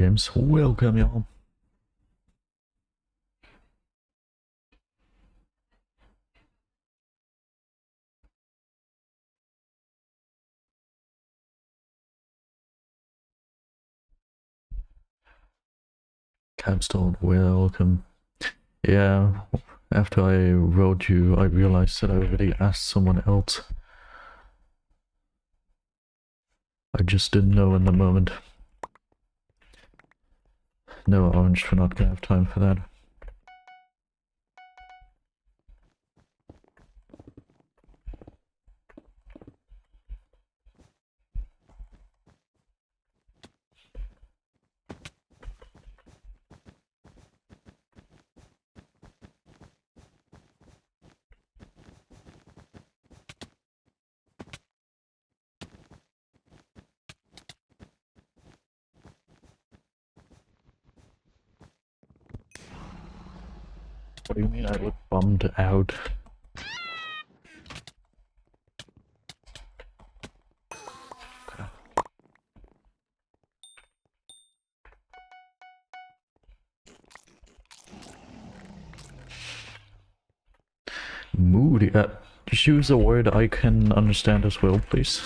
Games, welcome y'all. Capstone, welcome. Yeah, after I wrote you, I realized that I already asked someone else. I just didn't know in the moment. No, Orange, we're not gonna have time for that. What do you mean I look bummed out? Moody. Choose a word I can understand as well, please.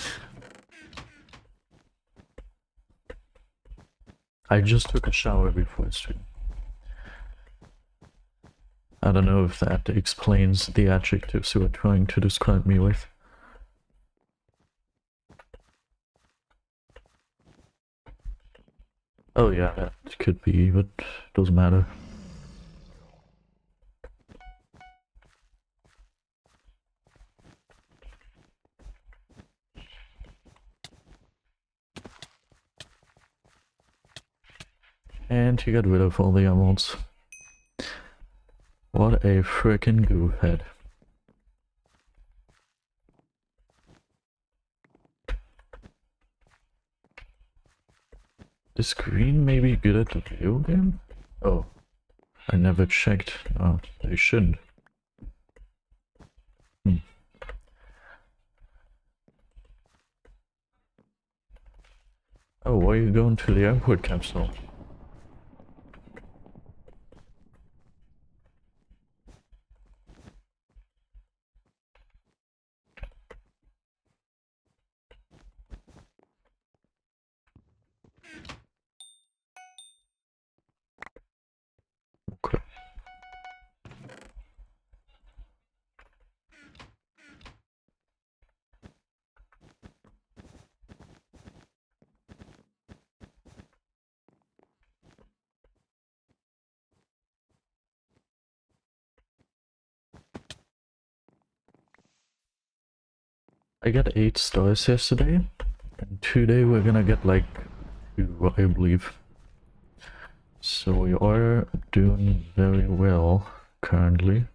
I just took a shower before stream. I don't know if that explains the adjectives you were trying to describe me with. Oh yeah, that could be, but doesn't matter. And you got rid of all the emeralds. What a frickin' goofhead. Is green maybe good at the video game? Oh, I never checked. Oh, they shouldn't. Oh, why are you going to the airport capsule? Okay. I got 8 stars yesterday, and today we're gonna get like 2, I believe. So we are doing very well currently.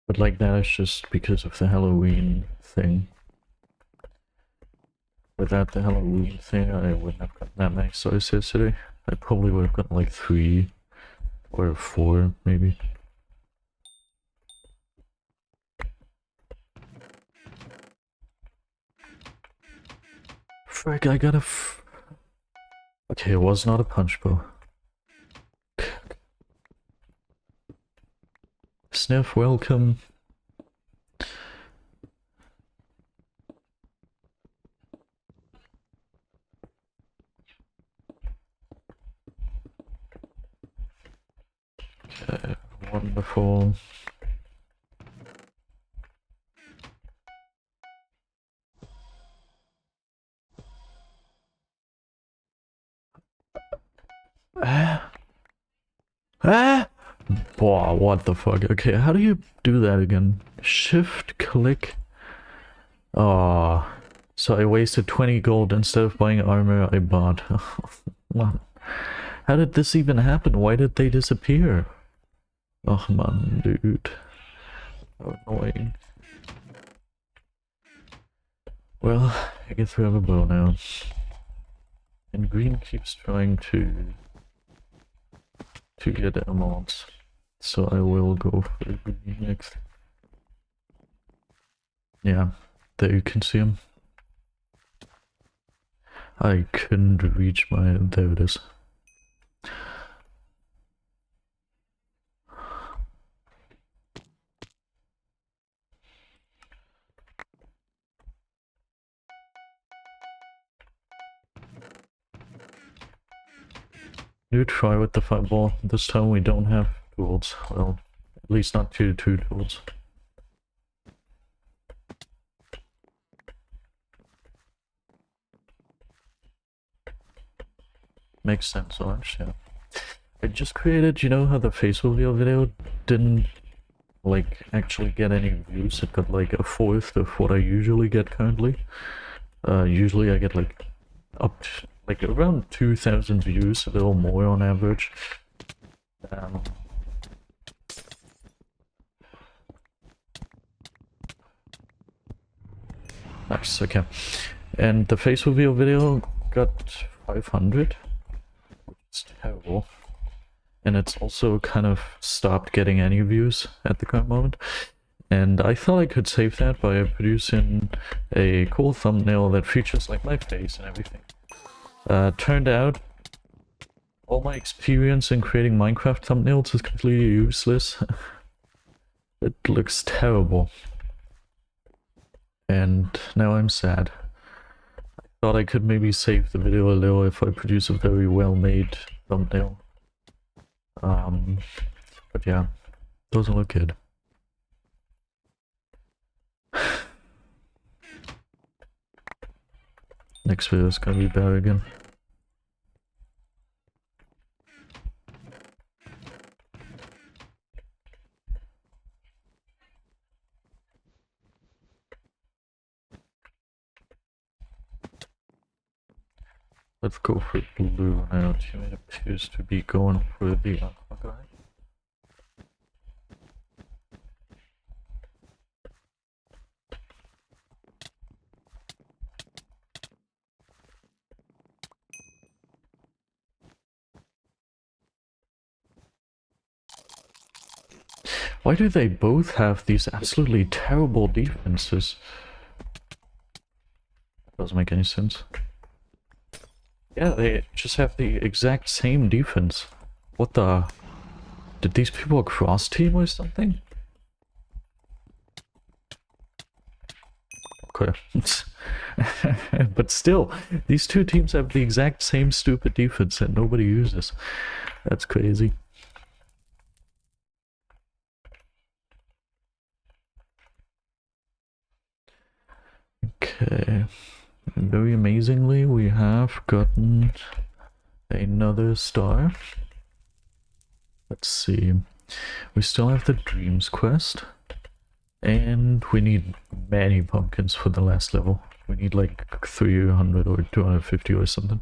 But like that is just because of the Halloween thing. Without the Halloween thing, I wouldn't have gotten that many stars yesterday. I probably would have gotten like 3 or 4, maybe. Frick, I got a okay, it was not a punch bow. Sniff, welcome. Okay, wonderful. Boah, what the fuck? Okay, how do you do that again? Shift click. Oh, so I wasted 20 gold instead of buying armor I bought. What? How did this even happen? Why did they disappear? Oh man, dude. How annoying. Well, I guess we have a bow now. And green keeps trying to get emeralds. So I will go for green next. Yeah, there you can see him. I couldn't reach my... there it is. New try with the fireball. This time we don't have tools. Well, at least not two tools. Makes sense, Orange, yeah. I just created, you know how the face reveal video didn't like actually get any views? It got like a fourth of what I usually get currently. Usually I get like up to, like around 2,000 views, a little more on average. Nice, okay. And the face reveal video got 500, which is terrible. And it's also kind of stopped getting any views at the current moment. And I thought I could save that by producing a cool thumbnail that features like my face and everything. Turned out all my experience in creating Minecraft thumbnails is completely useless. It looks terrible. And now I'm sad. I thought I could maybe save the video a little if I produce a very well-made thumbnail. But yeah, doesn't look good. Next video is gonna be better again. Let's go for blue now. Teammate appears to be going for the aqua guy. Why do they both have these absolutely terrible defenses? That doesn't make any sense. Yeah, they just have the exact same defense. What the... Did these people cross team or something? Okay. But still, these two teams have the exact same stupid defense that nobody uses. That's crazy. Okay. Very amazingly, we have gotten another star. Let's see. We still have the Dreams quest. And we need many pumpkins for the last level. We need like 300 or 250 or something.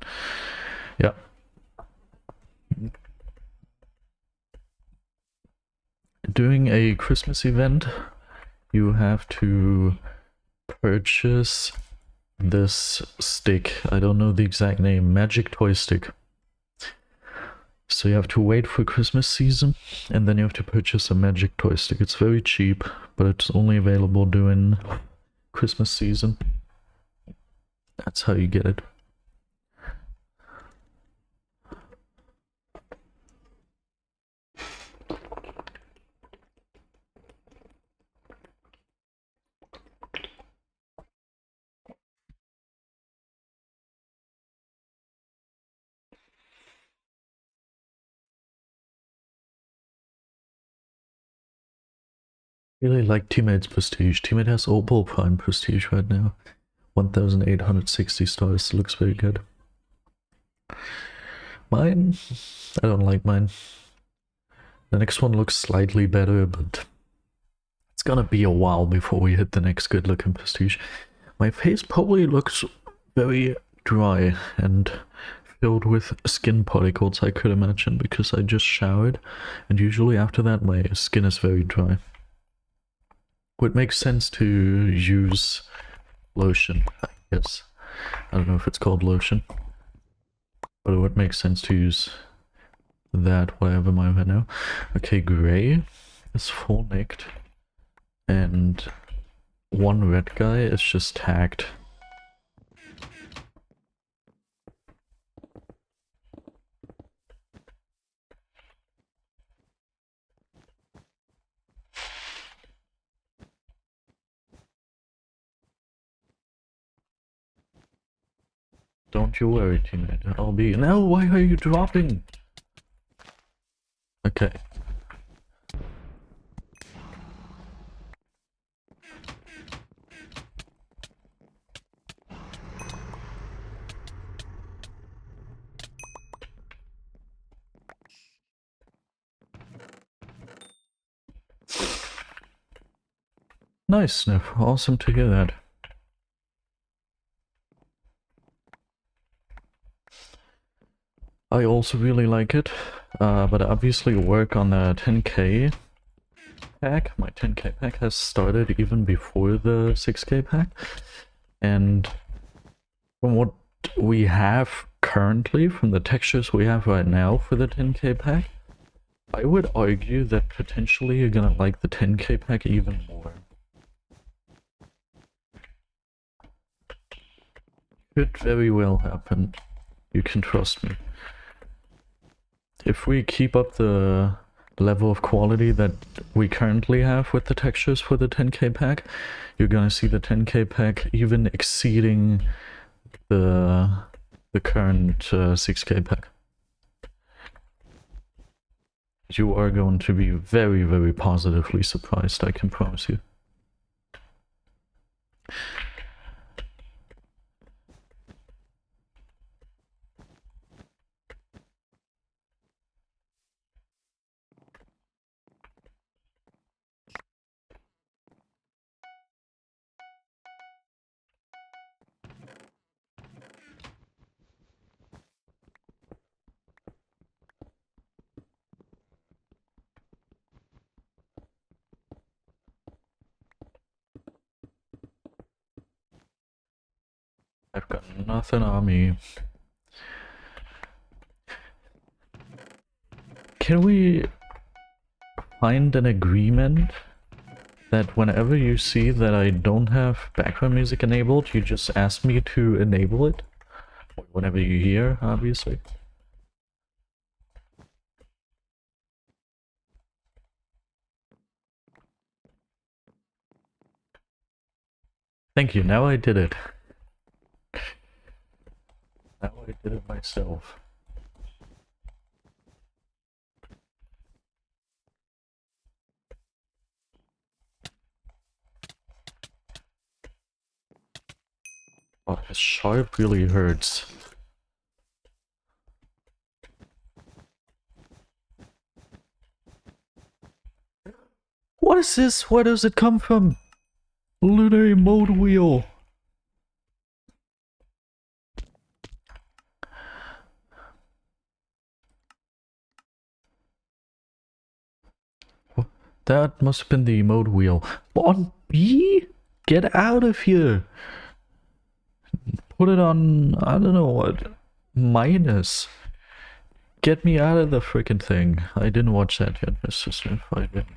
Yeah. Doing a Christmas event, you have to purchase this stick. I don't know the exact name. Magic toy stick. So you have to wait for Christmas season, and then you have to purchase a magic toy stick. It's very cheap, but it's only available during Christmas season. That's how you get it. Really like Teammate's prestige. Teammate has Opal Prime prestige right now. 1,860 stars. Looks very good. Mine? I don't like mine. The next one looks slightly better, but it's gonna be a while before we hit the next good looking prestige. My face probably looks very dry and filled with skin particles, I could imagine, because I just showered, and usually after that my skin is very dry. It makes sense to use lotion, I guess. I don't know if it's called lotion, but it would make sense to use that, whatever my now. Okay, gray is full nicked, and one red guy is just tagged. Don't you worry, teammate. I'll be. No, why are you dropping? Okay. Nice, Sniff. Awesome to hear that. I also really like it, but I obviously work on a 10k pack. My 10k pack has started even before the 6k pack, and from what we have currently, from the textures we have right now for the 10k pack, I would argue that potentially you're gonna like the 10k pack even more. Could very well happen. You can trust me. If we keep up the level of quality that we currently have with the textures for the 10k pack, you're gonna see the 10k pack even exceeding the current 6k pack. You are going to be very, very positively surprised, I can promise you. I've got nothing on me. Can we find an agreement that whenever you see that I don't have background music enabled, you just ask me to enable it? Whenever you hear, obviously. Thank you, now I did it. Now I did it myself. Oh, his sharp really hurts. What is this? Where does it come from? Lunar mode wheel. That must have been the mode wheel. On B? Get out of here. Put it on, I don't know what, minus. Get me out of the freaking thing. I didn't watch that yet, Mr. Smith. I didn't.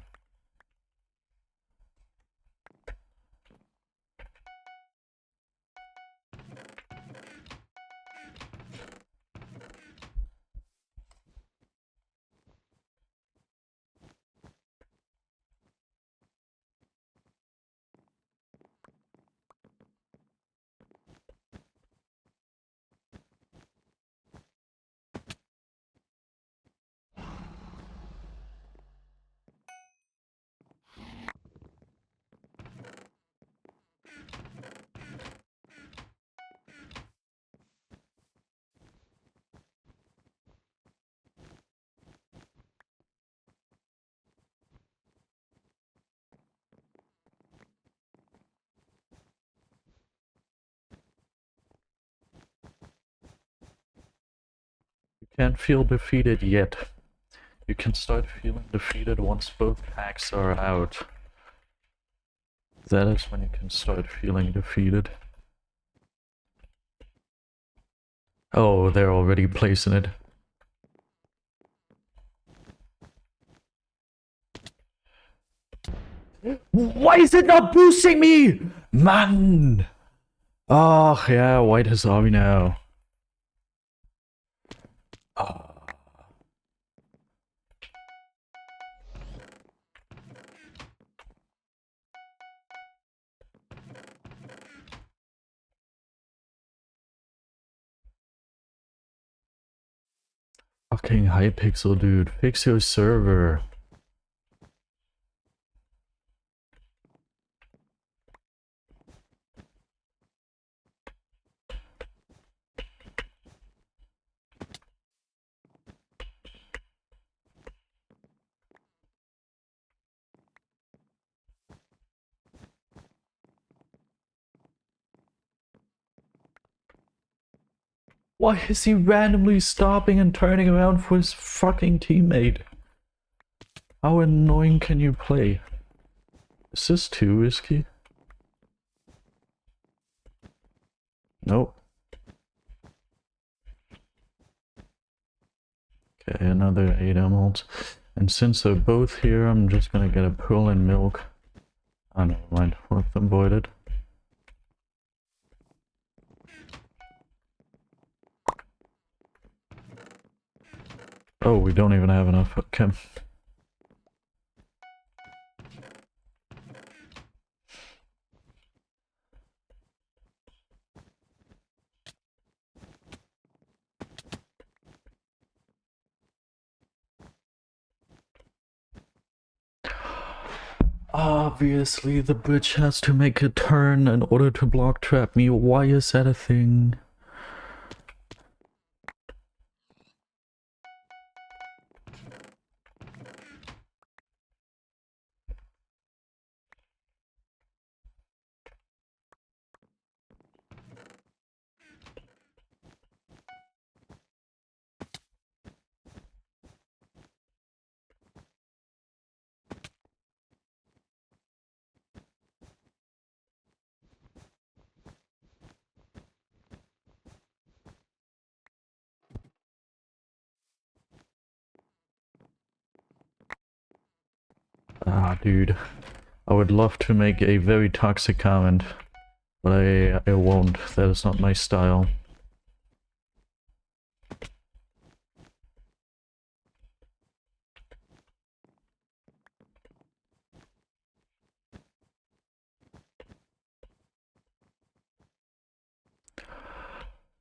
Can't feel defeated yet. You can start feeling defeated once both packs are out. That is when you can start feeling defeated. Oh, they're already placing it. Why is it not boosting me? Man! Oh, yeah, white has army now. Oh. Fucking Hypixel, dude. Fix your server. Why is he randomly stopping and turning around for his fucking teammate? How annoying can you play? Is this too risky? Nope. Okay, another 8 emeralds. And since they're both here, I'm just gonna get a pearl and milk. Oh, never mind. One of them voided. Oh, we don't even have enough. Okay. Obviously, the bridge has to make a turn in order to block trap me. Why is that a thing? Ah, dude. I would love to make a very toxic comment, but I won't. That is not my style.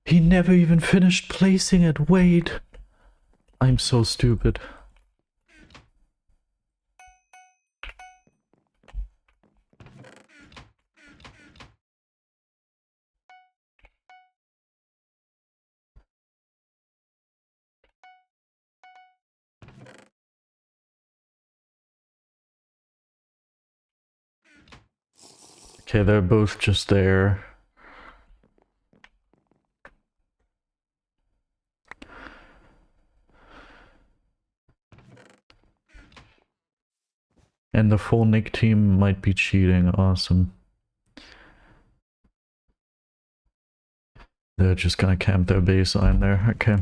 He never even finished placing it. Wait. I'm so stupid. Okay, they're both just there. And the full Nick team might be cheating. Awesome. They're just gonna camp their baseline there. Okay.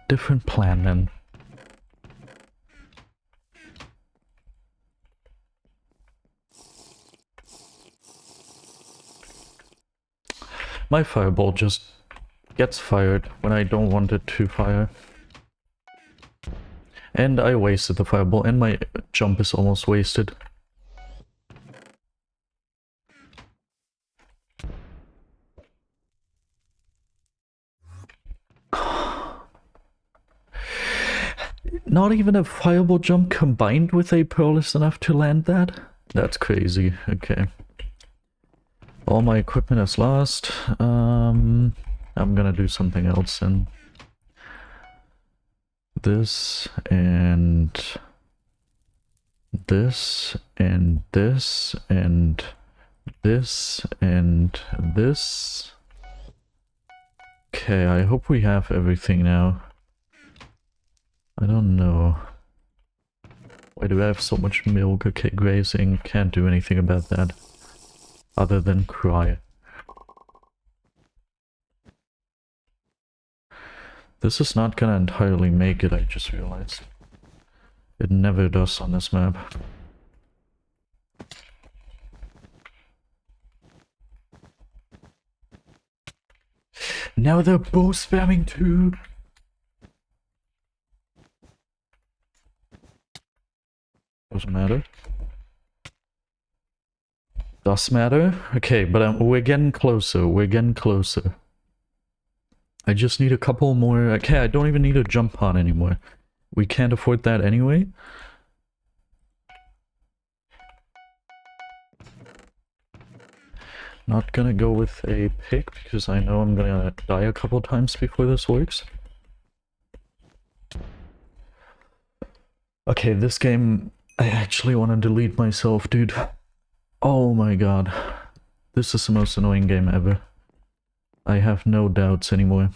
Different plan then. My fireball just gets fired when I don't want it to fire. And I wasted the fireball, and my jump is almost wasted. Not even a fireball jump combined with a pearl is enough to land that? That's crazy. Okay. All my equipment is lost. I'm gonna do something else and this and this and this and this and this. Okay, I hope we have everything now. I don't know. Why do I have so much milk? Okay, grazing. Can't do anything about that. other than cry. This is not gonna entirely make it, I just realized. It never does on this map. Now they're both spamming too. Doesn't matter. Does matter? Okay, but we're getting closer. We're getting closer. I just need a couple more. Okay, I don't even need a jump pod anymore. We can't afford that anyway. Not gonna go with a pick because I know I'm gonna die a couple times before this works. Okay, this game, I actually want to delete myself, dude. Oh my god. This is the most annoying game ever. I have no doubts anymore.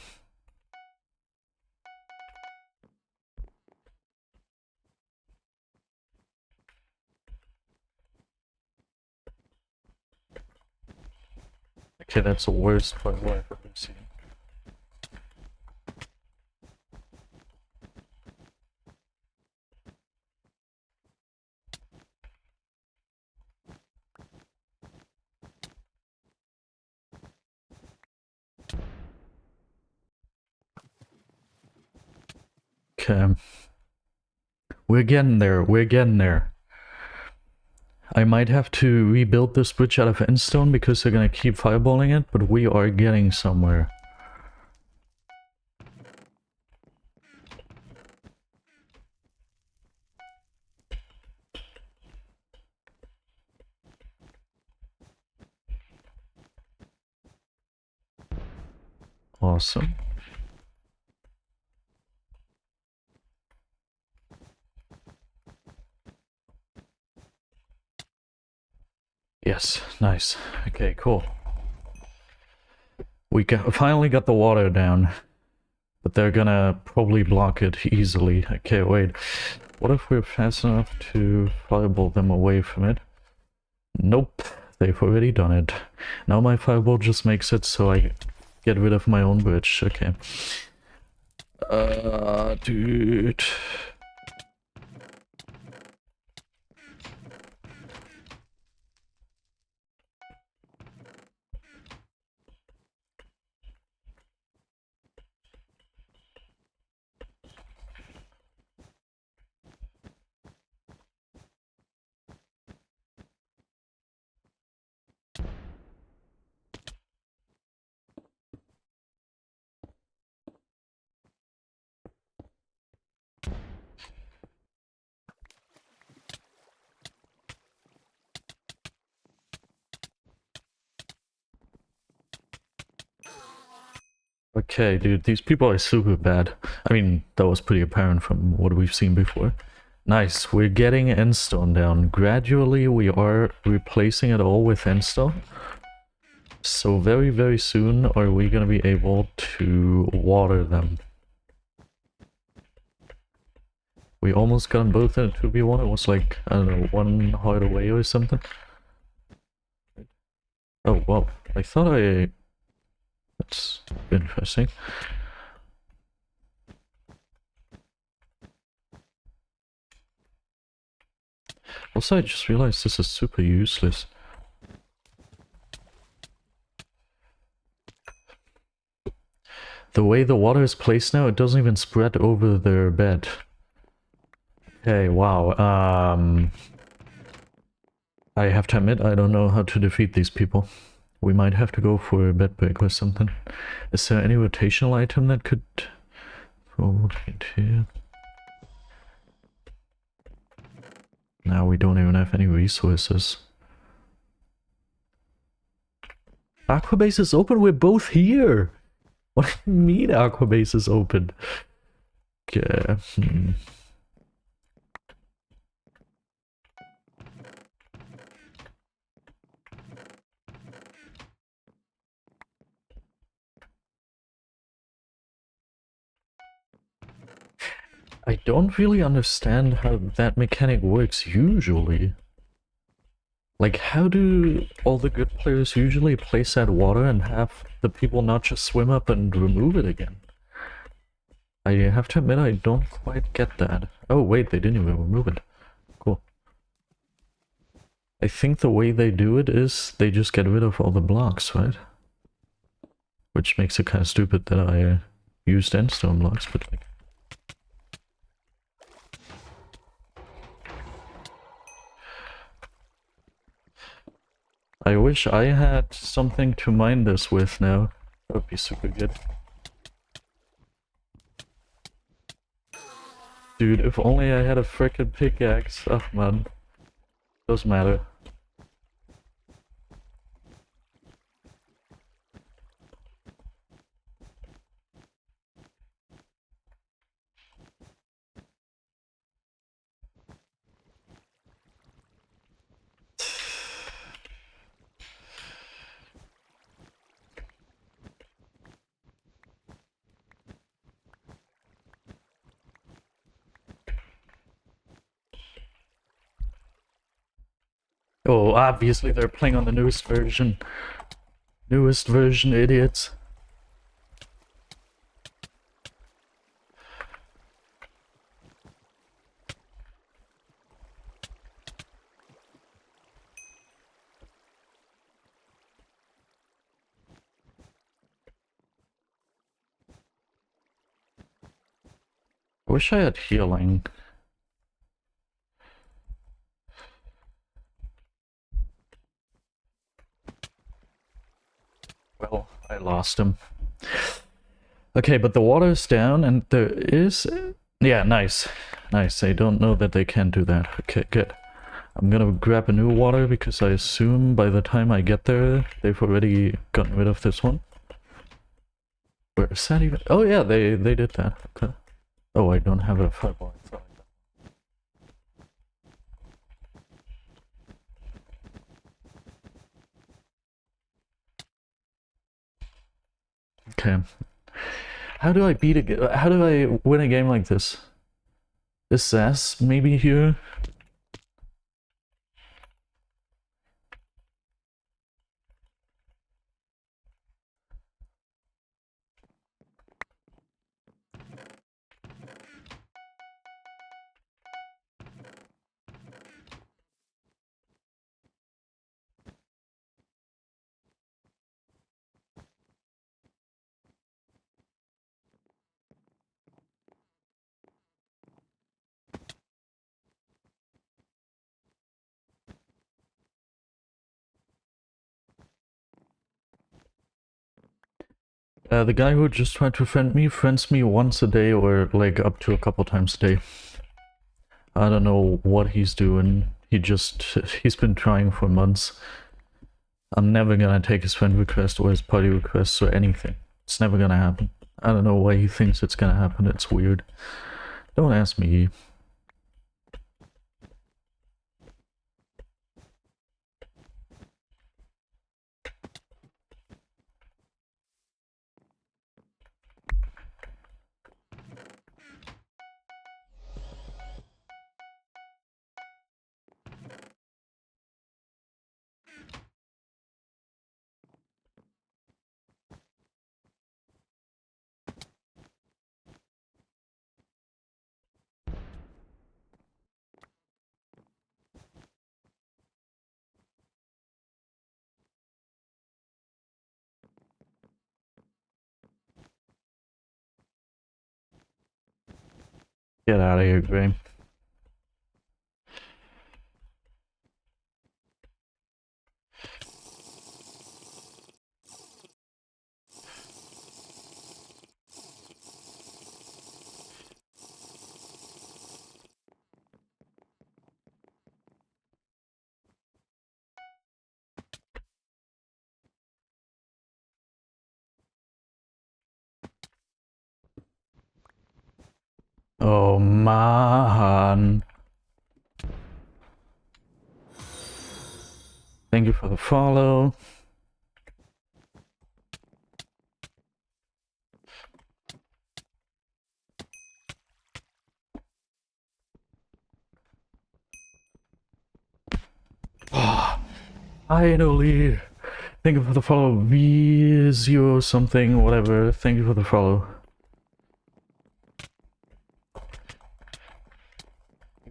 Okay, that's the worst part I've ever seen. Okay. We're getting there, we're getting there. I might have to rebuild this bridge out of endstone because they're gonna keep fireballing it, but we are getting somewhere. Awesome. Yes, nice. Okay, cool. We finally got the water down, but they're gonna probably block it easily. Okay, wait. What if we're fast enough to fireball them away from it? Nope, they've already done it. Now my fireball just makes it so I get rid of my own bridge. Okay. Dude. Okay, dude, these people are super bad. I mean, that was pretty apparent from what we've seen before. Nice, we're getting endstone down. Gradually, we are replacing it all with endstone. So very, very soon are we gonna be able to water them. We almost got them both in a 2v1. It was like, I don't know, one heart away or something. Oh, well, I thought I... That's interesting. Also, I just realized this is super useless. The way the water is placed now, it doesn't even spread over their bed. Okay, wow. I have to admit, I don't know how to defeat these people. We might have to go for a bed break or something. Is there any rotational item that could... rotate here? Now we don't even have any resources. Aquabase is open, we're both here! What do you mean Aquabase is open? Okay, I don't really understand how that mechanic works usually. Like, how do all the good players usually place that water and have the people not just swim up and remove it again? I have to admit I don't quite get that. Oh wait, they didn't even remove it. Cool. I think the way they do it is they just get rid of all the blocks, right? Which makes it kind of stupid that I used endstone blocks, but like... I wish I had something to mine this with now. That would be super good. Dude, if only I had a frickin' pickaxe. Oh man. Doesn't matter. Oh, obviously they're playing on the newest version. Newest version, idiots. I wish I had healing. Well, I lost him. Okay, but the water's down and there is... Yeah, nice. Nice, I don't know that they can do that. Okay, good. I'm gonna grab a new water because I assume by the time I get there, they've already gotten rid of this one. Where is that even? Oh yeah, they did that. Okay. Oh, I don't have a fireball. Okay. How do I beat a game? How do I win a game like this? Is Sass maybe here? The guy who just tried to friend me friends me once a day or like up to a couple times a day. I don't know what he's doing. He's been trying for months. I'm never gonna take his friend request or his party request or anything. It's never gonna happen. I don't know why he thinks it's gonna happen. It's weird. Don't ask me. Get out of here, Gray. Oh man. Thank you for the follow. Finally! Thank you for the follow, V0 something, whatever. Thank you for the follow.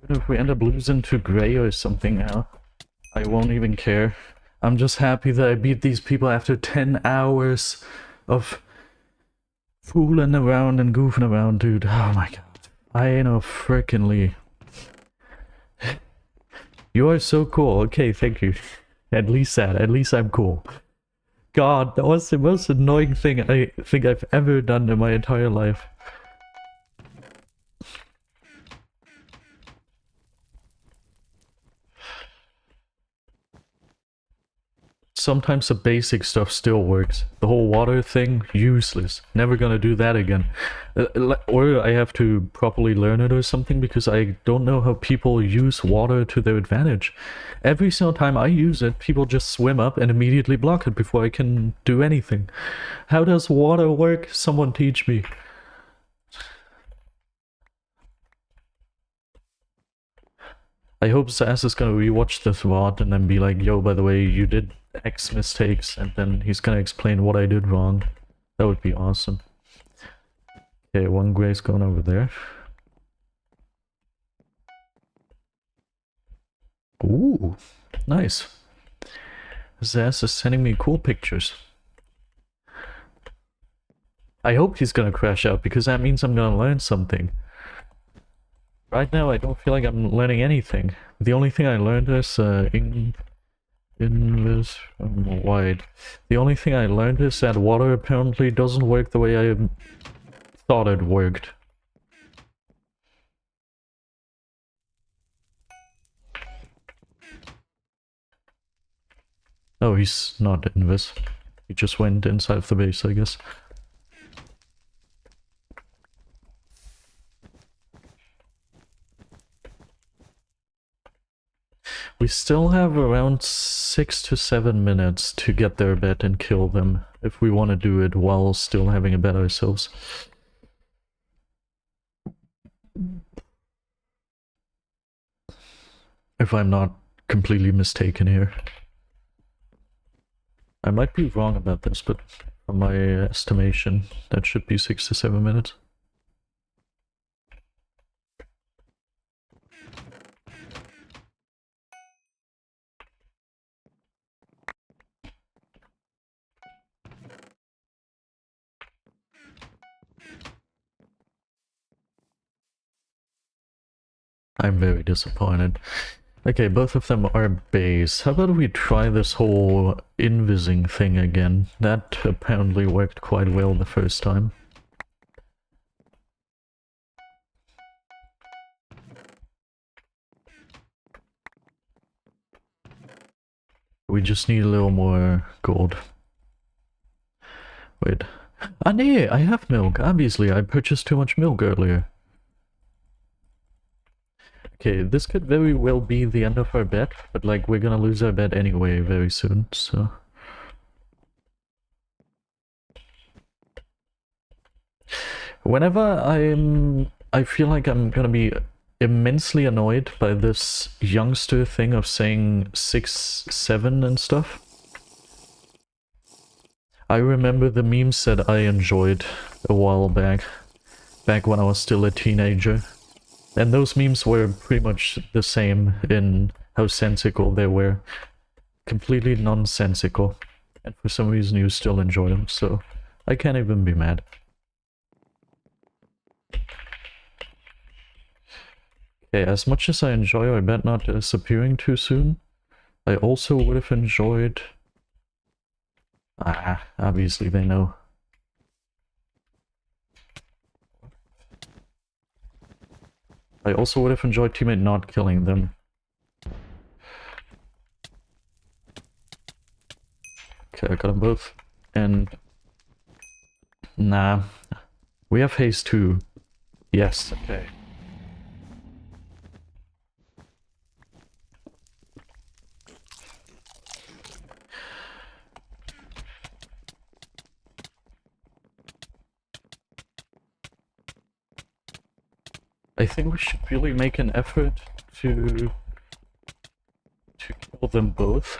Even if we end up losing to Grey or something now, I won't even care. I'm just happy that I beat these people after 10 hours of fooling around and goofing around, dude. Oh my god. I know frickin'ly. You are so cool. Okay, thank you. At least that. At least I'm cool. God, that was the most annoying thing I think I've ever done in my entire life. Sometimes the basic stuff still works. The whole water thing, useless. Never gonna do that again. Or I have to properly learn it or something, because I don't know how people use water to their advantage. Every single time I use it, people just swim up and immediately block it before I can do anything. How does water work? Someone teach me. I hope Sass is gonna rewatch this VOD and then be like, yo, by the way, you did X mistakes, and then he's gonna explain what I did wrong. That would be awesome. Okay, one gray's going over there. Ooh, nice. Sass is sending me cool pictures. I hope he's gonna crash out, because that means I'm gonna learn something. Right now, I don't feel like I'm learning anything. The only thing I learned is invis wide. The only thing I learned is that water apparently doesn't work the way I thought it worked. Oh, he's not invis. He just went inside of the base, I guess. We still have around 6 to 7 minutes to get their bed and kill them, if we want to do it while still having a bed ourselves. If I'm not completely mistaken here. I might be wrong about this, but from my estimation, that should be 6 to 7 minutes. I'm very disappointed. Okay, both of them are base. How about we try this whole invising thing again? That apparently worked quite well the first time. We just need a little more gold. Wait. Ah, nee, I have milk. Obviously, I purchased too much milk earlier. Okay, this could very well be the end of our bet, but like, we're gonna lose our bet anyway very soon, so... Whenever I feel like I'm gonna be immensely annoyed by this youngster thing of saying 6, 7 and stuff. I remember the memes that I enjoyed a while back when I was still a teenager. And those memes were pretty much the same in how sensical they were. Completely nonsensical. And for some reason you still enjoy them, so I can't even be mad. Okay, as much as I enjoy our bet not disappearing too soon, I also would have enjoyed... Ah, obviously they know. I also would have enjoyed teammate not killing them. Okay, I got them both. And... Nah. We have haste too. Yes, okay. I think we should really make an effort to kill them both.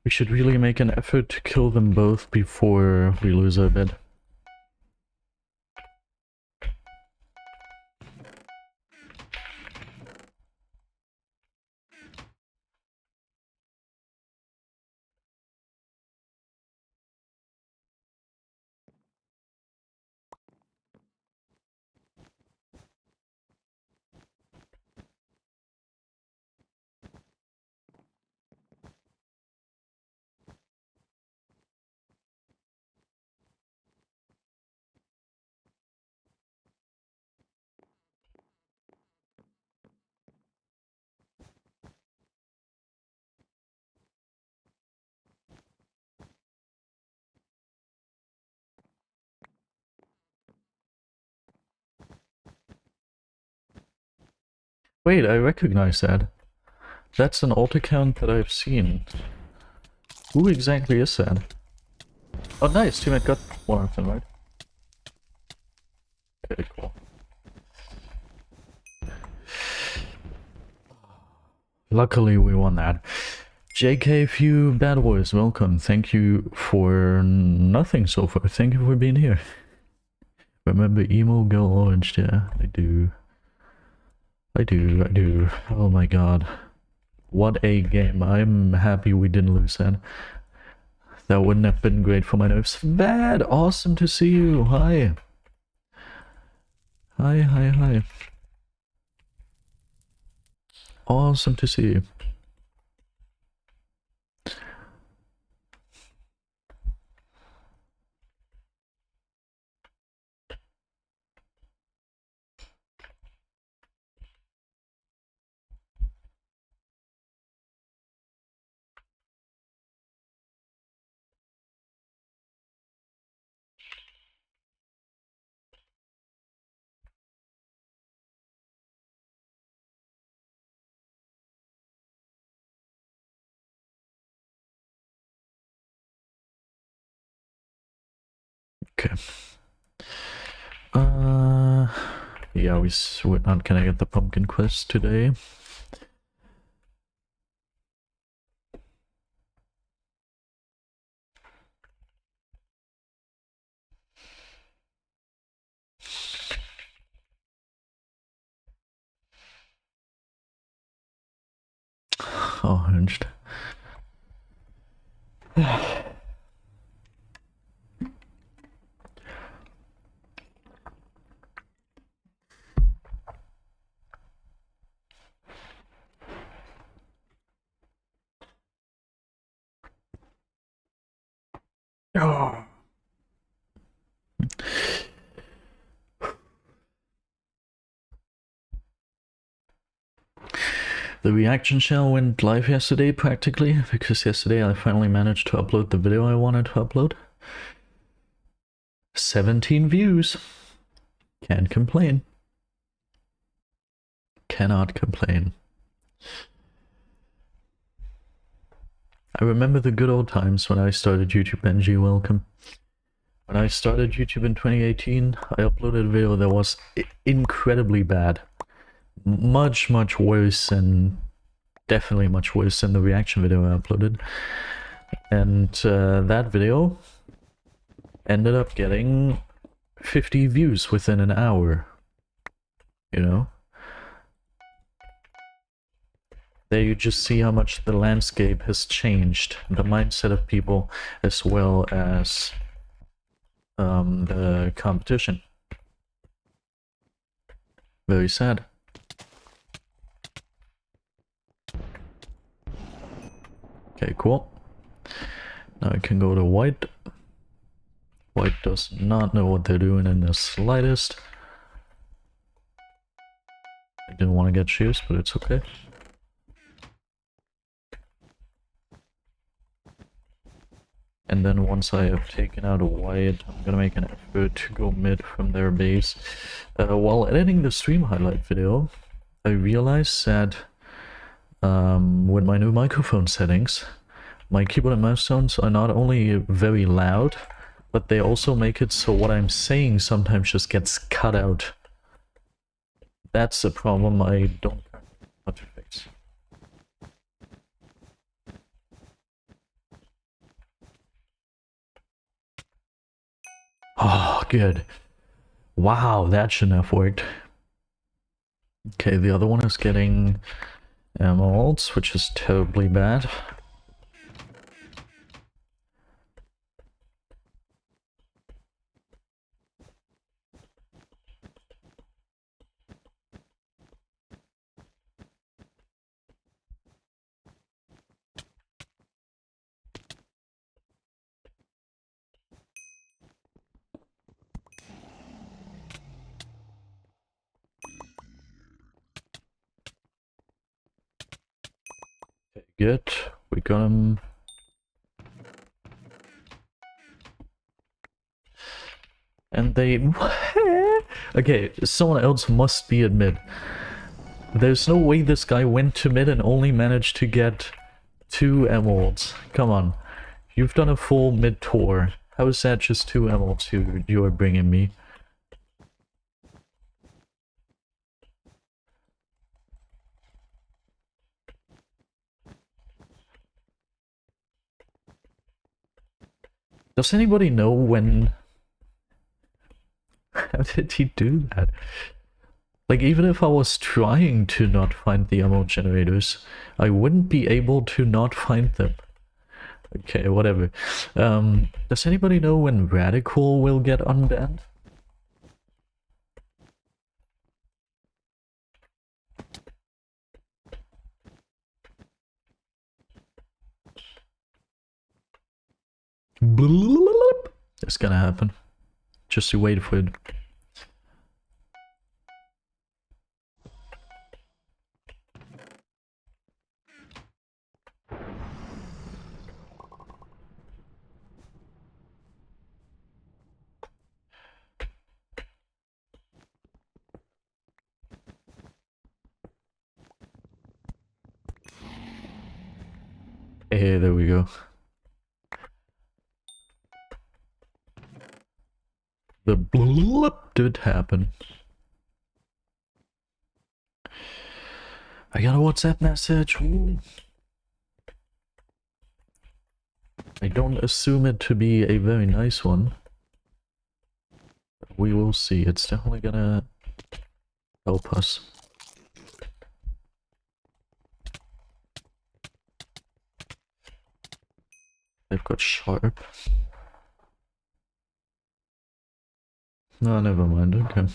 We should really make an effort to kill them both before we lose our bed. Wait, I recognize that. That's an alt account that I've seen. Who exactly is that? Oh nice, teammate got one of them, right? Okay, cool. Luckily we won that. JK Few BedWars, welcome. Thank you for nothing so far. Thank you for being here. Remember Emo Girl Orange? Yeah, I do. I do. Oh my god. What a game. I'm happy we didn't lose that. That wouldn't have been great for my nerves. Bad! Awesome to see you. Hi. Hi. Awesome to see you. Okay. Yeah, we're not gonna get the pumpkin quest today. Orange. Oh. The reaction channel went live yesterday practically, because yesterday I finally managed to upload the video I wanted to upload. 17 views. Can't complain. Cannot complain. I remember the good old times when I started YouTube. Benji, welcome. When I started YouTube in 2018, I uploaded a video that was incredibly bad. Much worse, and definitely much worse than the reaction video I uploaded. And that video ended up getting 50 views within an hour. You know? There you just see how much the landscape has changed, the mindset of people, as well as the competition. Very sad. Okay, cool. Now I can go to white. White does not know what they're doing in the slightest. I didn't want to get shoes, but it's okay. And then once I have taken out a white, I'm gonna make an effort to go mid from their base. While editing the stream highlight video, I realized that with my new microphone settings, my keyboard and mouse sounds are not only very loud, but they also make it so what I'm saying sometimes just gets cut out. That's a problem I don't know how to fix. good. Wow, that shouldn't have worked. Okay, the other one is getting emeralds, which is terribly bad. Okay, good. We got him. And they... Okay, someone else must be at mid. There's no way this guy went to mid and only managed to get 2 emeralds. Come on. You've done a full mid tour. How is that just 2 emeralds you are bringing me? Does anybody know when... How did he do that? Like, even if I was trying to not find the ammo generators, I wouldn't be able to not find them. Okay, whatever. Does anybody know when Radical will get unbanned? It's gonna happen. Just to wait for it. Hey, there we go. The blip did happen. I got a WhatsApp message. Ooh. I don't assume it to be a very nice one. But we will see. It's definitely gonna help us. They've got sharp. No, never mind. Okay.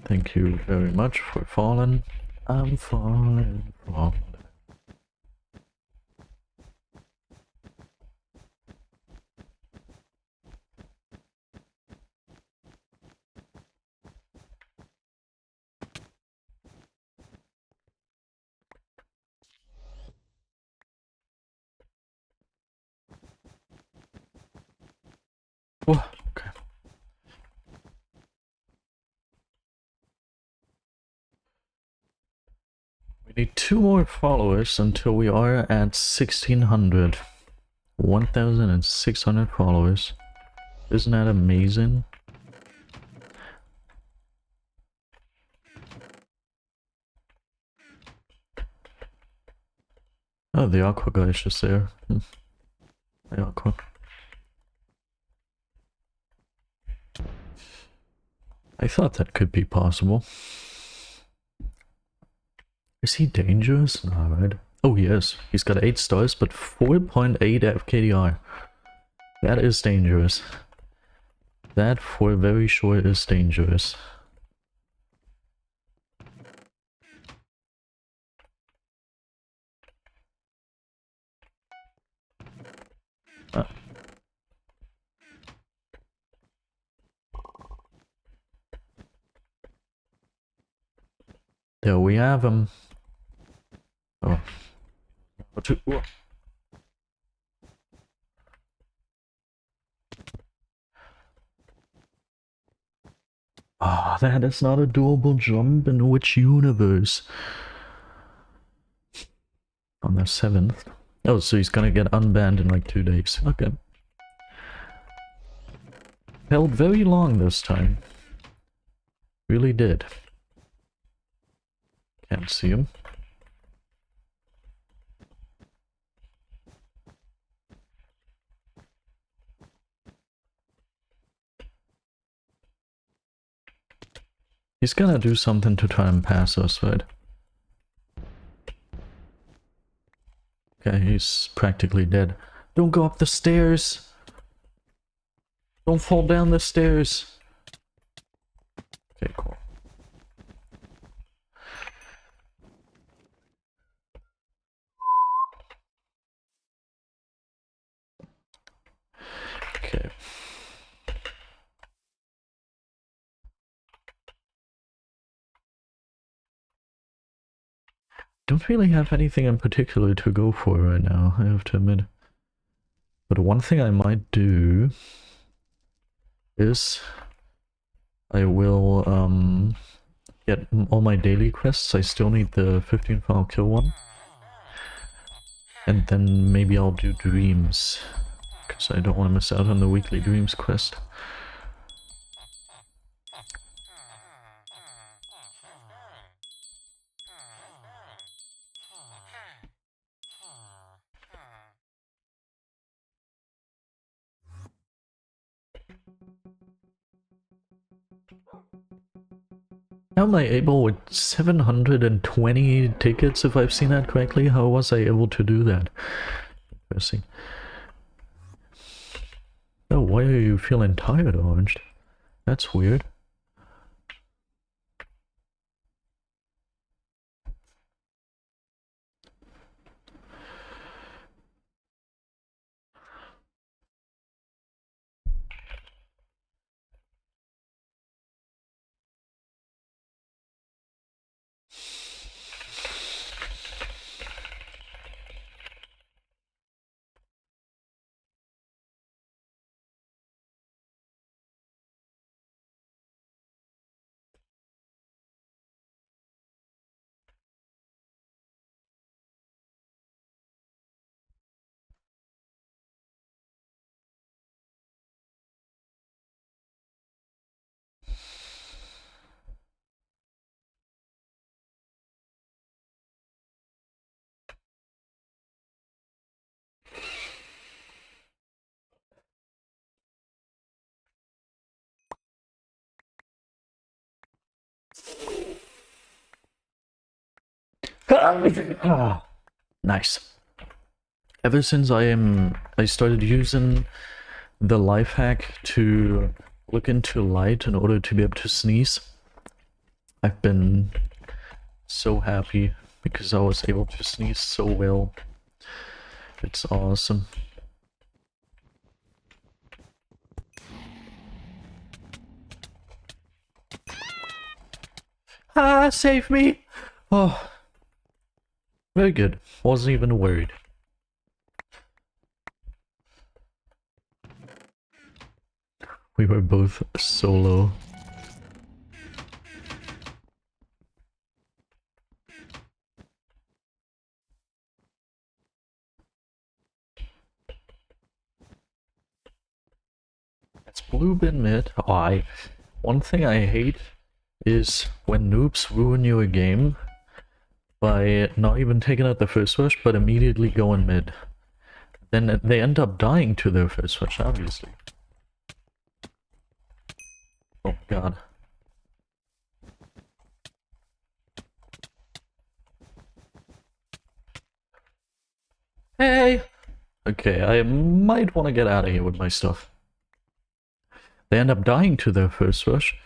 Thank you very much for falling. I'm falling. Whoa, okay. We need 2 more followers until we are at 1600. 1600 followers. Isn't that amazing? Oh, the aqua guy is just there. The aqua. I thought that could be possible. Is he dangerous? No, right? Oh, he is. He's got 8 stars, but 4.8 FKDR. That is dangerous. That, for very sure, is dangerous. There we have him. Oh. Ah, oh, that is not a doable jump in which universe? On the 7th. Oh, so he's gonna get unbanned in like 2 days. Okay. Held very long this time. Really did. Can't see him. He's gonna do something to try and pass us, right? Okay, he's practically dead. Don't go up the stairs! Don't fall down the stairs! Okay, cool. Okay. Don't really have anything in particular to go for right now, I have to admit. But one thing I might do is I will get all my daily quests. I still need the 15 file kill one. And then maybe I'll do dreams, because I don't want to miss out on the weekly dreams quest. How am I able with 720 tickets, if I've seen that correctly? How was I able to do that? Interesting. Oh, why are you feeling tired, Orange? That's weird. Nice. Ever since I started using the life hack to look into light in order to be able to sneeze, I've been so happy because I was able to sneeze so well. It's awesome. Ah, save me! Oh, very good. Wasn't even worried. We were both solo. It's blue bin mid. Oh, one thing I hate is when noobs ruin you a game by not even taking out the first rush, but immediately going mid. Then they end up dying to their first rush, obviously. Oh god. Hey! Okay, I might want to get out of here with my stuff. They end up dying to their first rush,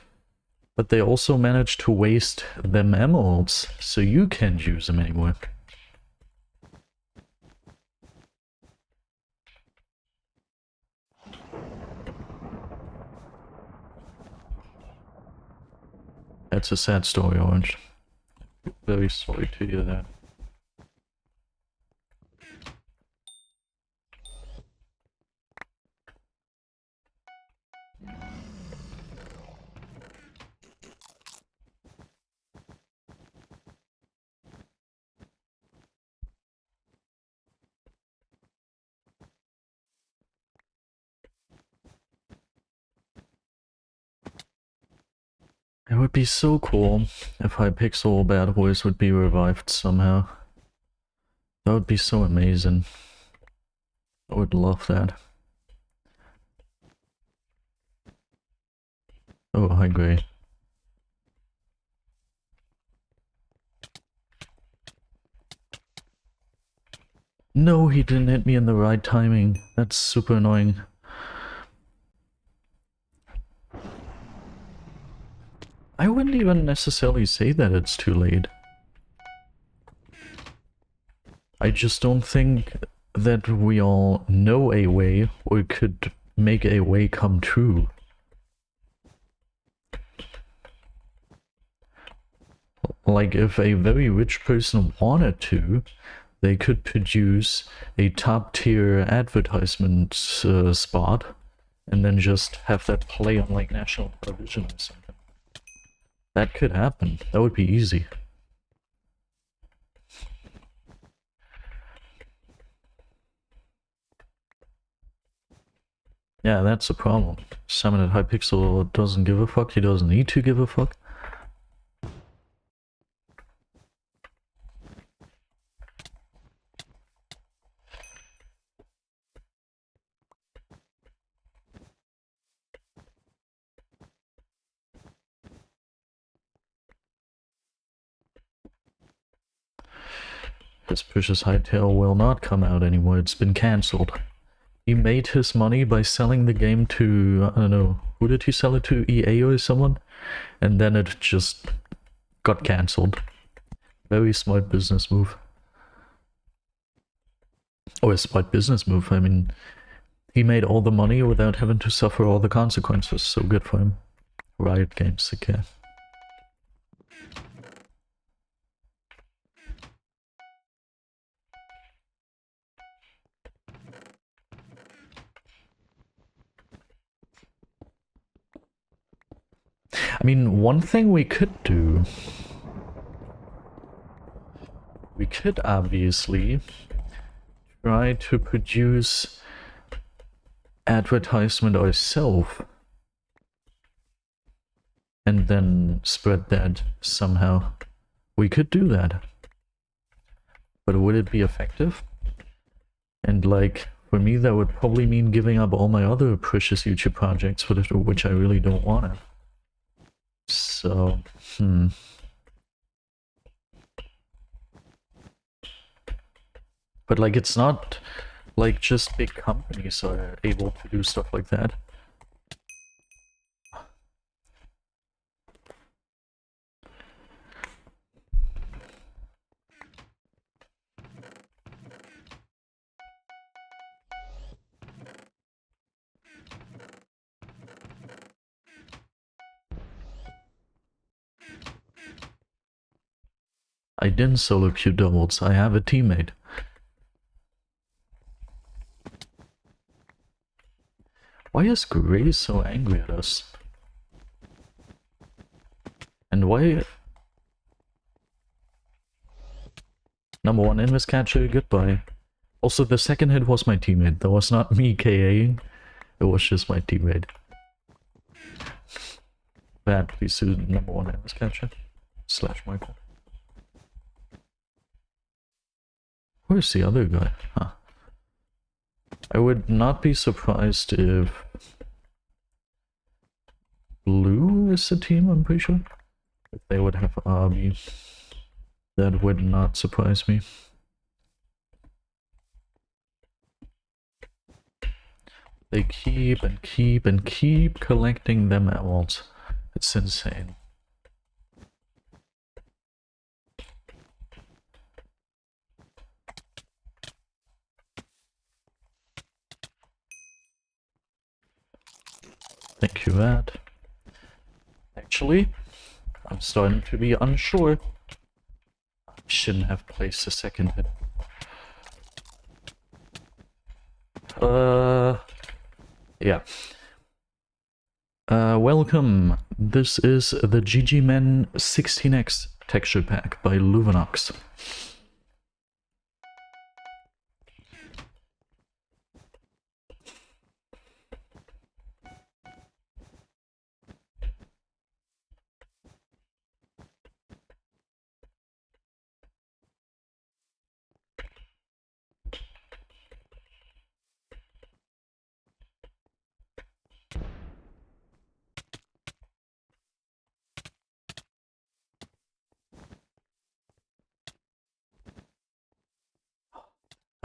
but they also manage to waste them emeralds, so you can't use them anymore. That's a sad story, Orange. Very sorry to hear that. It would be so cool if Hypixel BedWars would be revived somehow. That would be so amazing. I would love that. Oh, hi Gray. No, he didn't hit me in the right timing. That's super annoying. I wouldn't even necessarily say that it's too late. I just don't think that we all know a way or could make a way come true. Like, if a very rich person wanted to, they could produce a top-tier advertisement spot and then just have that play on, like, national television or something. That could happen. That would be easy. Yeah, that's the problem. Simon at Hypixel doesn't give a fuck. He doesn't need to give a fuck. His precious hightail will not come out anymore. It's been cancelled. He made his money by selling the game to, I don't know, who did he sell it to? EA or someone? And then it just got cancelled. Very smart business move. Oh, a smart business move. I mean, he made all the money without having to suffer all the consequences. So good for him. Riot Games again. I mean, one thing we could do... We could obviously try to produce advertisement ourselves and then spread that somehow. We could do that. But would it be effective? And like, for me that would probably mean giving up all my other precious YouTube projects, which I really don't want to. So, But like, it's not like just big companies are able to do stuff like that. I didn't solo queue doubles, I have a teammate. Why is Gray so angry at us? And why... Number one invis catcher, goodbye. Also, the second hit was my teammate. That was not me KAing. It was just my teammate. Bad, please do number one invis catcher. / Michael. Where's the other guy? Huh. I would not be surprised if... Blue is the team, I'm pretty sure. If they would have RB. That would not surprise me. They keep and keep and keep collecting them emeralds. It's insane. Thank you, Matt. Actually, I'm starting to be unsure. I shouldn't have placed a second hit. Yeah. Welcome. This is the GG Men 16X texture pack by Luvenox.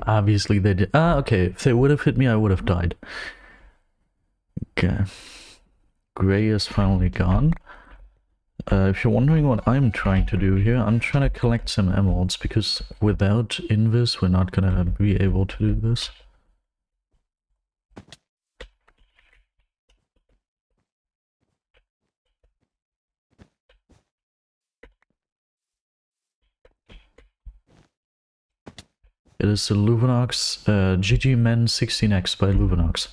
Obviously they did. Ah, okay. If they would have hit me, I would have died. Okay. Gray is finally gone. If you're wondering what I'm trying to do here, I'm trying to collect some emeralds, because without Invis, we're not gonna be able to do this. It is the Luvenox, GG Men 16X by Luvenox.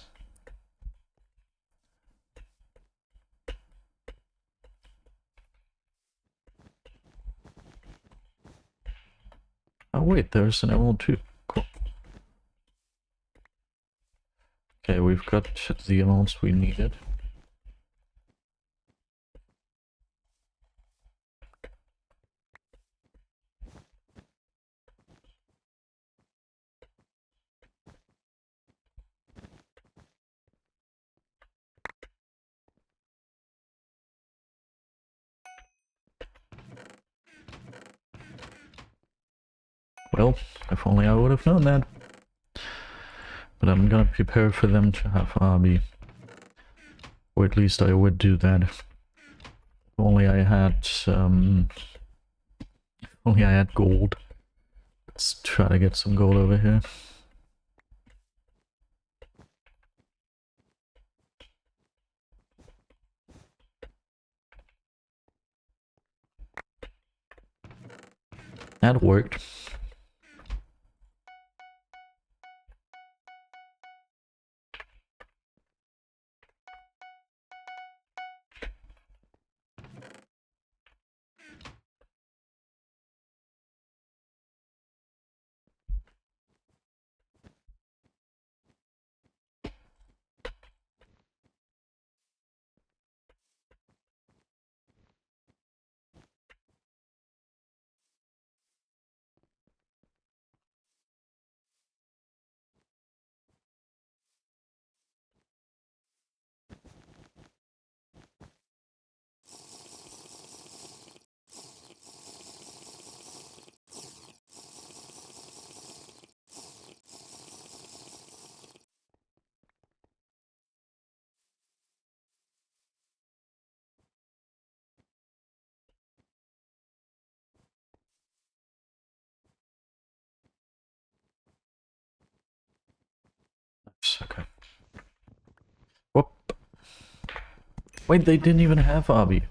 Oh wait, there's an emerald too. Cool. Okay, we've got the emeralds we needed. Well, if only I would have known that. But I'm gonna prepare for them to have RB. Or at least I would do that. If only I had, if only I had gold. Let's try to get some gold over here. That worked. Okay. Whoop. Wait, they didn't even have RB.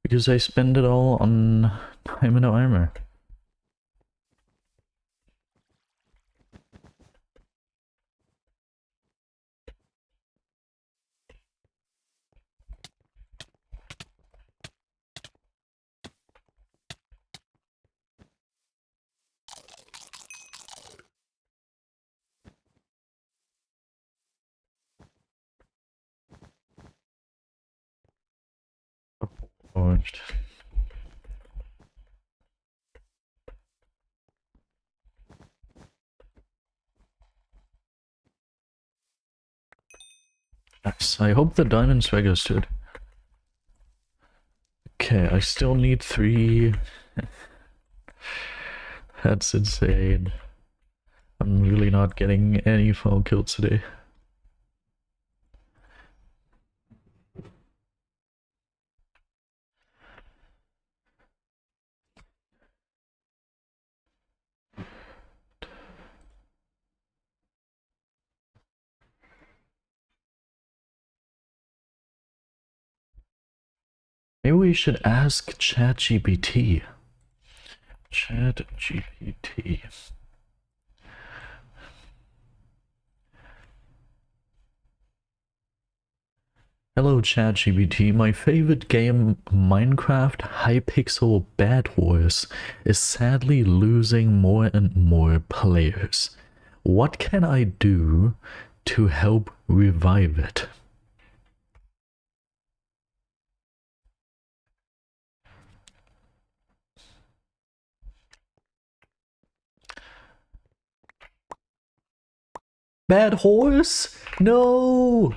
Because I spent it all on diamond armor. Forged. Nice. I hope the diamonds registered. Okay, I still need 3. That's insane. I'm really not getting any fall kills today. Maybe we should ask ChatGPT. ChatGPT. Hello ChatGPT, my favorite game, Minecraft Hypixel BedWars, is sadly losing more and more players. What can I do to help revive it? Bad horse? No!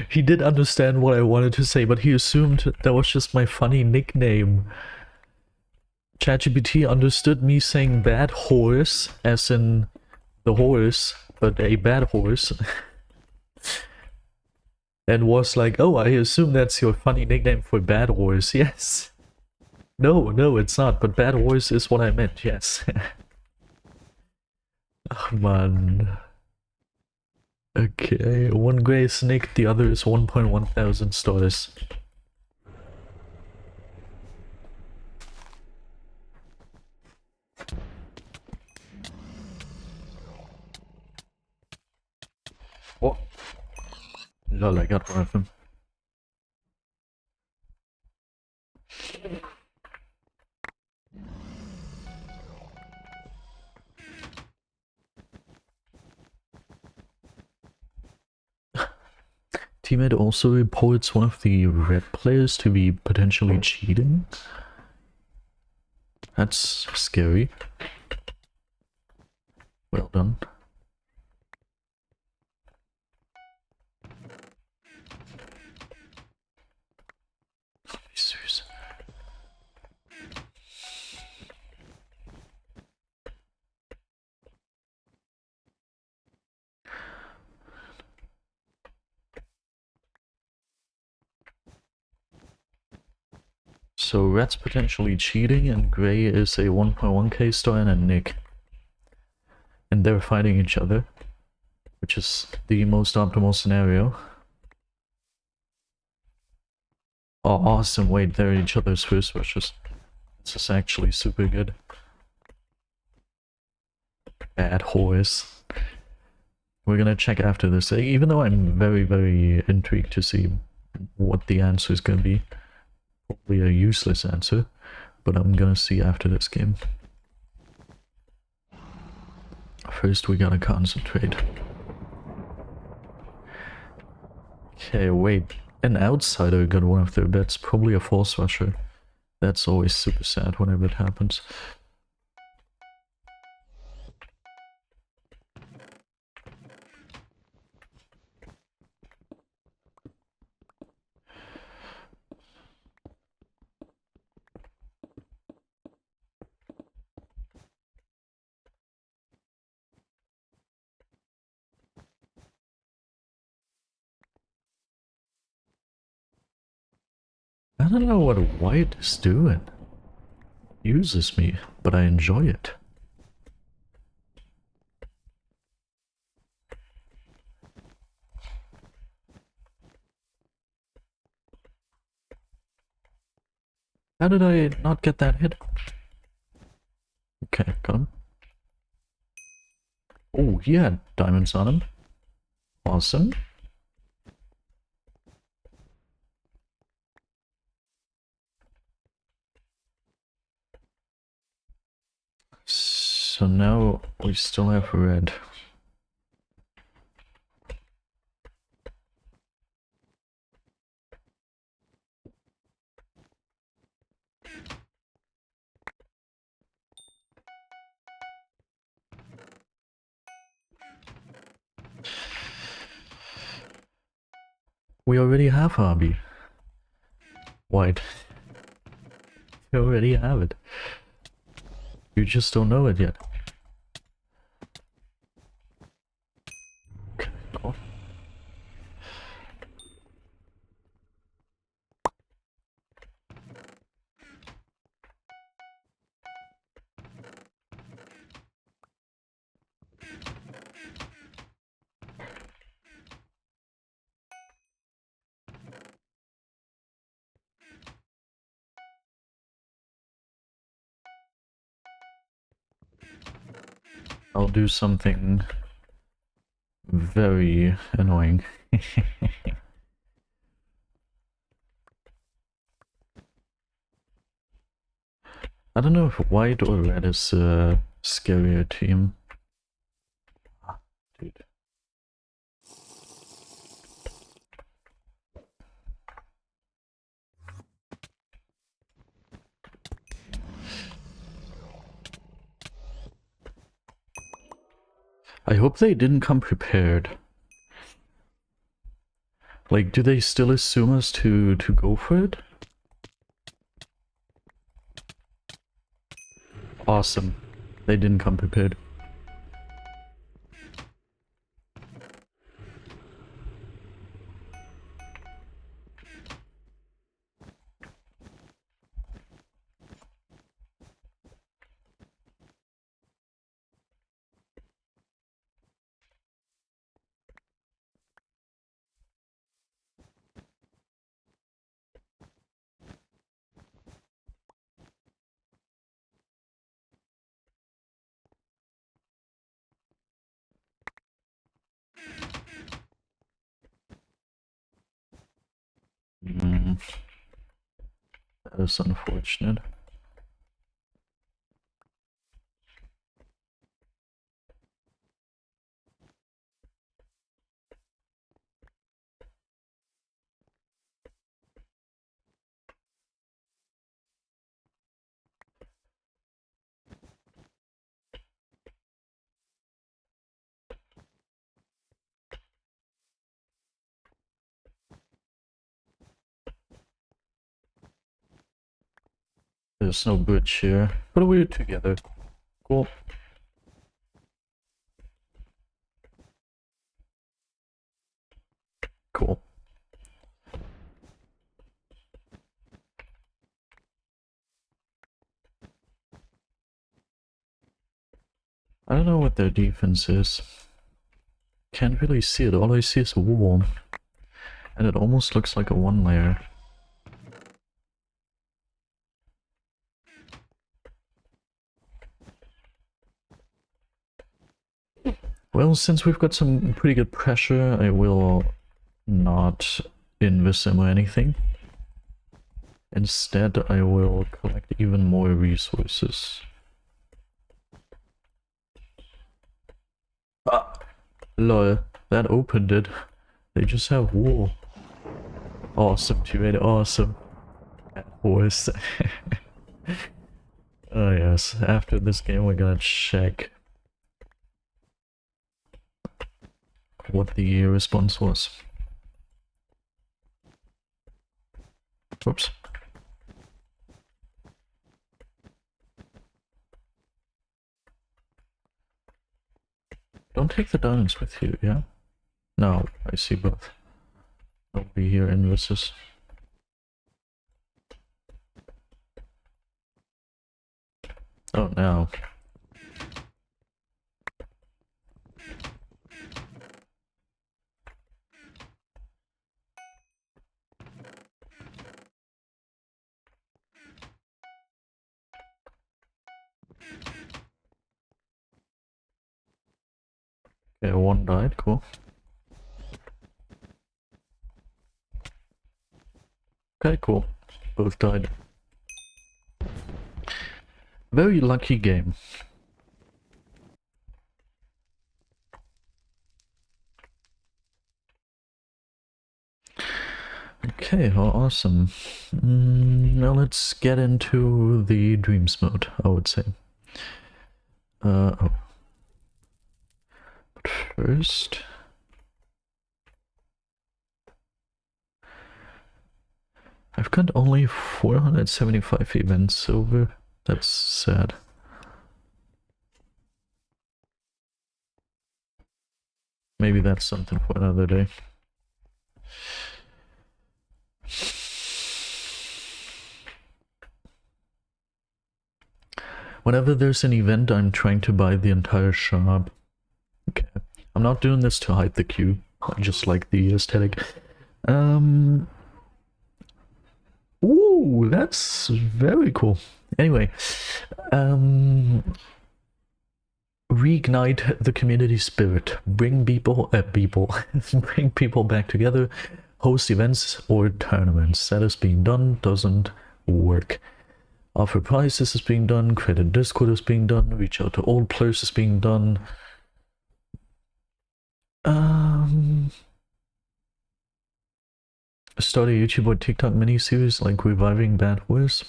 He did understand what I wanted to say, but he assumed that was just my funny nickname. ChatGPT understood me saying bad horse as in the horse, but a bad horse. And was like, oh, I assume that's your funny nickname for bad horse. Yes. No, it's not, but bad horse is what I meant, yes. Oh, man. Okay, one gray snake, the other is 1.1 thousand stars. What? Lol, I got one of them. Teammate also reports one of the red players to be potentially cheating. That's scary. Well done. Jesus. So red's potentially cheating and gray is a 1.1k star and a nick. And they're fighting each other, which is the most optimal scenario. Oh, awesome. Wait, they're each other's first rushes. This is actually super good. Bad horse. We're gonna check after this, even though I'm very intrigued to see what the answer is gonna be. Probably a useless answer, but I'm gonna see after this game. First we gotta concentrate. Okay, wait. An outsider got one of their bets, probably a force rusher. That's always super sad whenever it happens. I don't know what white is doing. Uses me, but I enjoy it. How did I not get that hit? Okay, got him. Oh, he had diamonds on him. Awesome. So now we still have red. We already have hobby. White. We already have it. You just don't know it yet. Okay, no. I'll do something very annoying. I don't know if white or red is a scarier team. Ah, dude. I hope they didn't come prepared. Like, do they still assume us to go for it? Awesome. They didn't come prepared. That is unfortunate. There's no bridge here, but we're together. Cool. Cool. I don't know what their defense is. Can't really see it. All I see is a wall. And it almost looks like a one layer. Well, since we've got some pretty good pressure, I will not invis or anything. Instead, I will collect even more resources. Ah! Lol, that opened it. They just have wool. Awesome, teammate, awesome. Horse. Oh yes, after this game we're gonna check what the response was. Oops. Don't take the diamonds with you, yeah? No, I see both. Nobody here invises. Oh no. Okay, one died, cool. Okay, cool. Both died. Very lucky game. Okay, well, awesome. Now let's get into the dreams mode, I would say. Oh. But first... I've got only 475 events over. That's sad. Maybe that's something for another day. Whenever there's an event, I'm trying to buy the entire shop. Okay. I'm not doing this to hide the queue. I just like the aesthetic. Ooh, that's very cool. Anyway, reignite the community spirit. Bring people, bring people back together. Host events or tournaments. That is being done. Doesn't work. Offer prizes is being done. Credit Discord is being done. Reach out to old players is being done. Start a YouTube or TikTok mini-series like reviving BedWars.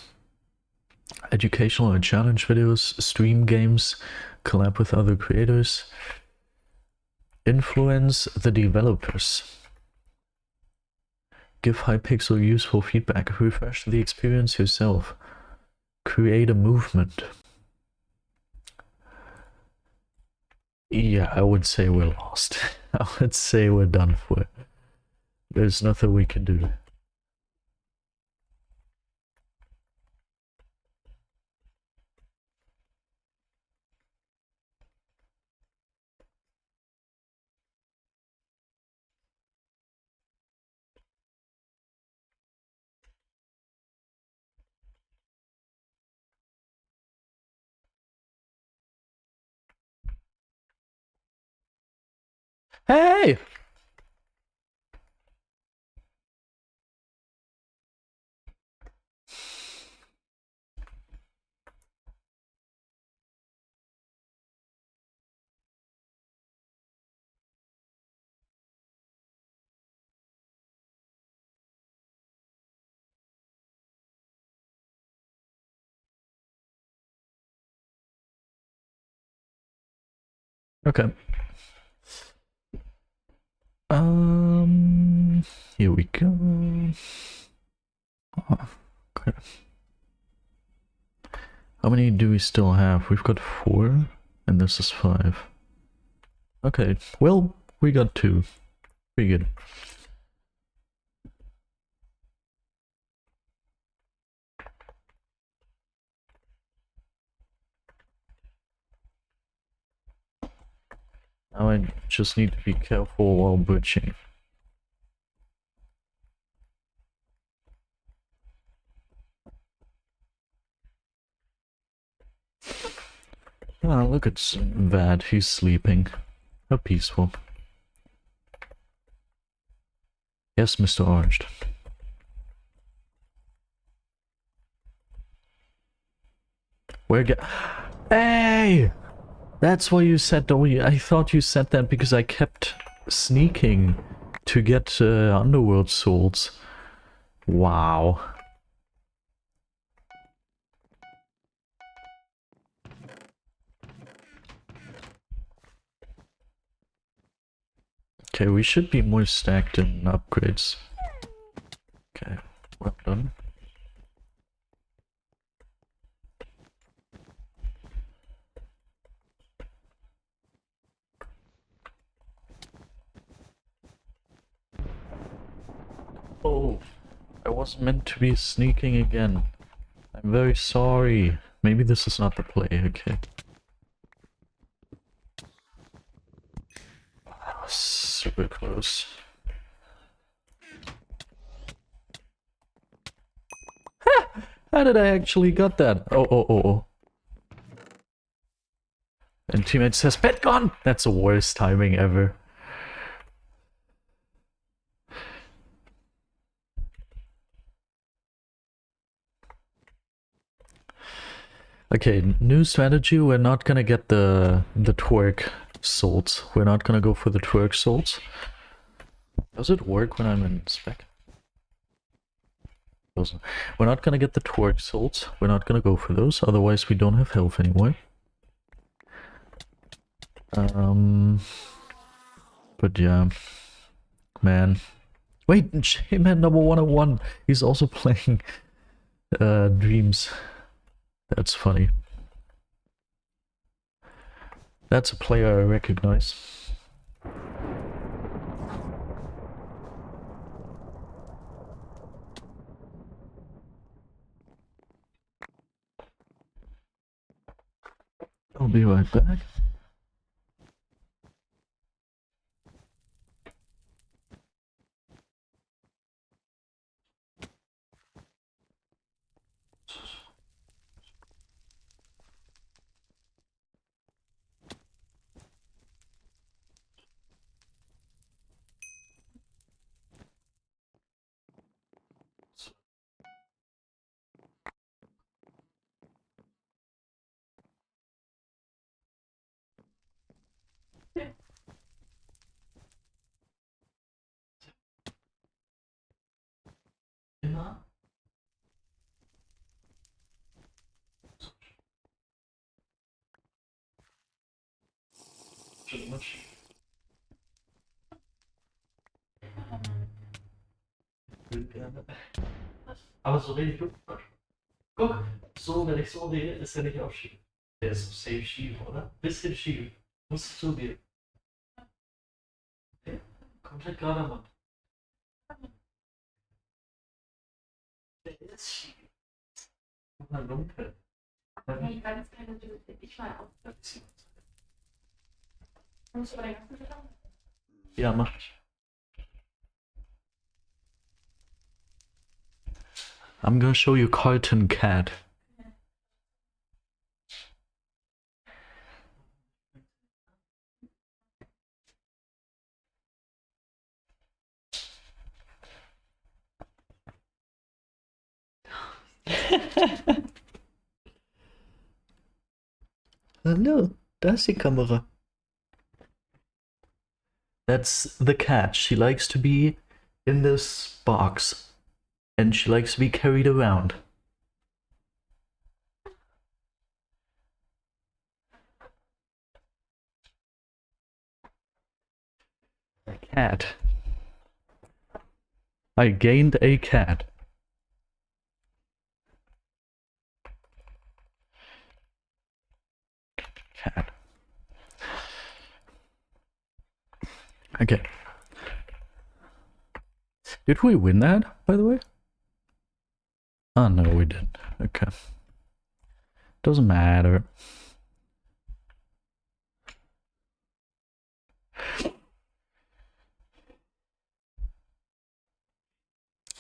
Educational or challenge videos. Stream games. Collab with other creators. Influence the developers. Give Hypixel useful feedback. Refresh the experience yourself. Create a movement. Yeah, I would say we're lost. I would say we're done for. There's nothing we can do. Hey! Okay. Here we go. Oh, okay. How many do we still have? We've got 4, and this is 5. Okay, well, we got 2. Pretty good. Now I just need to be careful while butching. Ah, look at Vad, he's sleeping. How peaceful. Yes, Mr. Orange. Where get? Hey! That's why you said W. I thought you said that because I kept sneaking to get Underworld souls. Wow. Okay, we should be more stacked in upgrades. Okay, well done. Oh, I wasn't meant to be sneaking again. I'm very sorry. Maybe this is not the play, okay. That was super close. How did I actually got that? Oh. And teammate says, "Bet gone!" That's the worst timing ever. Okay, new strategy. We're not gonna get the twerk salts. We're not gonna go for the twerk salts. Does it work when I'm in spec? Doesn't. We're not gonna get the twerk salts. We're not gonna go for those. Otherwise, we don't have health anymore. But yeah, man. Wait, J-Man number 101. He's also playing Dreams. That's funny. That's a player I recognize. I'll be right back. Aber so wenig Luftfahrt. Guck, so, wenn ich so wähle, ist er nicht auch schief. Der ist so safe schief, oder? Bisschen schief. Musst du dir. Komplett gerade Mann. Der ist schief. Na, dunkel. Nee, ganz kleine Bild. Ich war auch. Musst du bei der ganzen Bild auch? Ja, mach ich. I'm gonna show you Carton Cat. Hallo, da ist die Kamera. That's the cat. She likes to be in this box. And she likes to be carried around. A cat. I gained a cat. Cat. Okay. Did we win that, by the way? Oh, no, we didn't. Okay. Doesn't matter.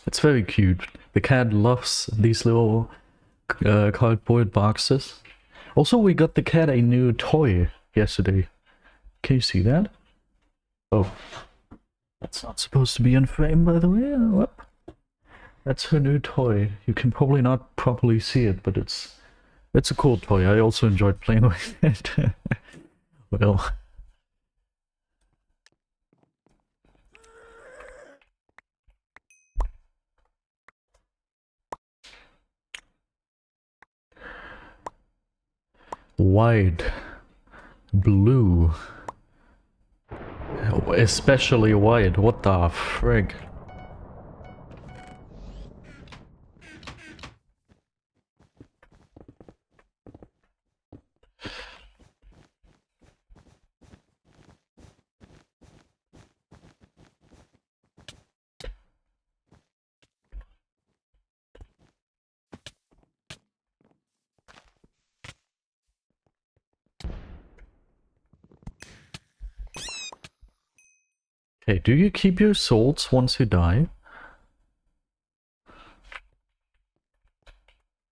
It's very cute. The cat loves these little cardboard boxes. Also, we got the cat a new toy yesterday. Can you see that? Oh. That's not supposed to be in frame, by the way. Whoop. That's her new toy. You can probably not properly see it, but it's a cool toy. I also enjoyed playing with it. Well. White. Blue. Especially white. What the frig? Hey, do you keep your souls once you die?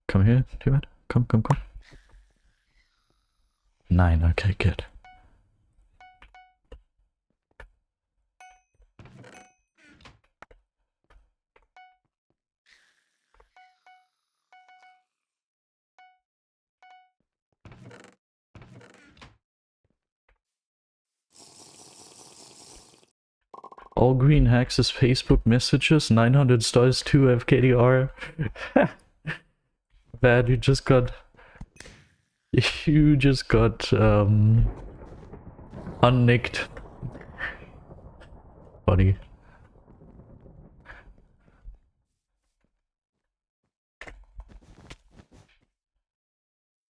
Come here, do it. Come. 9, okay, good. All green hacks is Facebook messages, 900 stars, 2 FKDR. Bad, you just got unnicked. Buddy.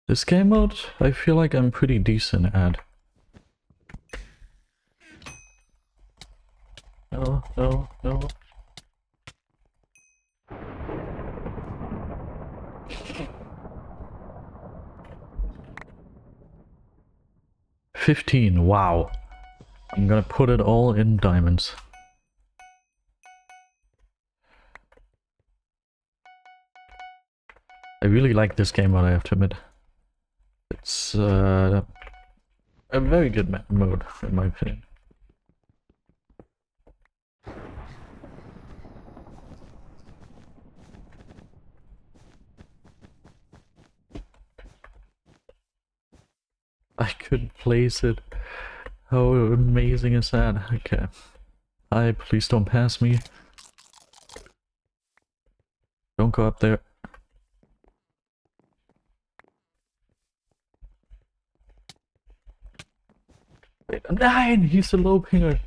This game mode, I feel like I'm pretty decent at. No. 15, wow. I'm gonna put it all in diamonds. I really like this game mode, I have to admit. It's a very good mode, in my opinion. I couldn't place it. How amazing is that? Okay. Hi, please don't pass me. Don't go up there. Wait, 9! He's a low pinger.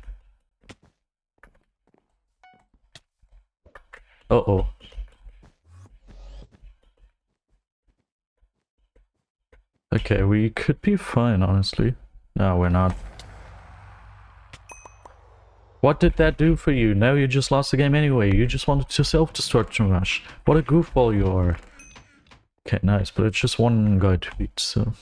Uh-oh. Okay, we could be fine, honestly. No, we're not. What did that do for you? Now you just lost the game anyway. You just wanted to self-destruction rush. What a goofball you are. Okay, nice, but it's just one guy to beat, so...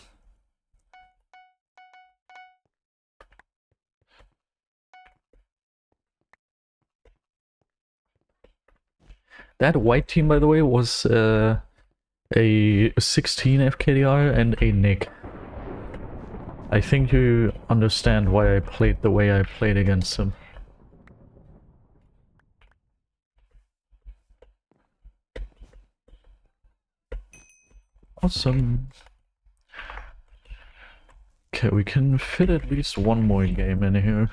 That white team, by the way, was a 16 FKDR and a Nick. I think you understand why I played the way I played against him. Awesome. Okay, we can fit at least one more game in here.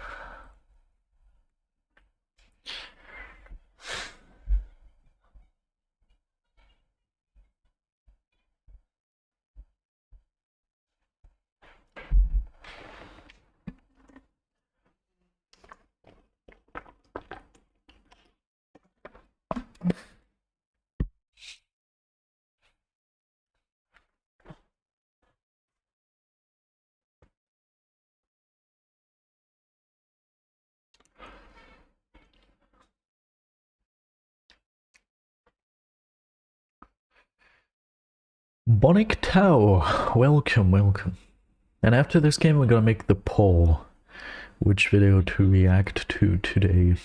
Bonic Tau, welcome, welcome. And after this game we're gonna make the poll. Which video to react to today.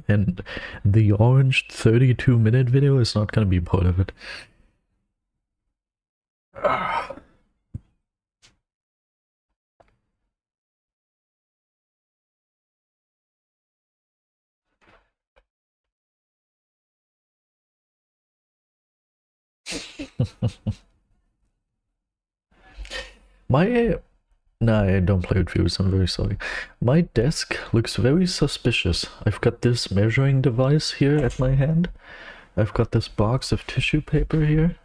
And the orange 32-minute video is not gonna be part of it. No, I don't play with viewers, I'm very sorry. My desk looks very suspicious. I've got this measuring device here at my hand. I've got this box of tissue paper here.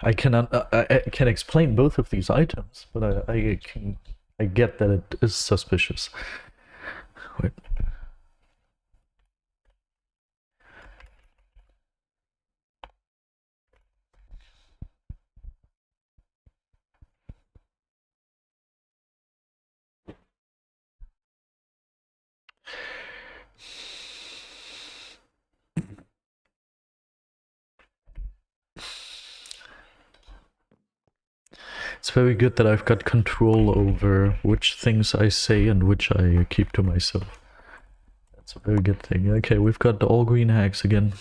I can explain both of these items, but I get that it is suspicious. Wait. It's very good that I've got control over which things I say and which I keep to myself. That's a very good thing. Okay, we've got all green hacks again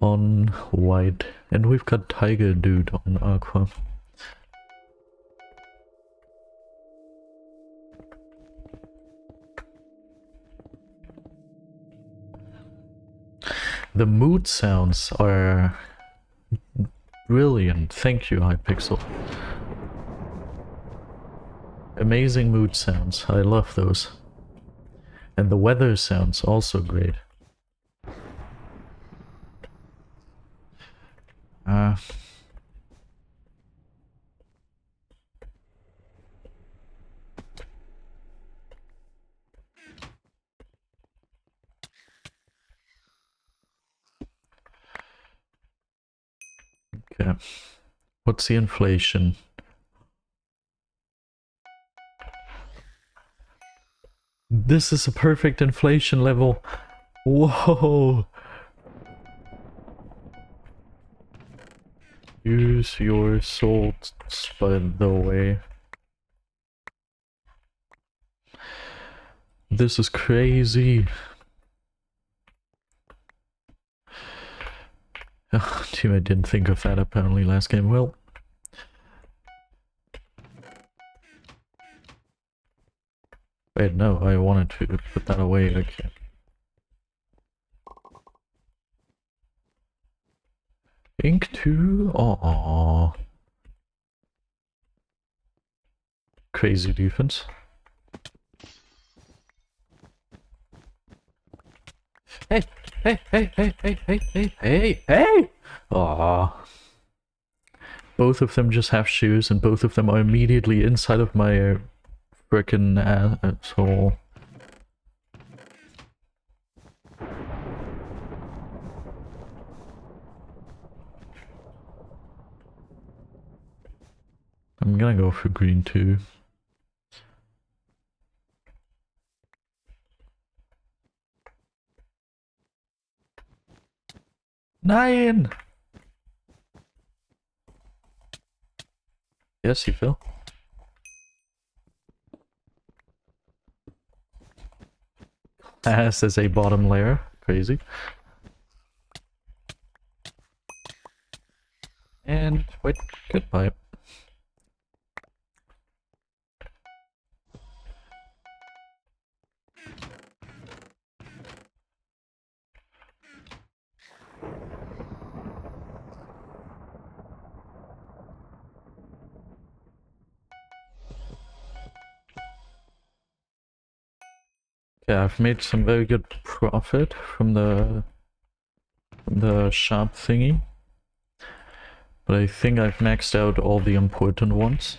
on white, and we've got Tiger Dude on aqua. The mood sounds are brilliant. Thank you, Hypixel. Amazing mood sounds. I love those. And the weather sounds also great. Okay. What's the inflation? This is a perfect inflation level. Whoa. Use your salts, by the way. This is crazy. Oh, teammate didn't think of that apparently last game. Well, wait, no, I wanted to put that away. Okay. Ink 2? Aww. Crazy defense. Hey! Hey! Hey! Hey! Hey! Hey! Hey! Hey! Hey! Aww. Both of them just have shoes, and both of them are immediately inside of my frickin' asshole. I'm gonna go for green too. Nine! Yes, he fell. This is a bottom layer. Crazy. And wait, goodbye. Yeah, I've made some very good profit from the sharp thingy. But I think I've maxed out all the important ones.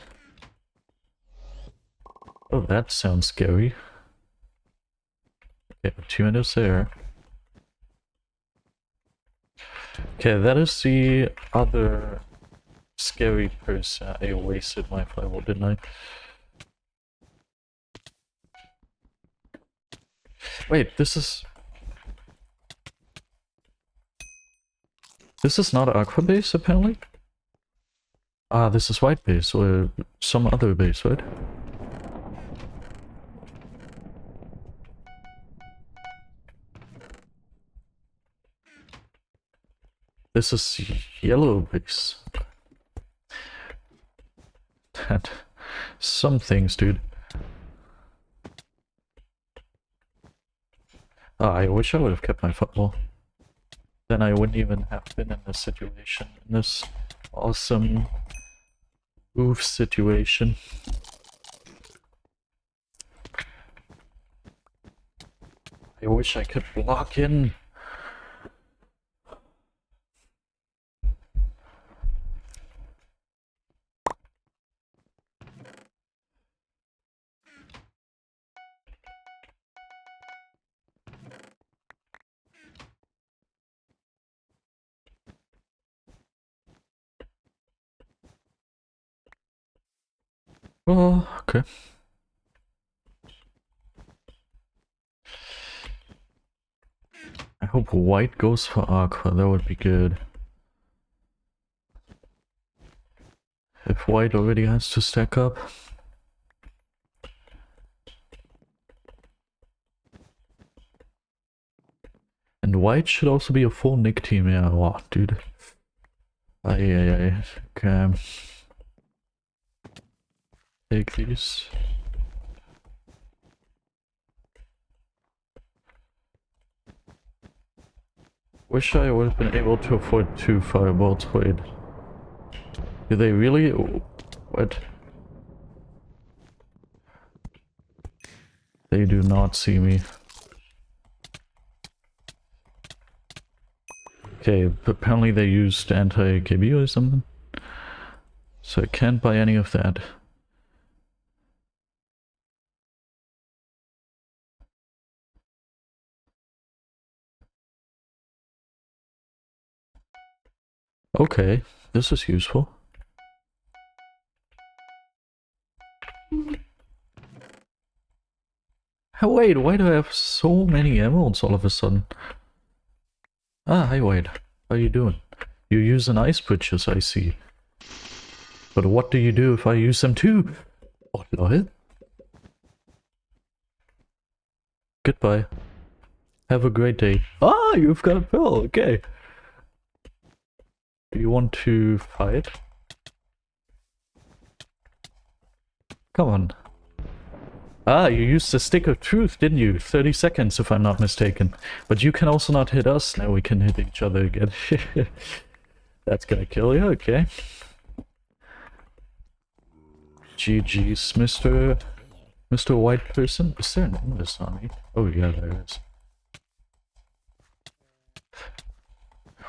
Oh, that sounds scary. Okay, 2 minutes there. Okay, that is the other scary person. I wasted my firewall, didn't I? Wait, this is not Aqua base, apparently? Ah, this is white base, or some other base, right? This is yellow base. That... some things, dude. Ah, I wish I would have kept my football. Then I wouldn't even have been in this situation, in this awesome oof situation. I wish I could block in. Oh, okay. I hope white goes for aqua, that would be good. If white already has to stack up. And white should also be a full Nick team, yeah, wow, dude. Aye. Okay. Take these. Wish I would have been able to afford 2 firebolts. Wait. Do they really? What? They do not see me. Okay, apparently they used anti-KB or something. So I can't buy any of that. Okay, this is useful. Oh, wait, why do I have so many emeralds all of a sudden? Ah, hi Wade. How you doing? You use an ice bridges, I see. But what do you do if I use them too? Oh, lol. Goodbye. Have a great day. Ah, you've got a pearl, okay. Do you want to fight? Come on. Ah, you used the stick of truth, didn't you? 30 seconds, if I'm not mistaken. But you can also not hit us. Now we can hit each other again. That's gonna kill you, okay. GG's, Mr. White Person. Is there an English on me? Oh yeah, there is.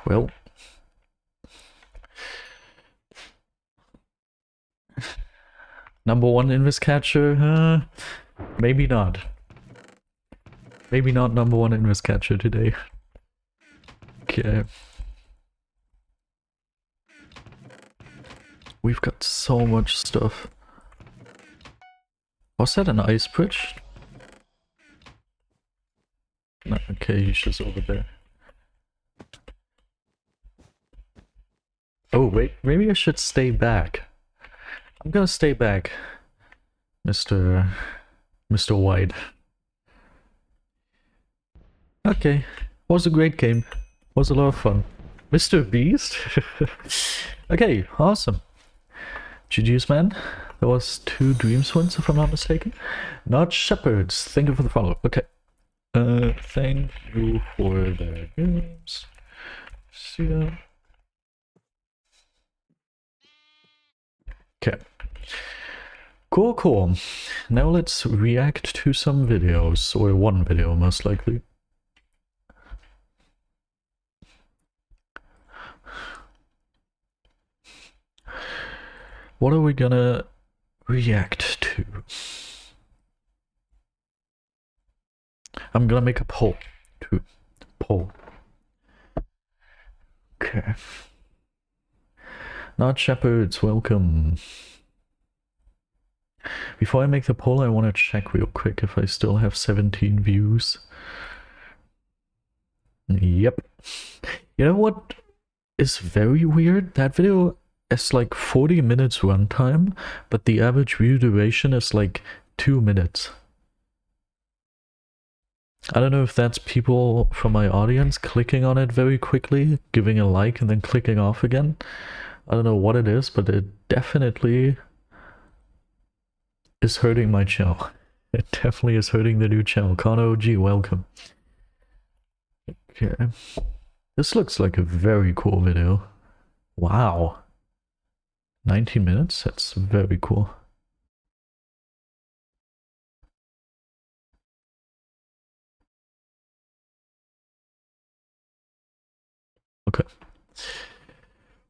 Well. Number 1 invis catcher, maybe not. Maybe not number 1 invis catcher today. Okay. We've got so much stuff. Was that an ice bridge? No, okay, he's just over there. Oh, wait, maybe I should stay back. I'm gonna stay back, Mr. White. Okay, was a great game. Was a lot of fun. Mr. Beast? Okay, awesome. GG's, man. There was 2 dream swings, if I'm not mistaken. Not shepherds. Thank you for the follow. Okay. Thank you for the games. See ya. Okay. Cool, cool. Now let's react to some videos, or one video most likely. What are we gonna react to? I'm gonna make a poll. Poll. Okay. Not shepherds, welcome. Before I make the poll, I want to check real quick if I still have 17 views. Yep. You know what is very weird? That video is like 40 minutes runtime, but the average view duration is like 2 minutes. I don't know if that's people from my audience clicking on it very quickly, giving a like, and then clicking off again. I don't know what it is, but it definitely is hurting my channel. It definitely is hurting the new channel. Connor OG, welcome. Okay. This looks like a very cool video. Wow. 19 minutes? That's very cool. Okay.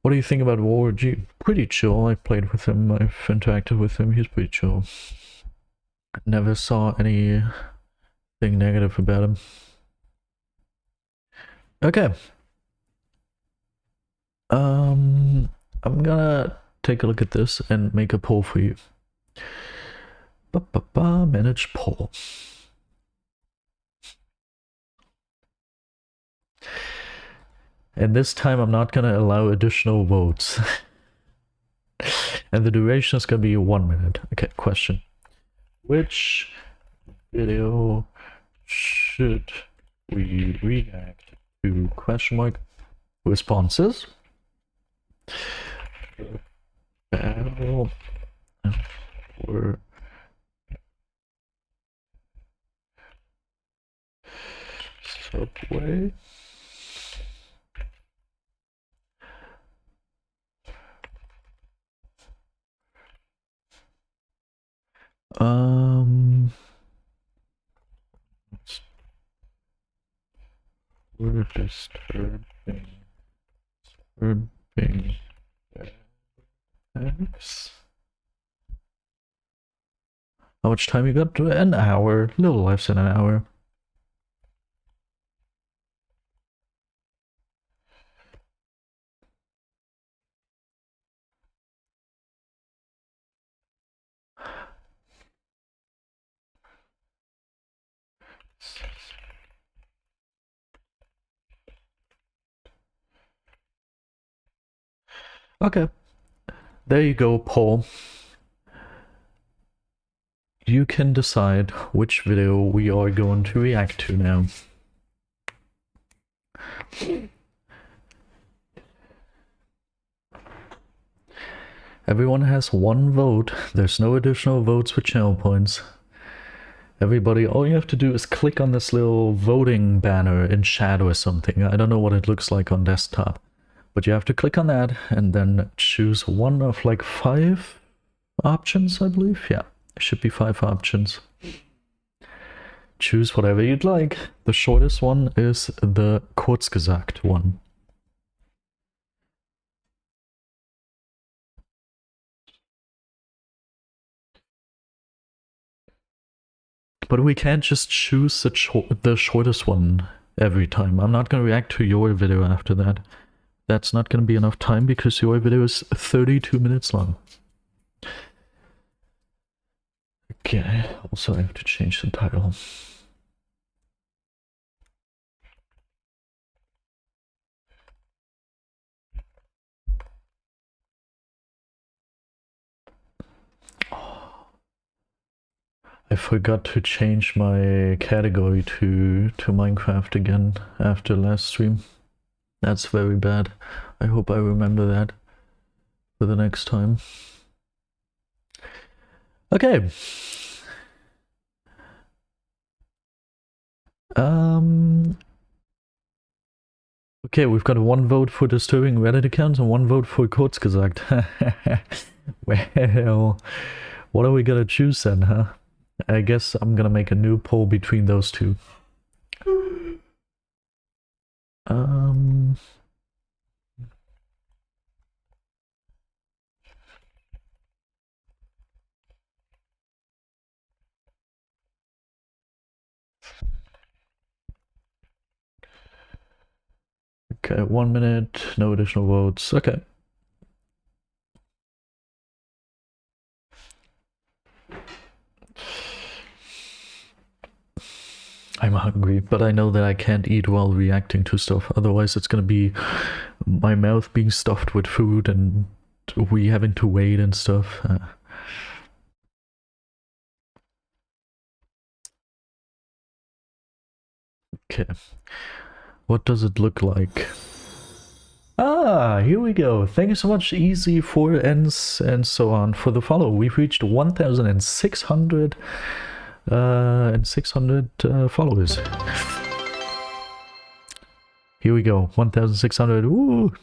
What do you think about War G? Pretty chill. I played with him. I've interacted with him. He's pretty chill. Never saw anything negative about him. Okay. I'm gonna take a look at this and make a poll for you. Manage poll. And this time I'm not gonna allow additional votes. And the duration is gonna be 1 minute. Okay, question. Which video should we react to? Question mark. Responses. Battle for Subway. We're disturbing X. How much time you got? An hour, a little less than an hour. Okay, there you go, poll. You can decide which video we are going to react to now. Everyone has 1 vote. There's no additional votes for channel points. Everybody, all you have to do is click on this little voting banner in chat or something. I don't know what it looks like on desktop. But you have to click on that and then choose one of like 5 options, I believe. Yeah, it should be 5 options. Choose whatever you'd like. The shortest one is the Kurzgesagt one. But we can't just choose the shortest one every time. I'm not gonna react to your video after that. that's not gonna be enough time because your video is 32 minutes long. Okay, also I have to change the title. I forgot to change my category to Minecraft again after last stream. That's very bad. I hope I remember that for the next time. Okay. Okay, we've got 1 vote for disturbing Reddit accounts and 1 vote for Kurzgesagt. Well, what are we gonna choose then, huh? I guess I'm gonna make a new poll between those two. Okay, 1 minute, no additional votes. Okay. I'm hungry, but I know that I can't eat while reacting to stuff. Otherwise, it's gonna be my mouth being stuffed with food and we having to wait and stuff. Okay. What does it look like? Ah, here we go. Thank you so much, Easy, for ends and so on for the follow. We've reached 1,600 followers. Here we go, 1,600. Woo!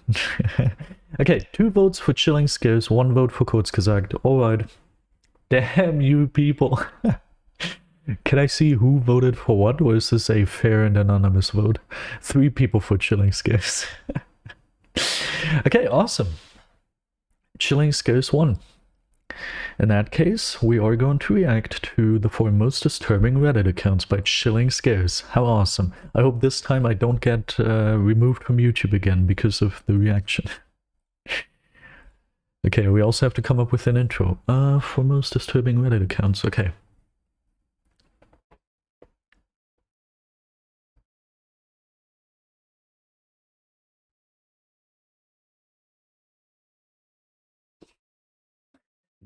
Okay, 2 votes for Chilling Scares, 1 vote for Kurzgesagt. Alright. Damn you people. Can I see who voted for what, or is this a fair and anonymous vote? 3 people for Chilling Scares. Okay, awesome. Chilling Scares 1. In that case, we are going to react to the 4 most disturbing Reddit accounts by Chilling Scares. How awesome. I hope this time I don't get removed from YouTube again because of the reaction. Okay, we also have to come up with an intro. For most disturbing Reddit accounts, okay.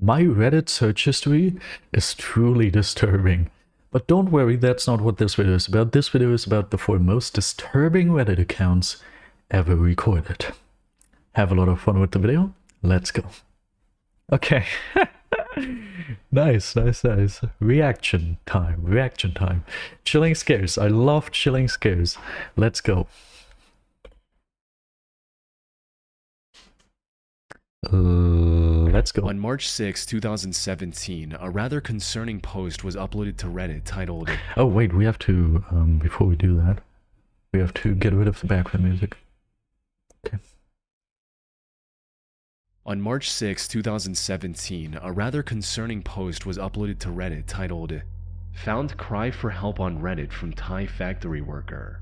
My Reddit search history is truly disturbing. But don't worry, that's not what this video is about. This video is about the 4 most disturbing Reddit accounts ever recorded. Have a lot of fun with the video. Let's go. Okay. Nice. Reaction time. Chilling Scares. I love Chilling Scares. Let's go. Let's go. On March 6, 2017, a rather concerning post was uploaded to Reddit titled... Oh wait, we have to, before we do that, we have to get rid of the background music. Okay. On March 6, 2017, a rather concerning post was uploaded to Reddit titled, "Found Cry for Help on Reddit from Thai Factory Worker."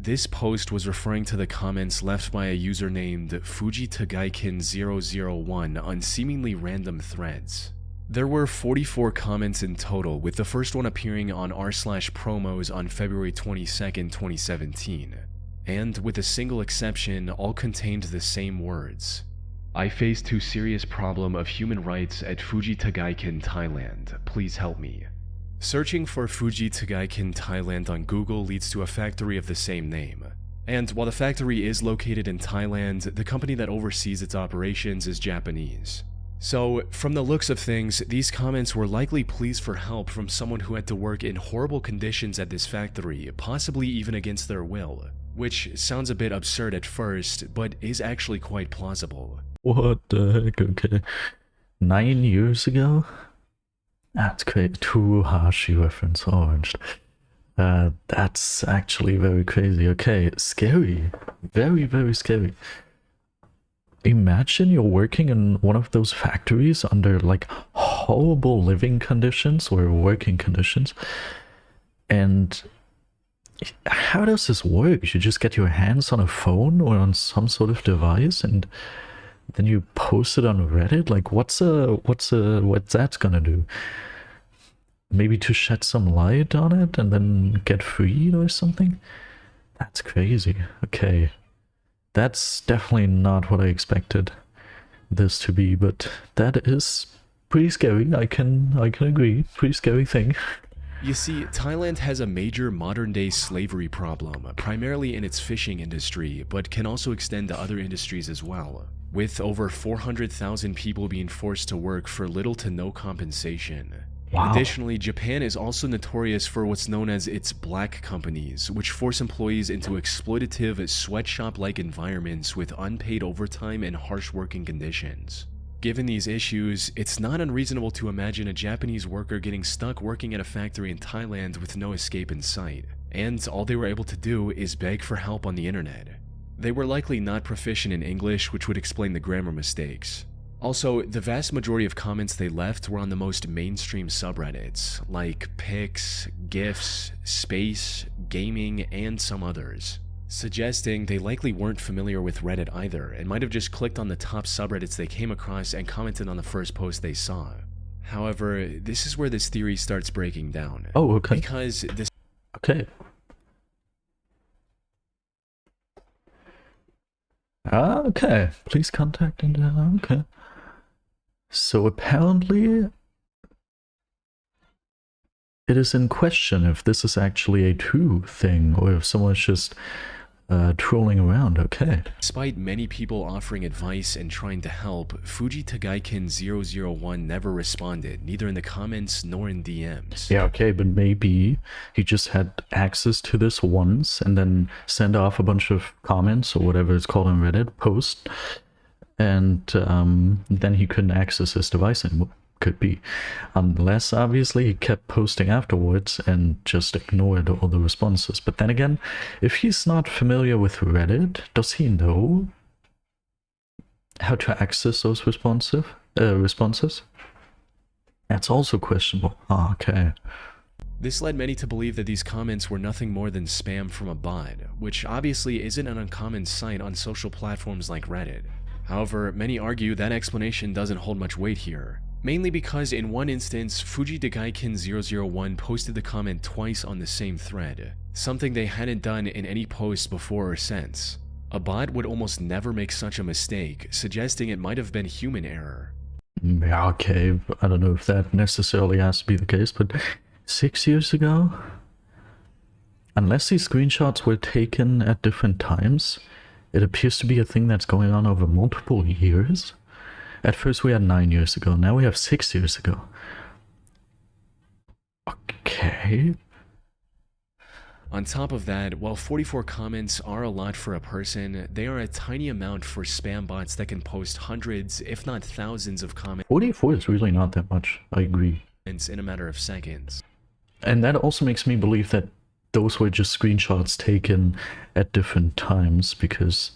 This post was referring to the comments left by a user named FujiTagaikin001 on seemingly random threads. There were 44 comments in total, with the first one appearing on r/promos on February 22nd, 2017. And with a single exception, all contained the same words. "I face too serious problem of human rights at FujiTagaikin, Thailand. Please help me." Searching for FujiTagaikin, Thailand on Google leads to a factory of the same name. And while the factory is located in Thailand, the company that oversees its operations is Japanese. So, from the looks of things, these comments were likely pleas for help from someone who had to work in horrible conditions at this factory, possibly even against their will. Which sounds a bit absurd at first, but is actually quite plausible. What the heck? Okay. 9 years ago? That's crazy. Too harsh reference, Orange. That's actually very crazy. Okay, scary. Very, very scary. Imagine you're working in one of those factories under like horrible living conditions or working conditions, and How does this work? You just get your hands on a phone or on some sort of device and then you post it on Reddit? Like what's that gonna do? Maybe to shed some light on it and then get freed or something? That's crazy. Okay. That's definitely not what I expected this to be, but that is pretty scary. I can agree. Pretty scary thing. You see, Thailand has a major modern-day slavery problem, primarily in its fishing industry, but can also extend to other industries as well, with over 400,000 people being forced to work for little to no compensation. Wow. Additionally, Japan is also notorious for what's known as its black companies, which force employees into exploitative, sweatshop-like environments with unpaid overtime and harsh working conditions. Given these issues, it's not unreasonable to imagine a Japanese worker getting stuck working at a factory in Thailand with no escape in sight, and all they were able to do is beg for help on the internet. They were likely not proficient in English, which would explain the grammar mistakes. Also, the vast majority of comments they left were on the most mainstream subreddits, like pics, gifs, space, gaming, and some others, suggesting they likely weren't familiar with Reddit either and might have just clicked on the top subreddits they came across and commented on the first post they saw. However, this is where this theory starts breaking down. Oh, okay. Because this Okay. Okay. Please contact and okay. So apparently it is in question if this is actually a true thing or if someone's just trolling around. Okay. Despite many people offering advice and trying to help, Fuji Tagaikin 001 never responded, neither in the comments nor in DMs. Yeah, okay, but maybe he just had access to this once and then sent off a bunch of comments or whatever it's called on Reddit, post, and then he couldn't access his device anymore. Could be. Unless, obviously, he kept posting afterwards and just ignored all the responses. But then again, if he's not familiar with Reddit, does he know how to access those responses? That's also questionable. Oh, okay. This led many to believe that these comments were nothing more than spam from a bot, which obviously isn't an uncommon sight on social platforms like Reddit. However, many argue that explanation doesn't hold much weight here. Mainly because in one instance, Fuji Tagaikin 001 posted the comment twice on the same thread, something they hadn't done in any post before or since. A bot would almost never make such a mistake, suggesting it might have been human error. Yeah, okay, I don't know if that necessarily has to be the case, but 6 years ago? Unless these screenshots were taken at different times, it appears to be a thing that's going on over multiple years. At first we had 9 years ago, now we have 6 years ago. Okay. On top of that, while 44 comments are a lot for a person, they are a tiny amount for spam bots that can post hundreds, if not thousands of comments 44 is really not that much, I agree. in a matter of seconds. And that also makes me believe that those were just screenshots taken at different times, because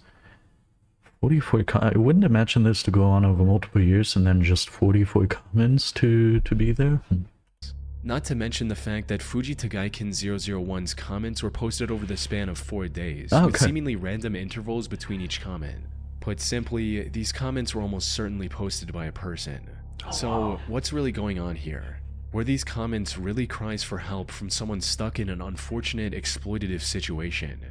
44 I wouldn't imagine this to go on over multiple years and then just 44 comments to be there. Not to mention the fact that Fuji Tagaikin 001's comments were posted over the span of 4 days, with seemingly random intervals between each comment. Put simply, these comments were almost certainly posted by a person. So, what's really going on here? Were these comments really cries for help from someone stuck in an unfortunate, exploitative situation?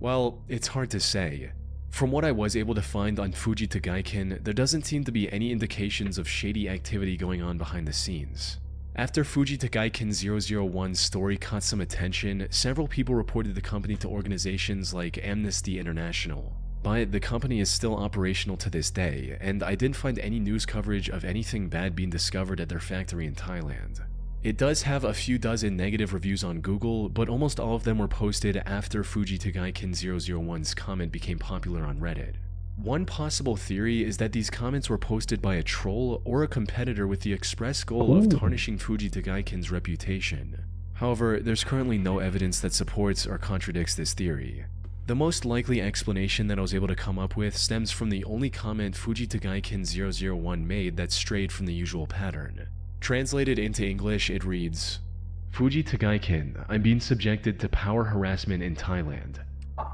Well, it's hard to say. From what I was able to find on Fuji Tagaikin, there doesn't seem to be any indications of shady activity going on behind the scenes. After Fuji Tagaikin 001's story caught some attention, several people reported the company to organizations like Amnesty International. But the company is still operational to this day, and I didn't find any news coverage of anything bad being discovered at their factory in Thailand. It does have a few dozen negative reviews on Google, but almost all of them were posted after Fuji Tagaikin 001's comment became popular on Reddit. One possible theory is that these comments were posted by a troll or a competitor with the express goal of tarnishing Fuji Tagaikin's reputation. However, there's currently no evidence that supports or contradicts this theory. The most likely explanation that I was able to come up with stems from the only comment Fuji Tagaikin 001 made that strayed from the usual pattern. Translated into English, it reads, Fuji Tagaikin, I'm being subjected to power harassment in Thailand.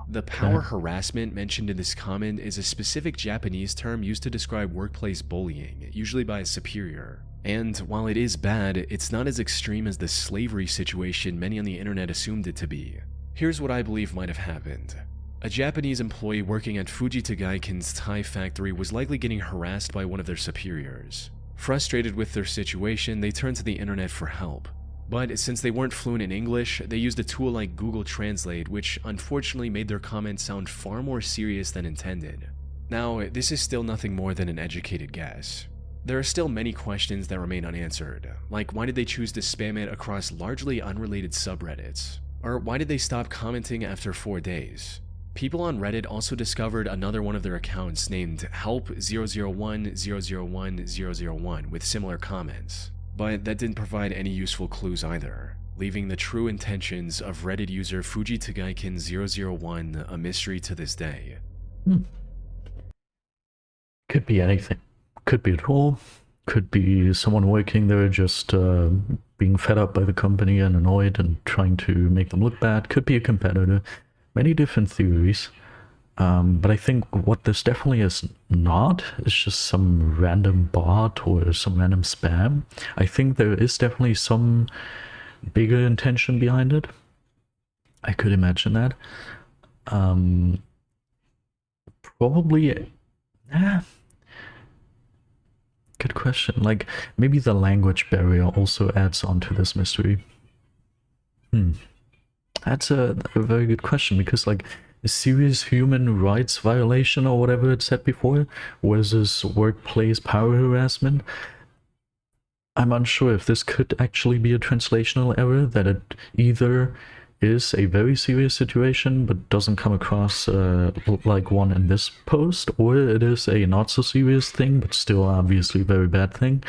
The power harassment mentioned in this comment is a specific Japanese term used to describe workplace bullying, usually by a superior. And while it is bad, it's not as extreme as the slavery situation many on the internet assumed it to be. Here's what I believe might have happened. A Japanese employee working at Fuji Tagaikin's Thai factory was likely getting harassed by one of their superiors. Frustrated with their situation, they turned to the internet for help. But since they weren't fluent in English, they used a tool like Google Translate, which unfortunately made their comment sound far more serious than intended. Now, this is still nothing more than an educated guess. There are still many questions that remain unanswered, like why did they choose to spam it across largely unrelated subreddits? Or why did they stop commenting after 4 days? People on Reddit also discovered another one of their accounts named help001001 with similar comments. But that didn't provide any useful clues either, leaving the true intentions of Reddit user Fuji Tagaikin 001 a mystery to this day. Could be anything. Could be a tool. Could be someone working there just being fed up by the company and annoyed and trying to make them look bad. Could be a competitor. Many different theories. But I think what this definitely is not is just some random bot or some random spam. I think there is definitely some bigger intention behind it. I could imagine that. Probably... Good question. Like, maybe the language barrier also adds on to this mystery. That's a very good question, because, like, a serious human rights violation or whatever it said before versus workplace power harassment. I'm unsure if this could actually be a translational error, that it either is a very serious situation but doesn't come across like one in this post, or it is a not so serious thing but still obviously very bad thing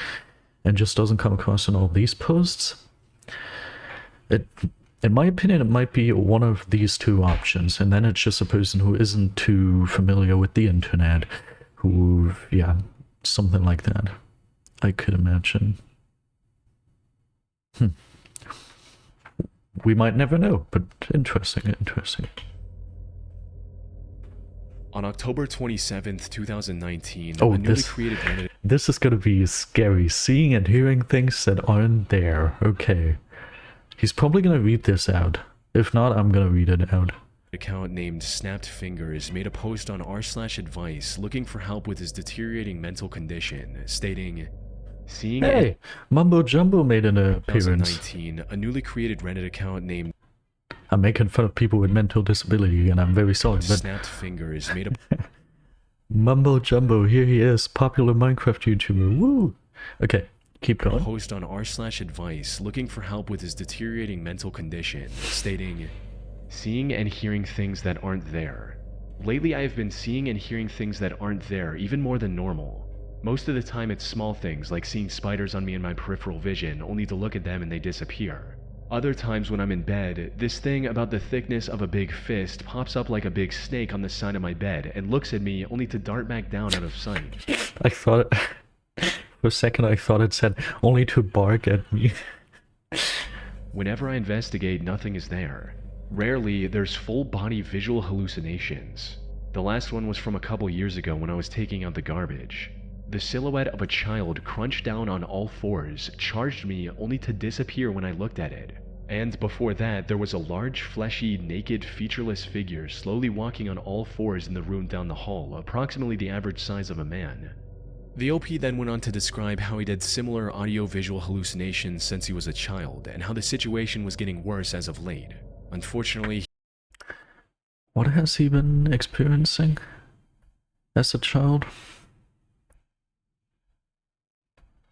and just doesn't come across in all these posts. In my opinion, it might be one of these two options, and then it's just a person who isn't too familiar with the internet, who, yeah, something like that, I could imagine. We might never know, but interesting. On October 27th, 2019, oh, a newly created Reddit... This is gonna be scary, seeing and hearing things that aren't there. Okay. He's probably gonna read this out. If not, I'm gonna read it out. Account named Snapped Fingers made a post on r/advice looking for help with his deteriorating mental condition, stating, "Seeing..." Hey, Mumbo Jumbo made an appearance. 2019, a newly created Reddit account named... I'm making fun of people with mental disability, and I'm very sorry, but... Snapped Fingers made a... Mumbo Jumbo, here he is, popular Minecraft YouTuber. Woo! Okay. Keep going. Post on r/advice looking for help with his deteriorating mental condition, stating, "Seeing and hearing things that aren't there. Lately I have been seeing and hearing things that aren't there even more than normal. Most of the time it's small things like seeing spiders on me in my peripheral vision only to look at them and they disappear. Other times when I'm in bed, this thing about the thickness of a big fist pops up like a big snake on the side of my bed and looks at me only to dart back down out of sight." I thought... For a second I thought it said, only to bark at me. "Whenever I investigate, nothing is there. Rarely, there's full-body visual hallucinations. The last one was from a couple years ago when I was taking out the garbage. The silhouette of a child crunched down on all fours charged me only to disappear when I looked at it. And before that, there was a large, fleshy, naked, featureless figure slowly walking on all fours in the room down the hall, approximately the average size of a man." The OP then went on to describe how he'd had similar audio-visual hallucinations since he was a child, and how the situation was getting worse as of late. Unfortunately... What has he been experiencing as a child?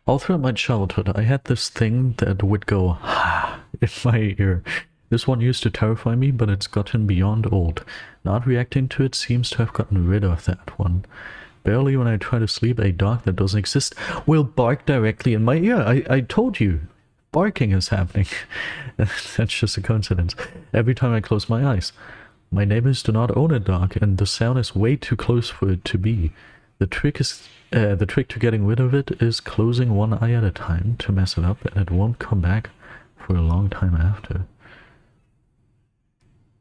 All throughout my childhood, I had this thing that would go in my ear. This one used to terrify me, but it's gotten beyond old. Not reacting to it seems to have gotten rid of that one. Barely when I try to sleep, a dog that doesn't exist will bark directly in my ear. I told you, barking is happening. That's just a coincidence. Every time I close my eyes. My neighbors do not own a dog, and the sound is way too close for it to be. The trick to getting rid of it is closing one eye at a time to mess it up, and it won't come back for a long time after.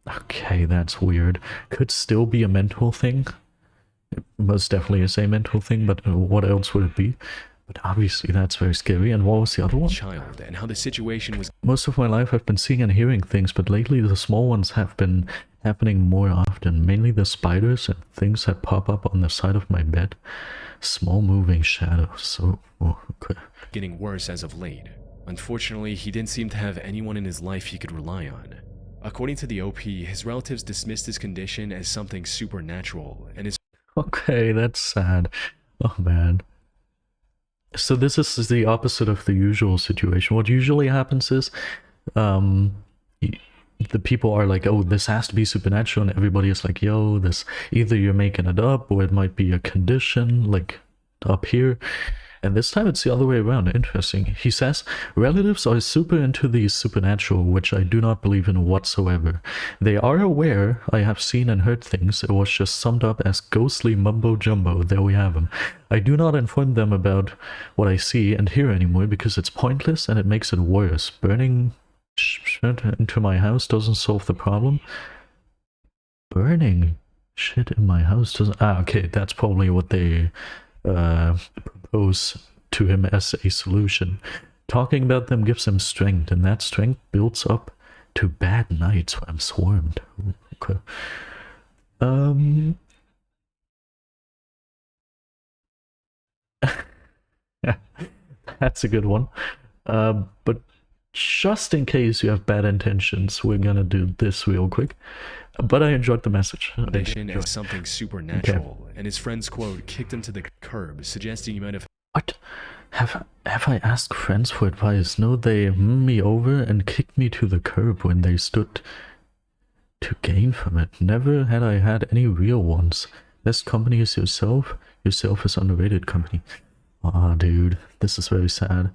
Okay, that's weird. Could still be a mental thing. It most definitely is a mental thing, but what else would it be? But obviously that's very scary. And what was the other one? Child, and how the situation was Most of my life I've been seeing and hearing things, but lately the small ones have been happening more often. Mainly the spiders and things that pop up on the side of my bed. Small moving shadows. So, okay. getting worse as of late. Unfortunately, he didn't seem to have anyone in his life he could rely on. According to the OP, his relatives dismissed his condition as something supernatural, and his Okay, that's sad. Oh man. So this is the opposite of the usual situation. What usually happens is, the people are like, oh, this has to be supernatural, and everybody is like, yo, this, either you're making it up, or it might be a condition, like, up here. And this time it's the other way around. Interesting. He says, relatives are super into the supernatural, which I do not believe in whatsoever. They are aware I have seen and heard things. It was just summed up as ghostly mumbo jumbo. There we have them. I do not inform them about what I see and hear anymore because it's pointless and it makes it worse. Burning shit into my house doesn't solve the problem. Burning shit in my house doesn't... Ah, okay, that's probably what they... propose to him as a solution. Talking about them gives him strength, and that strength builds up to bad nights when I'm swarmed. Okay. That's a good one. But just in case you have bad intentions, we're gonna do this real quick. But I enjoyed the message. condition as something supernatural, and his friend's quote kicked him to the curb, suggesting he might have What? Have I asked friends for advice? No, they me over and kicked me to the curb when they stood to gain from it. Never had I had any real ones. Best company is yourself. Yourself is underrated company. Ah, dude, this is very sad.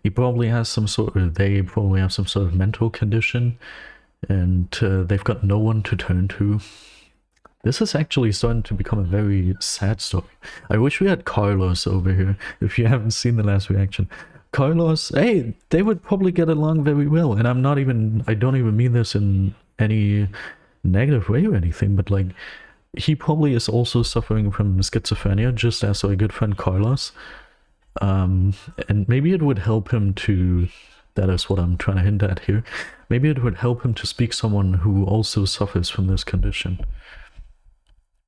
He probably has some sort of, they probably have some sort of mental condition, and they've got no one to turn to. This is actually starting to become a very sad story. I wish we had Carlos over here. If you haven't seen the last reaction, Carlos, hey, they would probably get along very well. And I don't even mean this in any negative way or anything, but like, he probably is also suffering from schizophrenia, just as our good friend Carlos. And maybe it would help him to, that is what I'm trying to hint at here, maybe it would help him to speak someone who also suffers from this condition.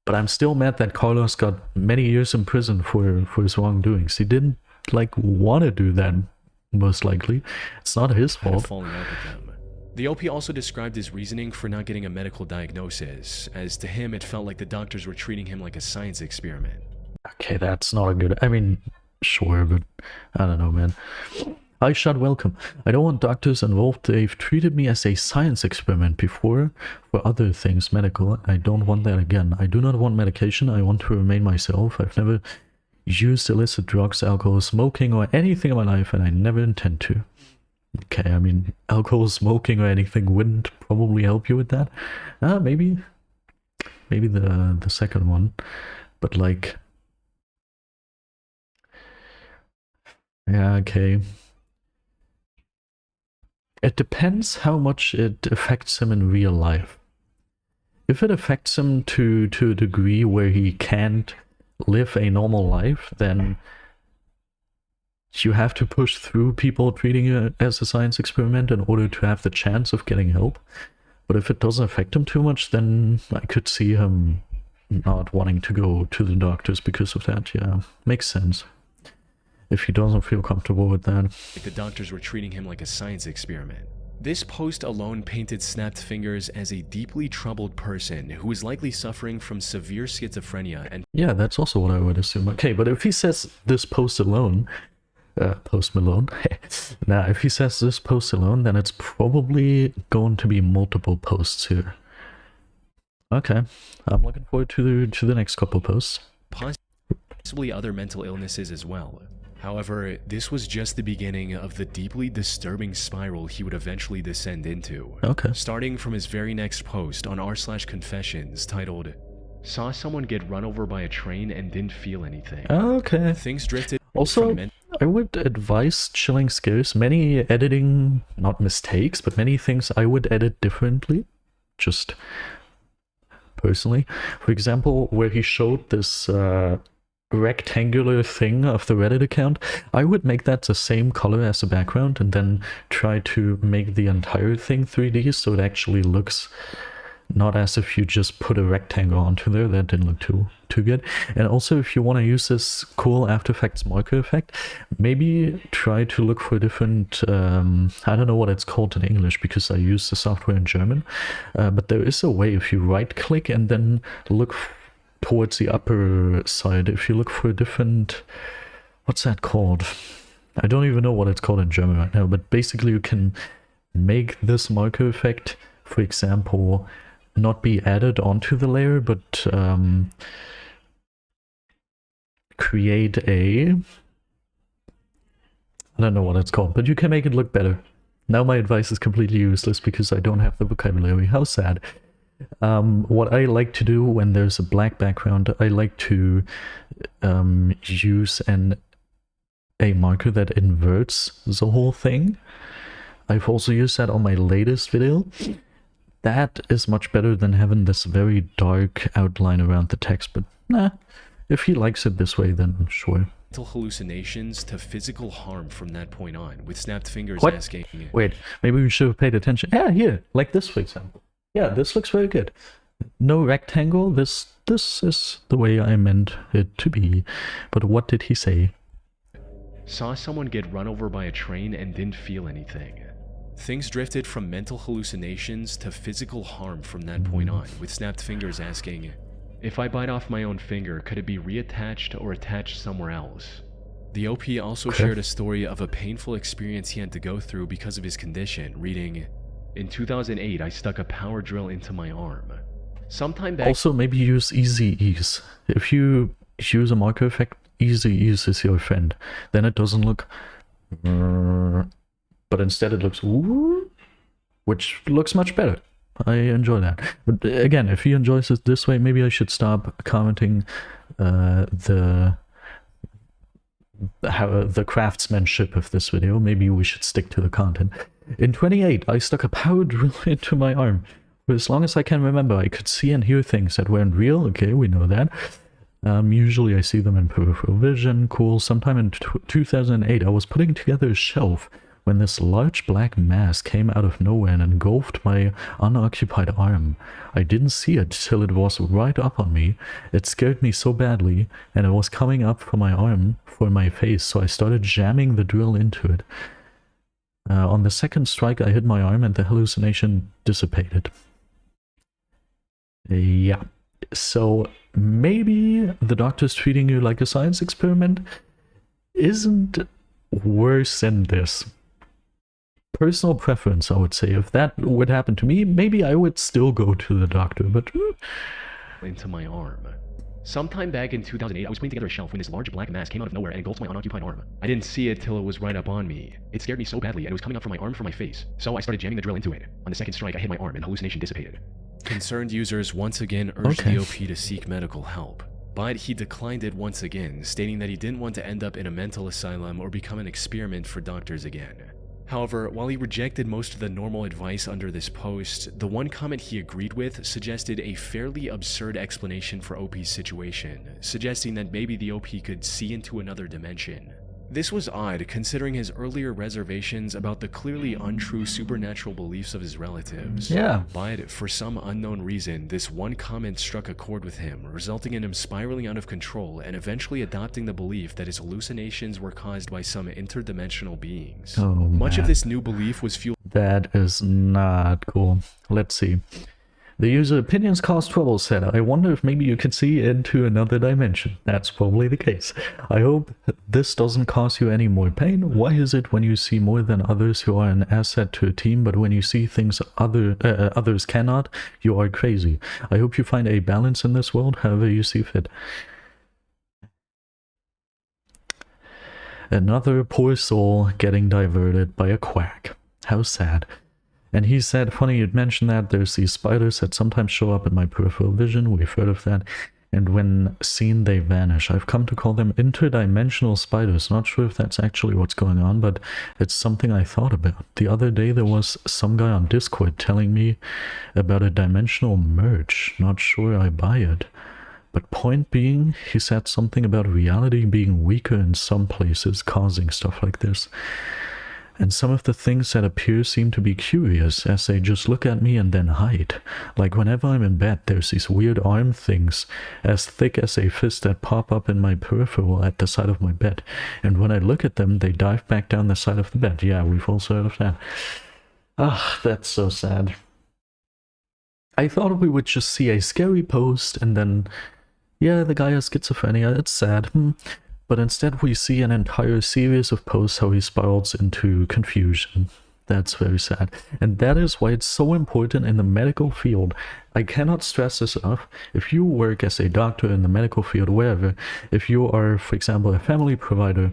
But I'm still mad that Carlos got many years in prison for his wrongdoings. He didn't like want to do that, most likely. It's not his fault. falling out with them. The OP also described his reasoning for not getting a medical diagnosis, as to him it felt like the doctors were treating him like a science experiment. Okay, that's not a good, I mean, sure, but I don't know, man. Hi, Shad, welcome. I don't want doctors involved. They've treated me as a science experiment before for other things medical. I don't want that again. I do not want medication. I want to remain myself. I've never used illicit drugs, alcohol, smoking, or anything in my life, and I never intend to. Okay, I mean, alcohol, smoking, or anything wouldn't probably help you with that. Maybe the second one, but like, yeah, okay. It depends how much it affects him in real life. If it affects him to a degree where he can't live a normal life, then you have to push through people treating it as a science experiment in order to have the chance of getting help. But if it doesn't affect him too much, then I could see him not wanting to go to the doctors because of that. Yeah, makes sense. If he doesn't feel comfortable with that. Like the doctors were treating him like a science experiment. This post alone painted Snapped Fingers as a deeply troubled person who is likely suffering from severe schizophrenia and... Yeah, that's also what I would assume. Okay, but if he says this post alone, Post Malone, now if he says this post alone, then it's probably going to be multiple posts here. Okay, I'm looking forward to the next couple posts. Possibly other mental illnesses as well. However, this was just the beginning of the deeply disturbing spiral he would eventually descend into. Okay. Starting from his very next post on r/confessions titled, "Saw someone get run over by a train and didn't feel anything." Okay. Things drifted. Also, from I would advise chilling scares. Many editing, not mistakes, but many things I would edit differently. Just personally. For example, where he showed this rectangular thing of the Reddit account, I would make that the same color as the background and then try to make the entire thing 3D so it actually looks not as if you just put a rectangle onto there. That didn't look too good. And also, if you want to use this cool After Effects marker effect, maybe try to look for different, I don't know what it's called in English because I use the software in German, but there is a way if you right click and then look towards the upper side, if you look for a different, what's that called? I don't even know what it's called in German right now, but basically you can make this marker effect, for example, not be added onto the layer, but create a, I don't know what it's called, but you can make it look better. Now my advice is completely useless because I don't have the vocabulary. How sad. What I like to do when there's a black background, I like to use a marker that inverts the whole thing. I've also used that on my latest video. That is much better than having this very dark outline around the text, but nah, if he likes it this way, then sure. mental hallucinations to physical harm from that point on, with snapped fingers What? asking, Wait, maybe we should have paid attention. Yeah, here, like this, for example. Yeah, this looks very good. No rectangle, this is the way I meant it to be. But what did he say? saw someone get run over by a train and didn't feel anything. Things drifted from mental hallucinations to physical harm from that point on, with snapped fingers asking, if I bite off my own finger, could it be reattached or attached somewhere else? The OP also shared a story of a painful experience he had to go through because of his condition, reading, in 2008, I stuck a power drill into my arm. Sometime back— Also, maybe use easy ease. If you use a marker effect, easy ease is your friend. Then it doesn't look... but instead it looks... which looks much better. I enjoy that. But again, if he enjoys it this way, maybe I should stop commenting the craftsmanship of this video. Maybe we should stick to the content. In 28, I stuck a power drill into my arm. For as long as I can remember, I could see and hear things that weren't real. Okay, we know that. Usually I see them in peripheral vision. Cool. Sometime in 2008, I was putting together a shelf when this large black mass came out of nowhere and engulfed my unoccupied arm. I didn't see it till it was right up on me. It scared me so badly, and it was coming up from my arm for my face, so I started jamming the drill into it. On the second strike, I hit my arm and the hallucination dissipated. Yeah, so maybe the doctor's treating you like a science experiment isn't worse than this. Personal preference, I would say. If that would happen to me, maybe I would still go to the doctor, but... into my arm. Sometime back in 2008, I was putting together a shelf when this large black mass came out of nowhere and engulfed my unoccupied arm. I didn't see it till it was right up on me. It scared me so badly, and it was coming up from my arm for my face. So I started jamming the drill into it. On the second strike, I hit my arm, and the hallucination dissipated. Concerned users once again urged the OP to seek medical help. But he declined it once again, stating that he didn't want to end up in a mental asylum or become an experiment for doctors again. However, while he rejected most of the normal advice under this post, the one comment he agreed with suggested a fairly absurd explanation for OP's situation, suggesting that maybe the OP could see into another dimension. This was odd considering his earlier reservations about the clearly untrue supernatural beliefs of his relatives. Yeah. But for some unknown reason, this one comment struck a chord with him, resulting in him spiraling out of control and eventually adopting the belief that his hallucinations were caused by some interdimensional beings. Oh, Much man. of this new belief was fueled— That is not cool. Let's see. The user Opinions Cause Trouble said, I wonder if maybe you can see into another dimension. That's probably the case. I hope this doesn't cause you any more pain. Why is it when you see more than others who are an asset to a team, but when you see things others cannot, you are crazy? I hope you find a balance in this world, however you see fit. Another poor soul getting diverted by a quack. How sad. And he said, funny you'd mention that, there's these spiders that sometimes show up in my peripheral vision, we've heard of that. and when seen they vanish. I've come to call them interdimensional spiders. Not sure if that's actually what's going on, but it's something I thought about. The other day there was some guy on Discord telling me about a dimensional merge. Not sure I buy it. But point being, he said something about reality being weaker in some places, causing stuff like this. And some of the things that appear seem to be curious, as they just look at me and then hide. Like whenever I'm in bed, there's these weird arm things, as thick as a fist, that pop up in my peripheral at the side of my bed. And when I look at them, they dive back down the side of the bed. Yeah, we've also heard of that. Ah, that's so sad. I thought we would just see a scary post and then, yeah, the guy has schizophrenia, it's sad. But instead we see an entire series of posts how he spirals into confusion. That's very sad. And that is why it's so important in the medical field. I cannot stress this enough. If you work as a doctor in the medical field, wherever, if you are, for example, a family provider,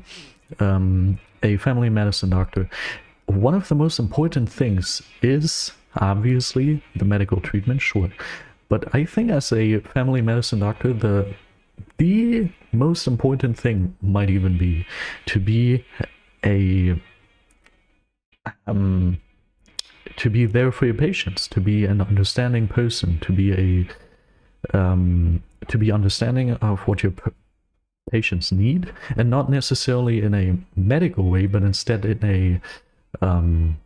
a family medicine doctor, one of the most important things is obviously the medical treatment, sure. But I think as a family medicine doctor, the most important thing might even be to be there for your patients, to be an understanding person, to be understanding of what your patients need, and not necessarily in a medical way, but instead in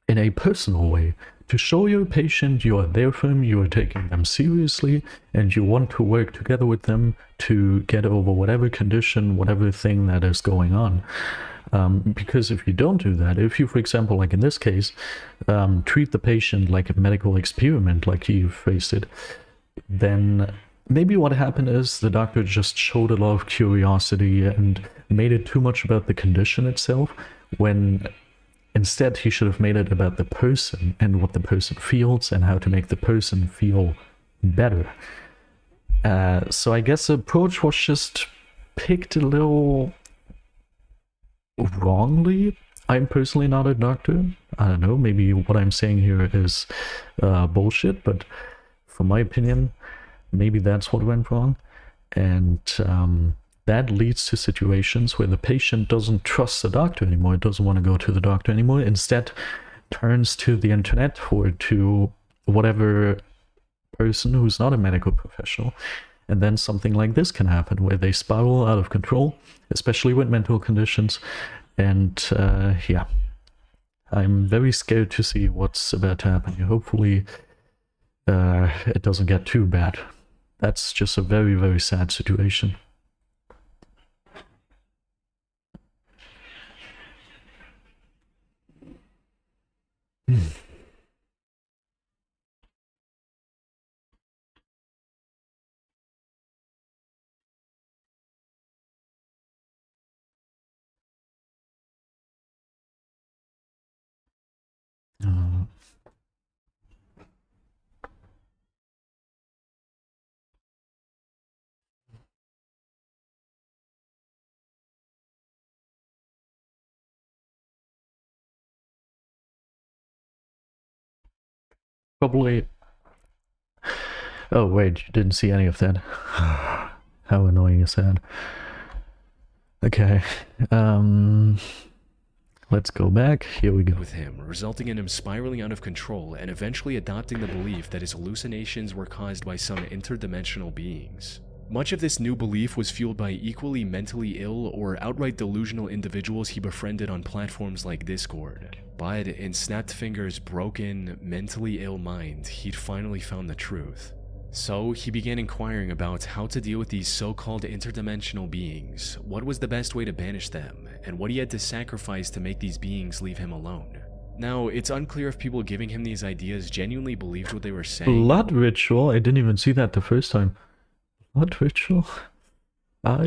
a personal way. To show your patient you are there for them, you are taking them seriously, and you want to work together with them to get over whatever condition, whatever thing that is going on. Because if you don't do that, if you, for example, like in this case, treat the patient like a medical experiment, like you phrased it, then maybe what happened is the doctor just showed a lot of curiosity and made it too much about the condition itself, when instead he should have made it about the person and what the person feels and how to make the person feel better. So I guess the approach was just picked a little wrongly. I'm personally not a doctor. I don't know, maybe what I'm saying here is bullshit, but from my opinion, maybe that's what went wrong. And that leads to situations where the patient doesn't trust the doctor anymore, doesn't want to go to the doctor anymore, instead turns to the internet or to whatever person who's not a medical professional. And then something like this can happen, where they spiral out of control, especially with mental conditions. And yeah, I'm very scared to see what's about to happen here. Hopefully it doesn't get too bad. That's just a very, very sad situation. Probably. Oh wait, you didn't see any of that. How annoying is that? Okay. Let's go back. Here we go. With him, resulting in him spiraling out of control and eventually adopting the belief that his hallucinations were caused by some interdimensional beings. Much of this new belief was fueled by equally mentally ill or outright delusional individuals he befriended on platforms like Discord. But in Snapped Finger's broken, mentally ill mind, he'd finally found the truth. So he began inquiring about how to deal with these so-called interdimensional beings, what was the best way to banish them, and what he had to sacrifice to make these beings leave him alone. Now, it's unclear if people giving him these ideas genuinely believed what they were saying. Blood ritual? I didn't even see that the first time. Blood ritual? Yeah,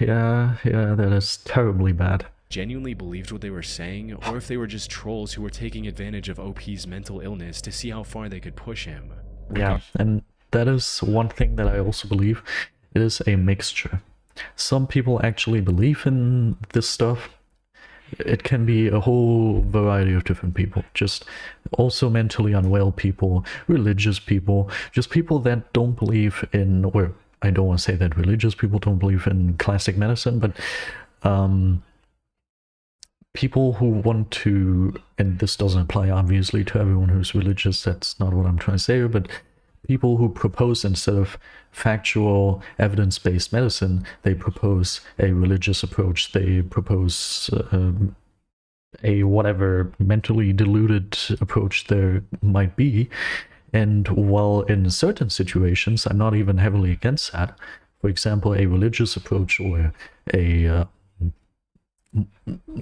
that is terribly bad. Genuinely believed what they were saying, or if they were just trolls who were taking advantage of OP's mental illness to see how far they could push him. Yeah, and that is one thing that I also believe. It is a mixture. Some people actually believe in this stuff, It can be a whole variety of different people, just also mentally unwell people, religious people, just people that don't believe in, or I don't want to say that religious people don't believe in classic medicine, but people who want to, and this doesn't apply obviously to everyone who's religious, that's not what I'm trying to say here, but people who propose, instead of factual evidence-based medicine, they propose a religious approach, they propose a whatever mentally deluded approach there might be. And while in certain situations I'm not even heavily against that, for example, a religious approach or a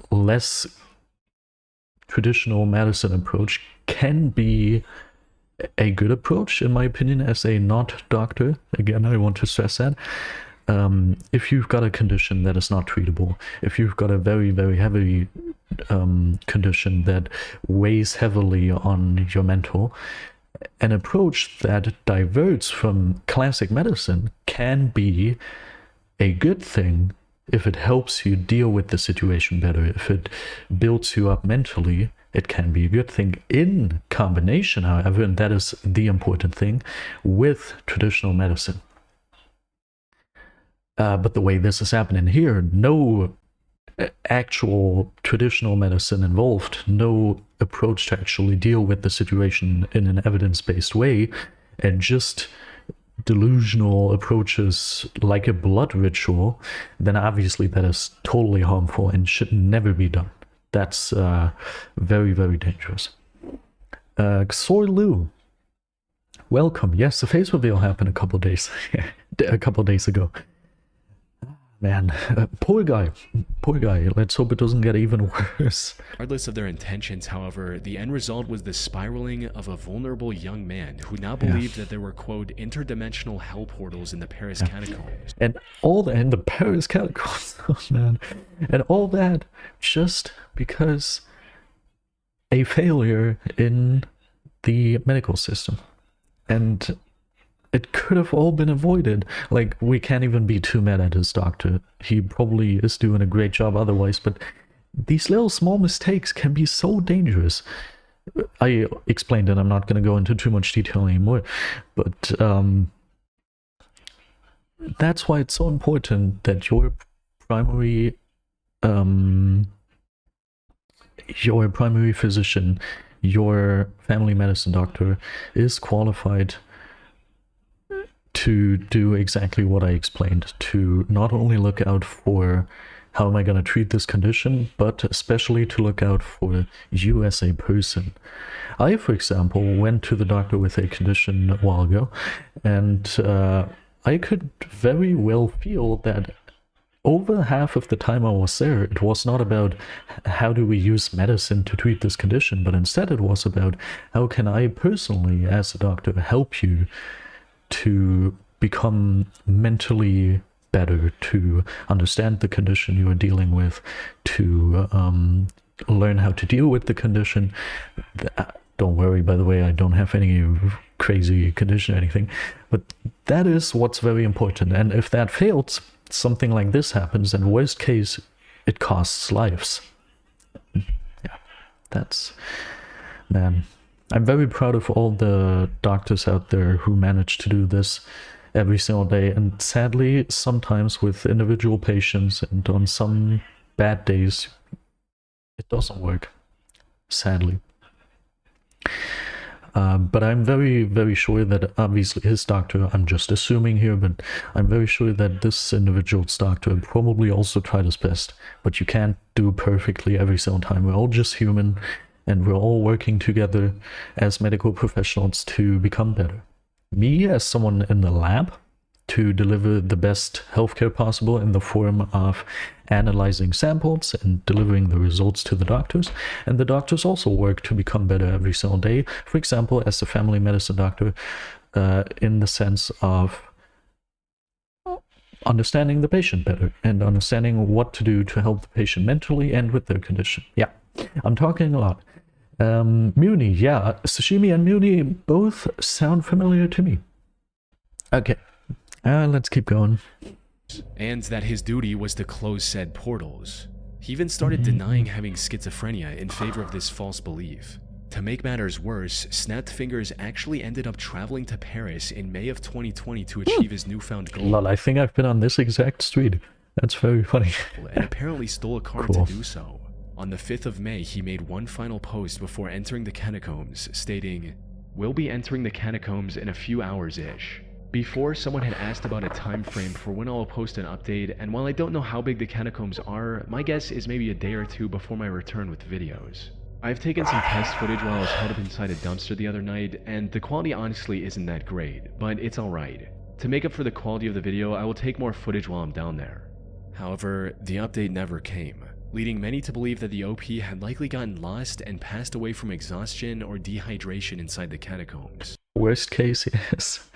less traditional medicine approach can be a good approach, in my opinion, as a not doctor. Again, I want to stress that. If you've got a condition that is not treatable, if you've got a very, very heavy condition that weighs heavily on your mental, an approach that diverts from classic medicine can be a good thing if it helps you deal with the situation better. If it builds you up mentally, it can be a good thing in combination, however, and that is the important thing, with traditional medicine. But the way this is happening here, no actual traditional medicine involved, no approach to actually deal with the situation in an evidence-based way, and just delusional approaches like a blood ritual, then obviously that is totally harmful and should never be done. That's very, very dangerous. Soy Lu, welcome. Yes, the face reveal happened a couple days ago. Man, poor guy. Let's hope it doesn't get even worse. Regardless of their intentions, however, the end result was the spiraling of a vulnerable young man who now believed that there were, quote, interdimensional hell portals in the Paris catacombs. And all that in the Paris catacombs, oh man. And all that just because a failure in the medical system. And it could have all been avoided. Like, we can't even be too mad at his doctor. He probably is doing a great job otherwise, but these little small mistakes can be so dangerous. I explained it, I'm not going to go into too much detail anymore, but that's why it's so important that your primary physician, your family medicine doctor, is qualified to do exactly what I explained, to not only look out for how am I going to treat this condition, but especially to look out for you as a person. I, for example, went to the doctor with a condition a while ago, and I could very well feel that over half of the time I was there, it was not about how do we use medicine to treat this condition, but instead it was about how can I personally, as a doctor, help you to become mentally better, to understand the condition you are dealing with, to learn how to deal with the condition. Don't worry, by the way, I don't have any crazy condition or anything, but that is what's very important. And if that fails, something like this happens, and worst case, it costs lives. Yeah, that's, man. I'm very proud of all the doctors out there who manage to do this every single day, and sadly, sometimes with individual patients and on some bad days, it doesn't work, sadly. But I'm very, very sure that obviously his doctor, I'm just assuming here, but I'm very sure that this individual's doctor probably also tried his best, but you can't do perfectly every single time. We're all just human, and we're all working together as medical professionals to become better. Me, as someone in the lab, to deliver the best healthcare possible in the form of analyzing samples and delivering the results to the doctors. And the doctors also work to become better every single day. For example, as a family medicine doctor, in the sense of understanding the patient better and understanding what to do to help the patient mentally and with their condition. Yeah, I'm talking a lot. Muni, yeah, sashimi and Muni both sound familiar to me. Okay, let's keep going. And that his duty was to close said portals. He even started denying having schizophrenia in favor of this false belief. To make matters worse, Snapped Fingers actually ended up traveling to Paris in May of 2020 to achieve his newfound goal. Lol, I think I've been on this exact street. That's very funny. And apparently stole a car Cool. to do so. On the 5th of May, he made one final post before entering the catacombs, stating, "We'll be entering the catacombs in a few hours-ish." Before, someone had asked about a time frame for when I'll post an update, and while I don't know how big the catacombs are, my guess is maybe a day or two before my return with videos. I've taken some test footage while I was held up inside a dumpster the other night, and the quality honestly isn't that great, but it's alright. To make up for the quality of the video, I will take more footage while I'm down there. However, the update never came, leading many to believe that the OP had likely gotten lost and passed away from exhaustion or dehydration inside the catacombs. Worst case, yes.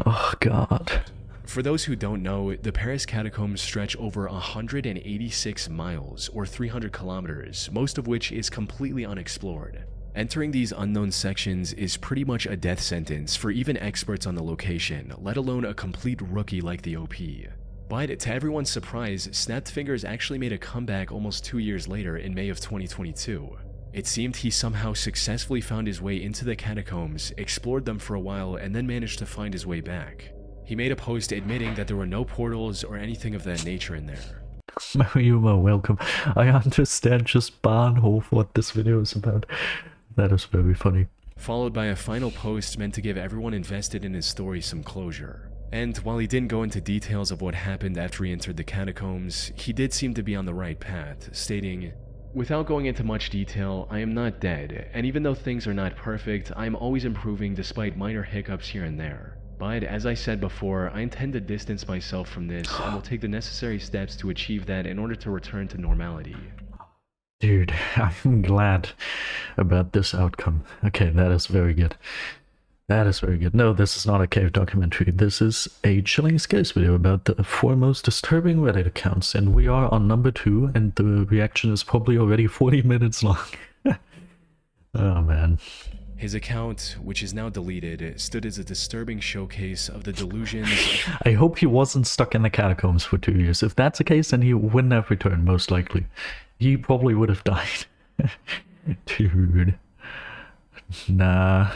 Oh god. For those who don't know, the Paris catacombs stretch over 186 miles or 300 kilometers, most of which is completely unexplored. Entering these unknown sections is pretty much a death sentence for even experts on the location, let alone a complete rookie like the OP. But to everyone's surprise, Snapped Fingers actually made a comeback almost 2 years later in May of 2022. It seemed he somehow successfully found his way into the catacombs, explored them for a while, and then managed to find his way back. He made a post admitting that there were no portals or anything of that nature in there. Mariyuma, welcome. I understand just Bahnhof what this video is about. That is very funny. Followed by a final post meant to give everyone invested in his story some closure. And while he didn't go into details of what happened after he entered the catacombs, he did seem to be on the right path, stating, "Without going into much detail, I am not dead, and even though things are not perfect, I am always improving despite minor hiccups here and there. But as I said before, I intend to distance myself from this and will take the necessary steps to achieve that in order to return to normality." Dude, I'm glad about this outcome. Okay, that is very good. That is very good. No, this is not a cave documentary. This is a Chilling Scares video about the 4 most disturbing Reddit accounts, and we are on number 2, and the reaction is probably already 40 minutes long. Oh man. His account, which is now deleted, stood as a disturbing showcase of the delusions. I hope he wasn't stuck in the catacombs for 2 years. If that's the case, then he wouldn't have returned, most likely. He probably would have died. Dude. Nah,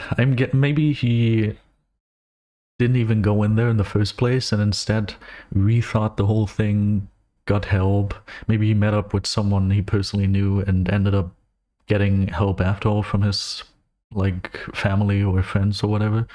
maybe he didn't even go in there in the first place and instead rethought the whole thing, got help. Maybe he met up with someone he personally knew and ended up getting help after all from his, like, family or friends or whatever.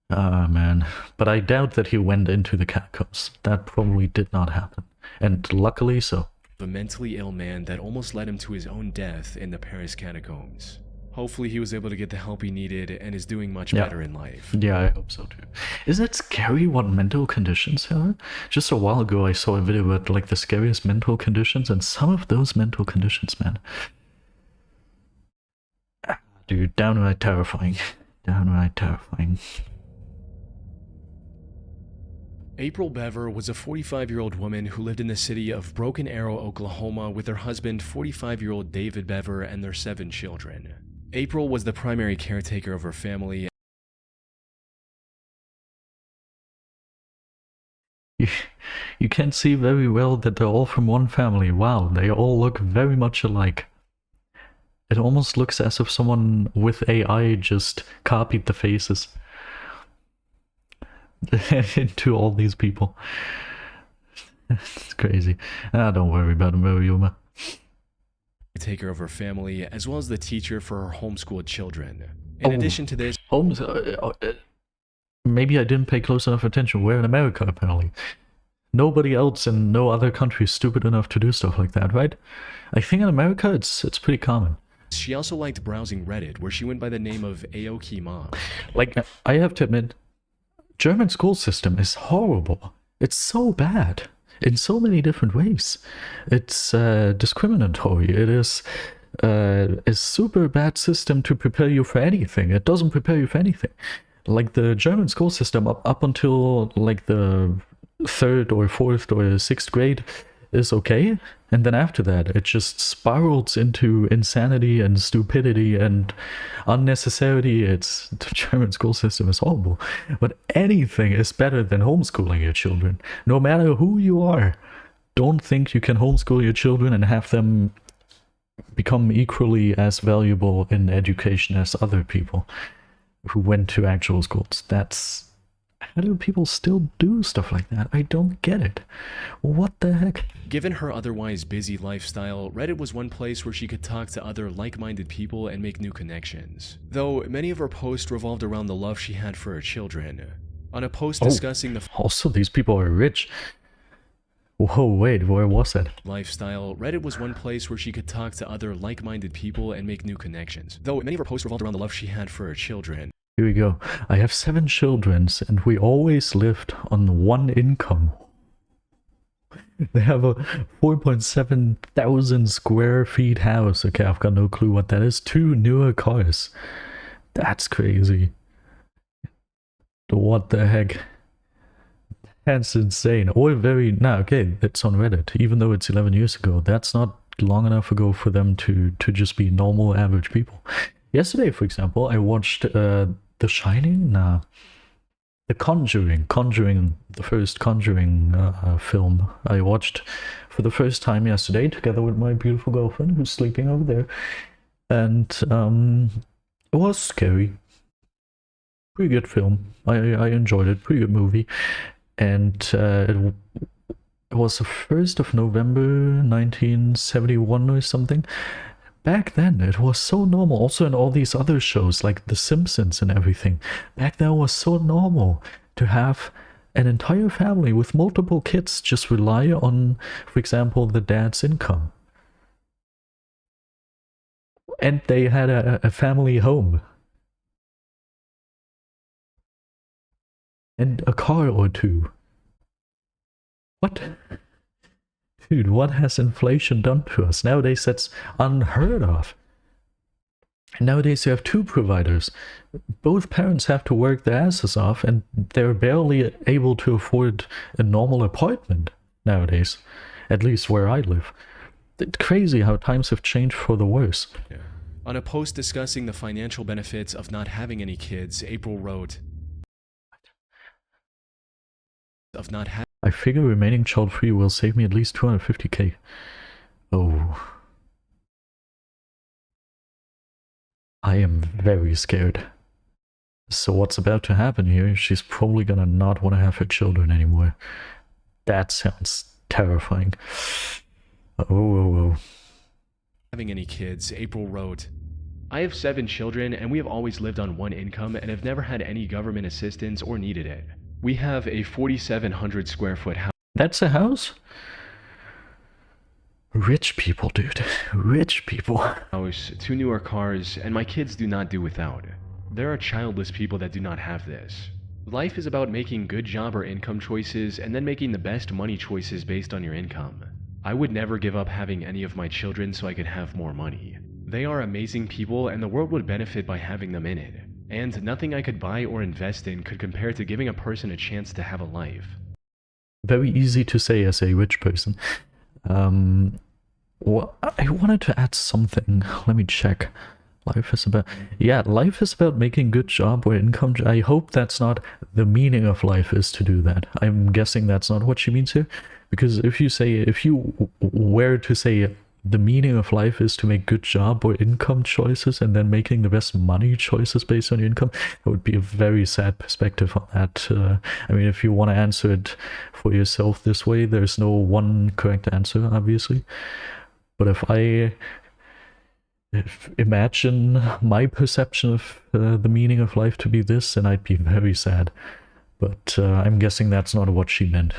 Ah, man. But I doubt that he went into the catacombs. That probably did not happen. And luckily so. A mentally ill man that almost led him to his own death in the Paris catacombs. Hopefully he was able to get the help he needed and is doing much better in life. Yeah, I hope so too. Isn't it scary what mental conditions are? Just a while ago I saw a video about like the scariest mental conditions, and some of those mental conditions, man. Dude, downright terrifying. Downright terrifying. April Bever was a 45-year-old woman who lived in the city of Broken Arrow, Oklahoma with her husband, 45-year-old David Bever, and their 7 children. April was the primary caretaker of her family. You can see very well that they're all from one family. Wow, they all look very much alike. It almost looks as if someone with AI just copied the faces into all these people. It's crazy. Don't worry about him, Mariyuma. Caretaker of her family, as well as the teacher for her homeschooled children. In addition to this, maybe I didn't pay close enough attention. We're in America, apparently. Nobody else in no other country is stupid enough to do stuff like that, right? I think in America it's pretty common. She also liked browsing Reddit, where she went by the name of Aoki Mom. Like, I have to admit, German school system is horrible. It's so bad in so many different ways. It's discriminatory. It is a super bad system to prepare you for anything. It doesn't prepare you for anything. Like the German school system up until like the 3rd or 4th or 6th grade is okay, and then after that it just spirals into insanity and stupidity and unnecessity. The German school system is horrible, but anything is better than homeschooling your children, no matter who you are. don't think you can homeschool your children and have them become equally as valuable in education as other people who went to actual schools. How do people still do stuff like that? I don't get it. What the heck? Given her otherwise busy lifestyle, Reddit was one place where she could talk to other like-minded people and make new connections. Though many of her posts revolved around the love she had for her children. On a post discussing the Also, these people are rich. Whoa, wait, where was that? lifestyle, Reddit was one place where she could talk to other like-minded people and make new connections. Though many of her posts revolved around the love she had for her children. Here we go. I have 7 children, and we always lived on one income. They have a 4.7 thousand square feet house. Okay, I've got no clue what that is. 2 newer cars. That's crazy. What the heck? That's insane. Or okay, that's on Reddit. Even though it's 11 years ago, that's not long enough ago for them to just be normal, average people. Yesterday, for example, I watched The Shining? Nah. The Conjuring, the first Conjuring film. I watched for the first time yesterday together with my beautiful girlfriend who's sleeping over there. And it was scary. Pretty good film. I enjoyed it. Pretty good movie. And it was the 1st of November 1971 or something. Back then, it was so normal. Also in all these other shows, like The Simpsons and everything. Back then, it was so normal to have an entire family with multiple kids just rely on, for example, the dad's income. And they had a family home. And a car or 2. What? Dude, what has inflation done to us? Nowadays, that's unheard of. Nowadays, you have 2 providers. Both parents have to work their asses off, and they're barely able to afford a normal apartment nowadays. At least where I live. It's crazy how times have changed for the worse. Yeah. On a post discussing the financial benefits of not having any kids, April wrote, I figure remaining child-free will save me at least 250k. Oh. I am very scared. So what's about to happen here? She's probably gonna not want to have her children anymore. That sounds terrifying. Oh. having any kids, April wrote, I have 7 children and we have always lived on one income and have never had any government assistance or needed it. We have a 4,700 square foot house. That's a house? Rich people, dude. Rich people. 2 newer cars, and my kids do not do without. There are childless people that do not have this. Life is about making good job or income choices and then making the best money choices based on your income. I would never give up having any of my children so I could have more money. They are amazing people and the world would benefit by having them in it. And nothing I could buy or invest in could compare to giving a person a chance to have a life. Very easy to say as a rich person. Well, I wanted to add something. Let me check. Life is about making good job or income. I hope that's not the meaning of life is to do that. I'm guessing that's not what she means here. Because if you were to say the meaning of life is to make good job or income choices and then making the best money choices based on your income, that would be a very sad perspective on that. I mean, if you want to answer it for yourself this way, there's no one correct answer, obviously. But if imagine my perception of the meaning of life to be this, then I'd be very sad. But I'm guessing that's not what she meant.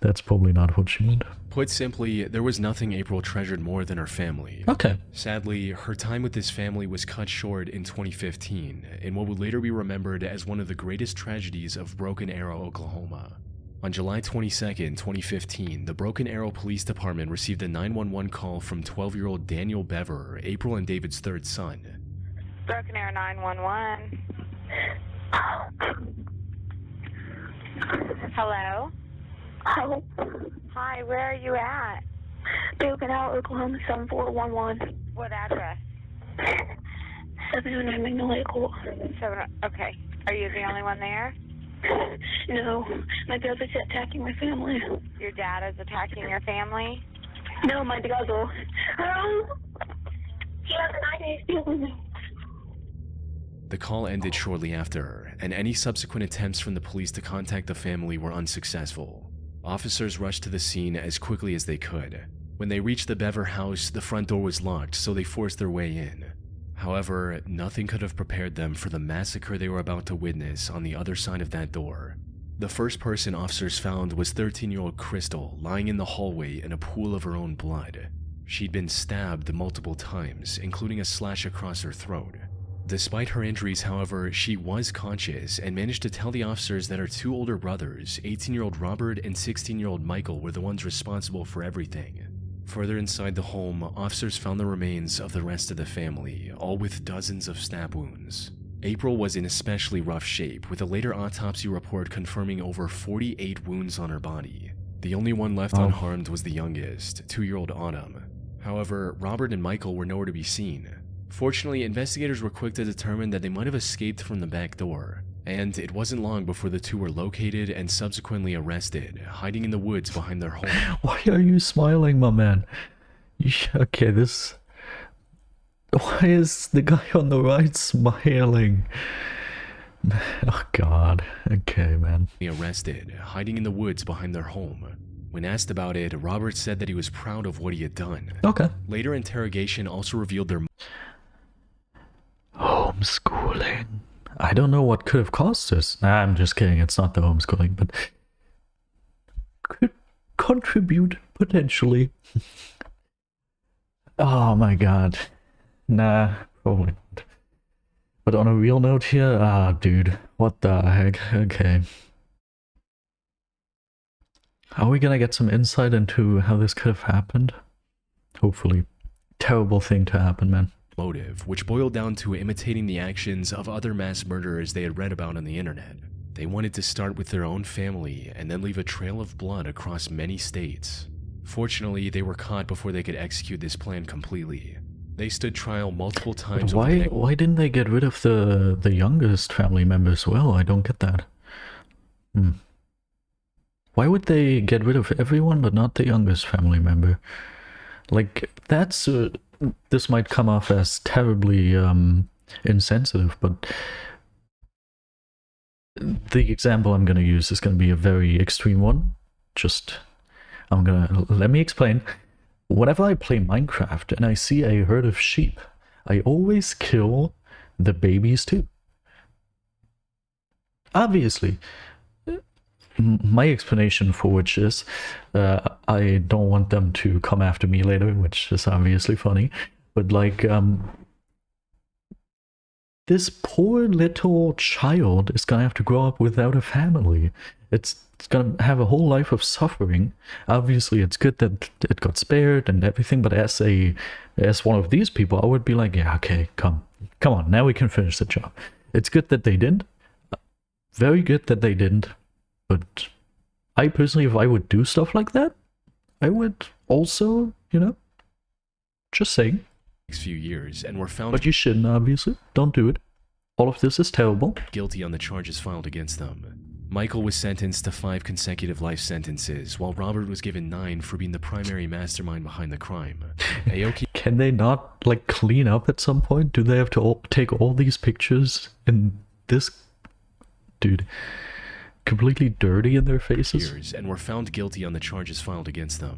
That's probably not what she meant. Put simply, there was nothing April treasured more than her family. Okay. Sadly, her time with this family was cut short in 2015, in what would later be remembered as one of the greatest tragedies of Broken Arrow, Oklahoma. On July 22, 2015, the Broken Arrow Police Department received a 911 call from 12-year-old Daniel Bever, April and David's third son. Broken Arrow 911. Hello? Hello. Hi, where are you at? Broken Arrow, Oklahoma 7411. What address? 709 Magnolia Court. Okay. Are you the only one there? No, my brother's attacking my family. Your dad is attacking your family? No, my brother. He has an idea. The call ended shortly after, and any subsequent attempts from the police to contact the family were unsuccessful. Officers rushed to the scene as quickly as they could. When they reached the Bever house, the front door was locked, so they forced their way in. However, nothing could have prepared them for the massacre they were about to witness on the other side of that door. The first person officers found was 13-year-old Crystal lying in the hallway in a pool of her own blood. She'd been stabbed multiple times, including a slash across her throat. Despite her injuries, however, she was conscious and managed to tell the officers that her two older brothers, 18-year-old Robert and 16-year-old Michael, were the ones responsible for everything. Further inside the home, officers found the remains of the rest of the family, all with dozens of stab wounds. April was in especially rough shape, with a later autopsy report confirming over 48 wounds on her body. The only one left unharmed was the youngest, 2-year-old Autumn. However, Robert and Michael were nowhere to be seen. Fortunately, investigators were quick to determine that they might have escaped from the back door, and it wasn't long before the two were located and subsequently arrested, hiding in the woods behind their home. Why are you smiling, my man? Okay, this... Why is the guy on the right smiling? Oh god. Okay, man. Arrested, hiding in the woods behind their home. When asked about it, Robert said that he was proud of what he had done. Okay. Later interrogation also revealed their homeschooling. I don't know what could have caused this. Nah, I'm just kidding. It's not the homeschooling, but could contribute potentially. Oh my god. Nah, probably not. But on a real note here, dude, what the heck? Okay. Are we gonna get some insight into how this could have happened? Hopefully. Terrible thing to happen, man. Motive, which boiled down to imitating the actions of other mass murderers they had read about on the internet. They wanted to start with their own family and then leave a trail of blood across many states. Fortunately, they were caught before they could execute this plan completely. They stood trial multiple times. But why didn't they get rid of the youngest family member as well? I don't get that. Why would they get rid of everyone but not the youngest family member? Like, that's... this might come off as terribly insensitive, but the example I'm going to use is going to be a very extreme one. Let me explain. Whenever I play Minecraft and I see a herd of sheep, I always kill the babies too. Obviously. My explanation for which is, I don't want them to come after me later, which is obviously funny, but like, this poor little child is gonna have to grow up without a family. It's gonna have a whole life of suffering. Obviously, it's good that it got spared and everything, but as one of these people, I would be like, yeah, okay, come on, now we can finish the job. It's good that they didn't. Very good that they didn't. But I personally, if I would do stuff like that, I would also, just saying. Next few years and were found. But you shouldn't, obviously. Don't do it. All of this is terrible. Guilty on the charges filed against them. Michael was sentenced to 5 consecutive life sentences, while Robert was given 9 for being the primary mastermind behind the crime. Aoki. Can they not, like, clean up at some point? Do they have to take all these pictures in this... Dude... completely dirty in their faces? And were found guilty on the charges filed against them.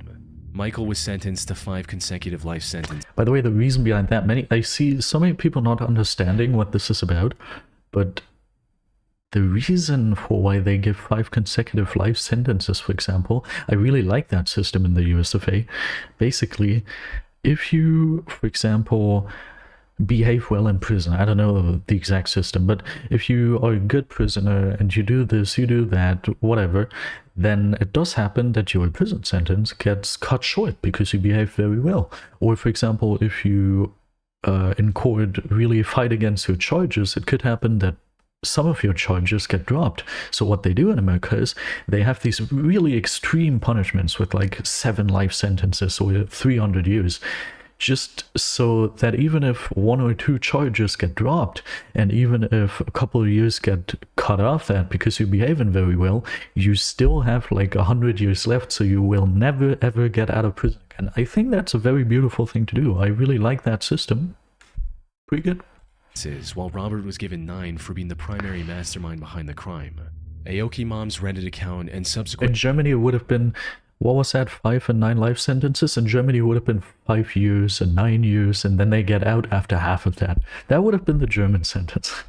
Michael was sentenced to 5 consecutive life sentences. By the way, the reason behind that, I see so many people not understanding what this is about, but the reason for why they give 5 consecutive life sentences, for example, I really like that system in the USFA. Basically, if you, for example, behave well in prison. I don't know the exact system, but if you are a good prisoner and you do this, you do that, whatever, then it does happen that your prison sentence gets cut short because you behave very well. Or, for example, if you in court really fight against your charges, it could happen that some of your charges get dropped. So what they do in America is they have these really extreme punishments with like 7 life sentences or 300 years. just so that even if 1 or 2 charges get dropped, and even if a couple of years get cut off that because you're behaving very well, you still have like 100 years left, so you will never ever get out of prison. And I think that's a very beautiful thing to do. I really like that system. Pretty good. While Robert was given 9 for being the primary mastermind behind the crime. Aoki mom's Reddit account and In subsequent Germany, it would have been, what was that, 5 and 9 life sentences? In Germany, it would have been 5 years and 9 years, and then they get out after half of that. That would have been the German sentence.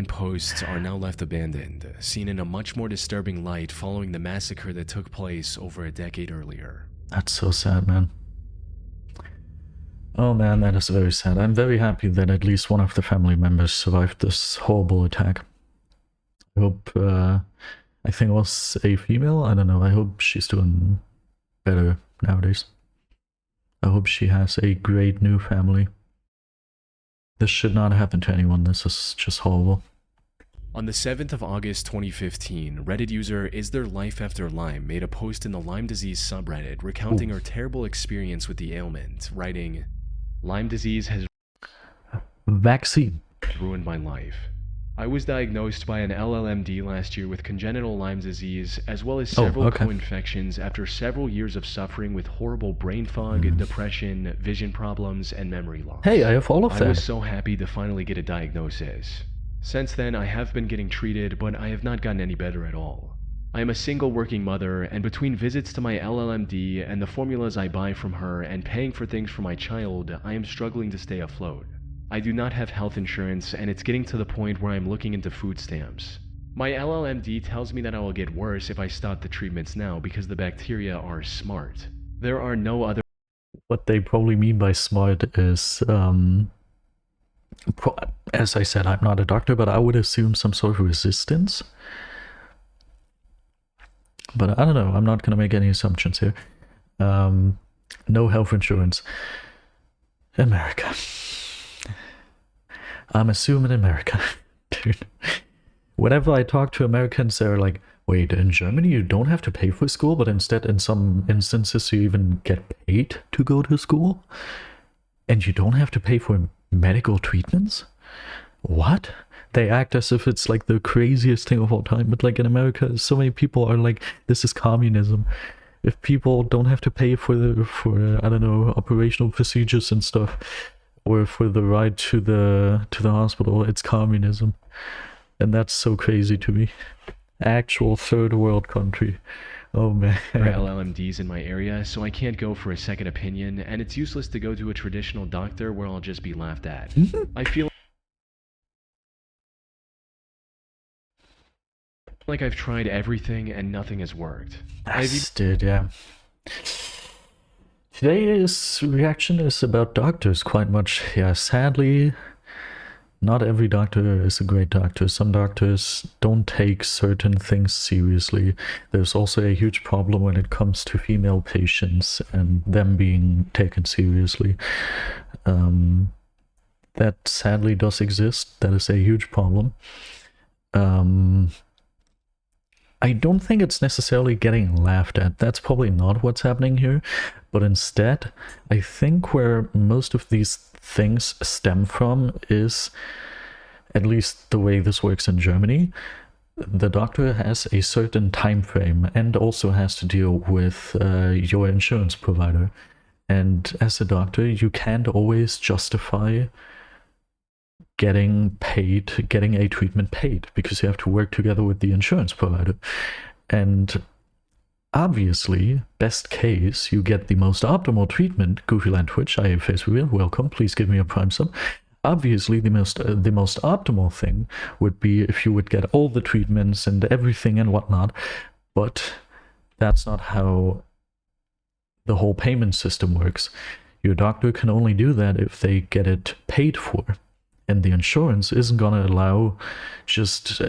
posts are now left abandoned, seen in a much more disturbing light following the massacre that took place over a decade earlier. That's so sad, man. Oh man, that is very sad. I'm very happy that at least one of the family members survived this horrible attack. I hope, I think it was a female, I don't know, I hope she's doing better nowadays. I hope she has a great new family. This should not happen to anyone, this is just horrible. On the 7th of August 2015, Reddit user Is There Life After Lyme made a post in the Lyme disease subreddit recounting her terrible experience with the ailment, writing, "Lyme disease has Vaccine. ruined my life. I was diagnosed by an LLMD last year with congenital Lyme disease, as well as several co-infections after several years of suffering with horrible brain fog, depression, vision problems, and memory loss. Hey, I have all of I that. was so happy to finally get a diagnosis. Since then, I have been getting treated, but I have not gotten any better at all. I am a single working mother, and between visits to my LLMD and the formulas I buy from her and paying for things for my child, I am struggling to stay afloat. I do not have health insurance, and it's getting to the point where I'm looking into food stamps. My LLMD tells me that I will get worse if I stop the treatments now because the bacteria are smart. There are no other What they probably mean by smart is, as I said, I'm not a doctor, but I would assume some sort of resistance. But I don't know, I'm not going to make any assumptions here. No health insurance. America. I'm assuming America. Dude. Whenever I talk to Americans, they're like, wait, in Germany you don't have to pay for school, but instead in some instances you even get paid to go to school? And you don't have to pay for medical treatments? What? They act as if it's like the craziest thing of all time, but like in America, so many people are like, this is communism. If people don't have to pay for I don't know, operational procedures and stuff, or for the ride to the hospital, it's communism. And that's so crazy to me. Actual third world country. Oh man. LLMDs in my area, so I can't go for a second opinion, and it's useless to go to a traditional doctor where I'll just be laughed at. I feel like I've tried everything and nothing has worked. Dude, yeah. Today's reaction is about doctors quite much. Yeah, sadly, not every doctor is a great doctor. Some doctors don't take certain things seriously. There's also a huge problem when it comes to female patients and them being taken seriously. That sadly does exist. That is a huge problem. I don't think it's necessarily getting laughed at. That's probably not what's happening here. But instead, I think where most of these things stem from is, at least the way this works in Germany, the doctor has a certain time frame and also has to deal with your insurance provider. And as a doctor, you can't always justify getting a treatment paid, because you have to work together with the insurance provider. And obviously, best case, you get the most optimal treatment. Goofy Land Twitch, I face real, welcome, please give me a prime sub. Obviously, the most optimal thing would be if you would get all the treatments and everything and whatnot, but that's not how the whole payment system works. Your doctor can only do that if they get it paid for. And the insurance isn't going to allow just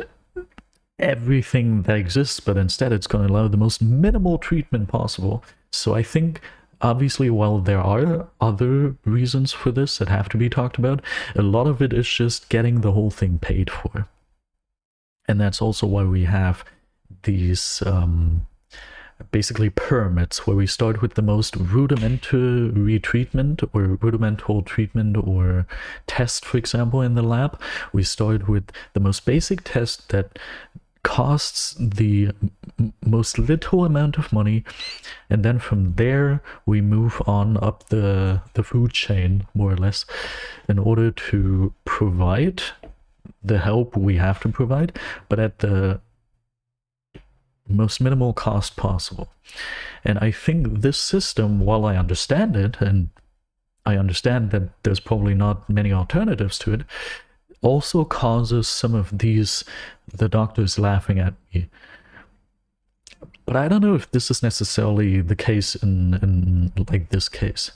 everything that exists, but instead it's going to allow the most minimal treatment possible. So I think, obviously, while there are other reasons for this that have to be talked about, a lot of it is just getting the whole thing paid for. And that's also why we have these basically pyramids, where we start with the most rudimentary treatment or rudimental treatment or test, for example, in the lab. We start with the most basic test that costs the most little amount of money, and then from there we move on up the food chain, more or less, in order to provide the help we have to provide, but at the most minimal cost possible. And I think this system, while I understand it, and I understand that there's probably not many alternatives to it, also causes some of the doctors laughing at me. But I don't know if this is necessarily the case in like this case.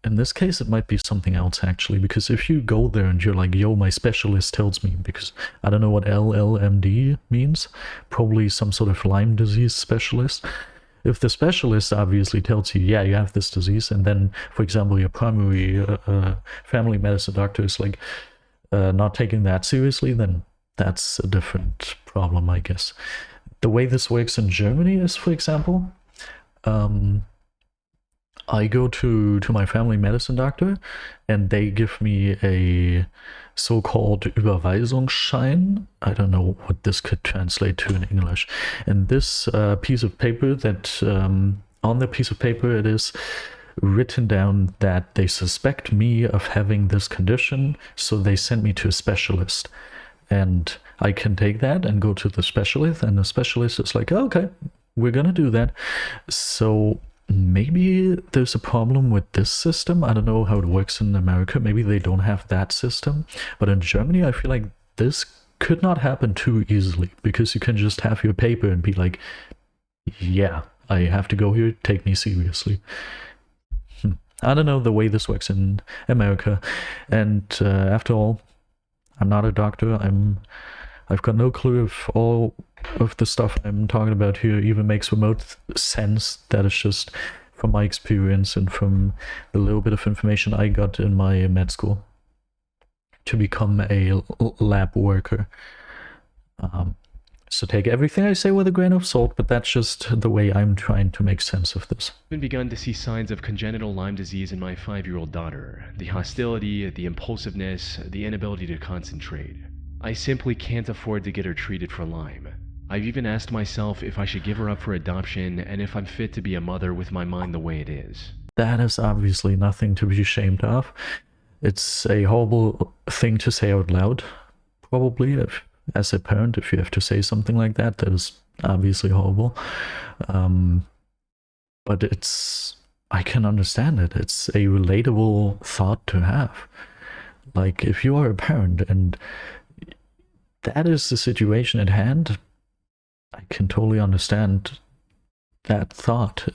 In this case, it might be something else, actually, because if you go there and you're like, yo, my specialist tells me, because I don't know what LLMD means, probably some sort of Lyme disease specialist. If the specialist obviously tells you, yeah, you have this disease, and then, for example, your primary family medicine doctor is like not taking that seriously, then that's a different problem, I guess. The way this works in Germany is, for example, I go to my family medicine doctor, and they give me a so-called Überweisungsschein. I don't know what this could translate to in English. And this piece of paper that, on the piece of paper, it is written down that they suspect me of having this condition, so they send me to a specialist. And I can take that and go to the specialist, and the specialist is like, oh, okay, we're gonna do that. So maybe there's a problem with this system. I don't know how it works in America. Maybe they don't have that system. But in Germany, I feel like this could not happen too easily, because you can just have your paper and be like, yeah, I have to go here, take me seriously. I don't know the way this works in America. And after all, I'm not a doctor. I've got no clue if all of the stuff I'm talking about here even makes remote sense. That is just from my experience and from the little bit of information I got in my med school to become a lab worker. So take everything I say with a grain of salt, but that's just the way I'm trying to make sense of this. I've begun to see signs of congenital Lyme disease in my 5-year-old daughter. The hostility, the impulsiveness, the inability to concentrate. I simply can't afford to get her treated for Lyme. I've even asked myself if I should give her up for adoption and if I'm fit to be a mother with my mind the way it is. That is obviously nothing to be ashamed of. It's a horrible thing to say out loud, probably, as a parent. If you have to say something like that, that is obviously horrible. But I can understand it. It's a relatable thought to have. Like, if you are a parent and that is the situation at hand, I can totally understand that thought.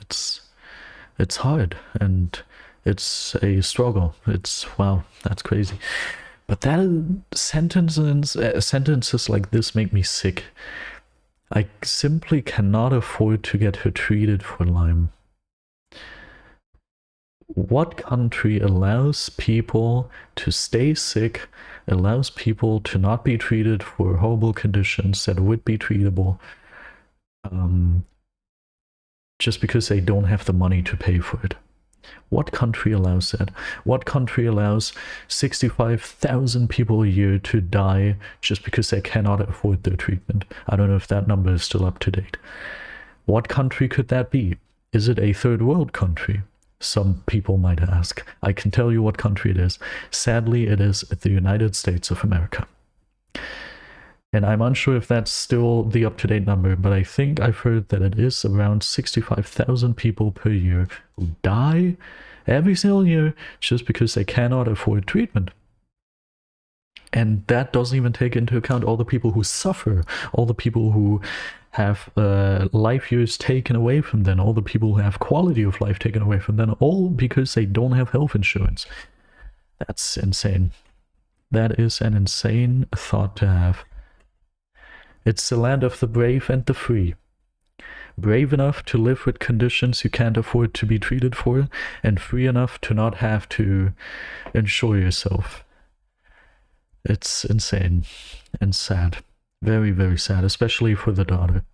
It's hard and it's a struggle. Wow, that's crazy. But sentences like this make me sick. I simply cannot afford to get her treated for Lyme. What country allows people to stay sick, allows people to not be treated for horrible conditions that would be treatable, just because they don't have the money to pay for it? What country allows that? What country allows 65,000 people a year to die just because they cannot afford their treatment? I don't know if that number is still up to date. What country could that be? Is it a third world country? Some people might ask. I can tell you what country it is. Sadly, it is the United States of America. And I'm unsure if that's still the up-to-date number, but I think I've heard that it is around 65,000 people per year who die every single year just because they cannot afford treatment. And that doesn't even take into account all the people who suffer, all the people who have life years taken away from them, all the people who have quality of life taken away from them, all because they don't have health insurance. That's insane. That is an insane thought to have. It's the land of the brave and the free. Brave enough to live with conditions you can't afford to be treated for, and free enough to not have to insure yourself. It's insane and sad. Very, very sad, especially for the daughter.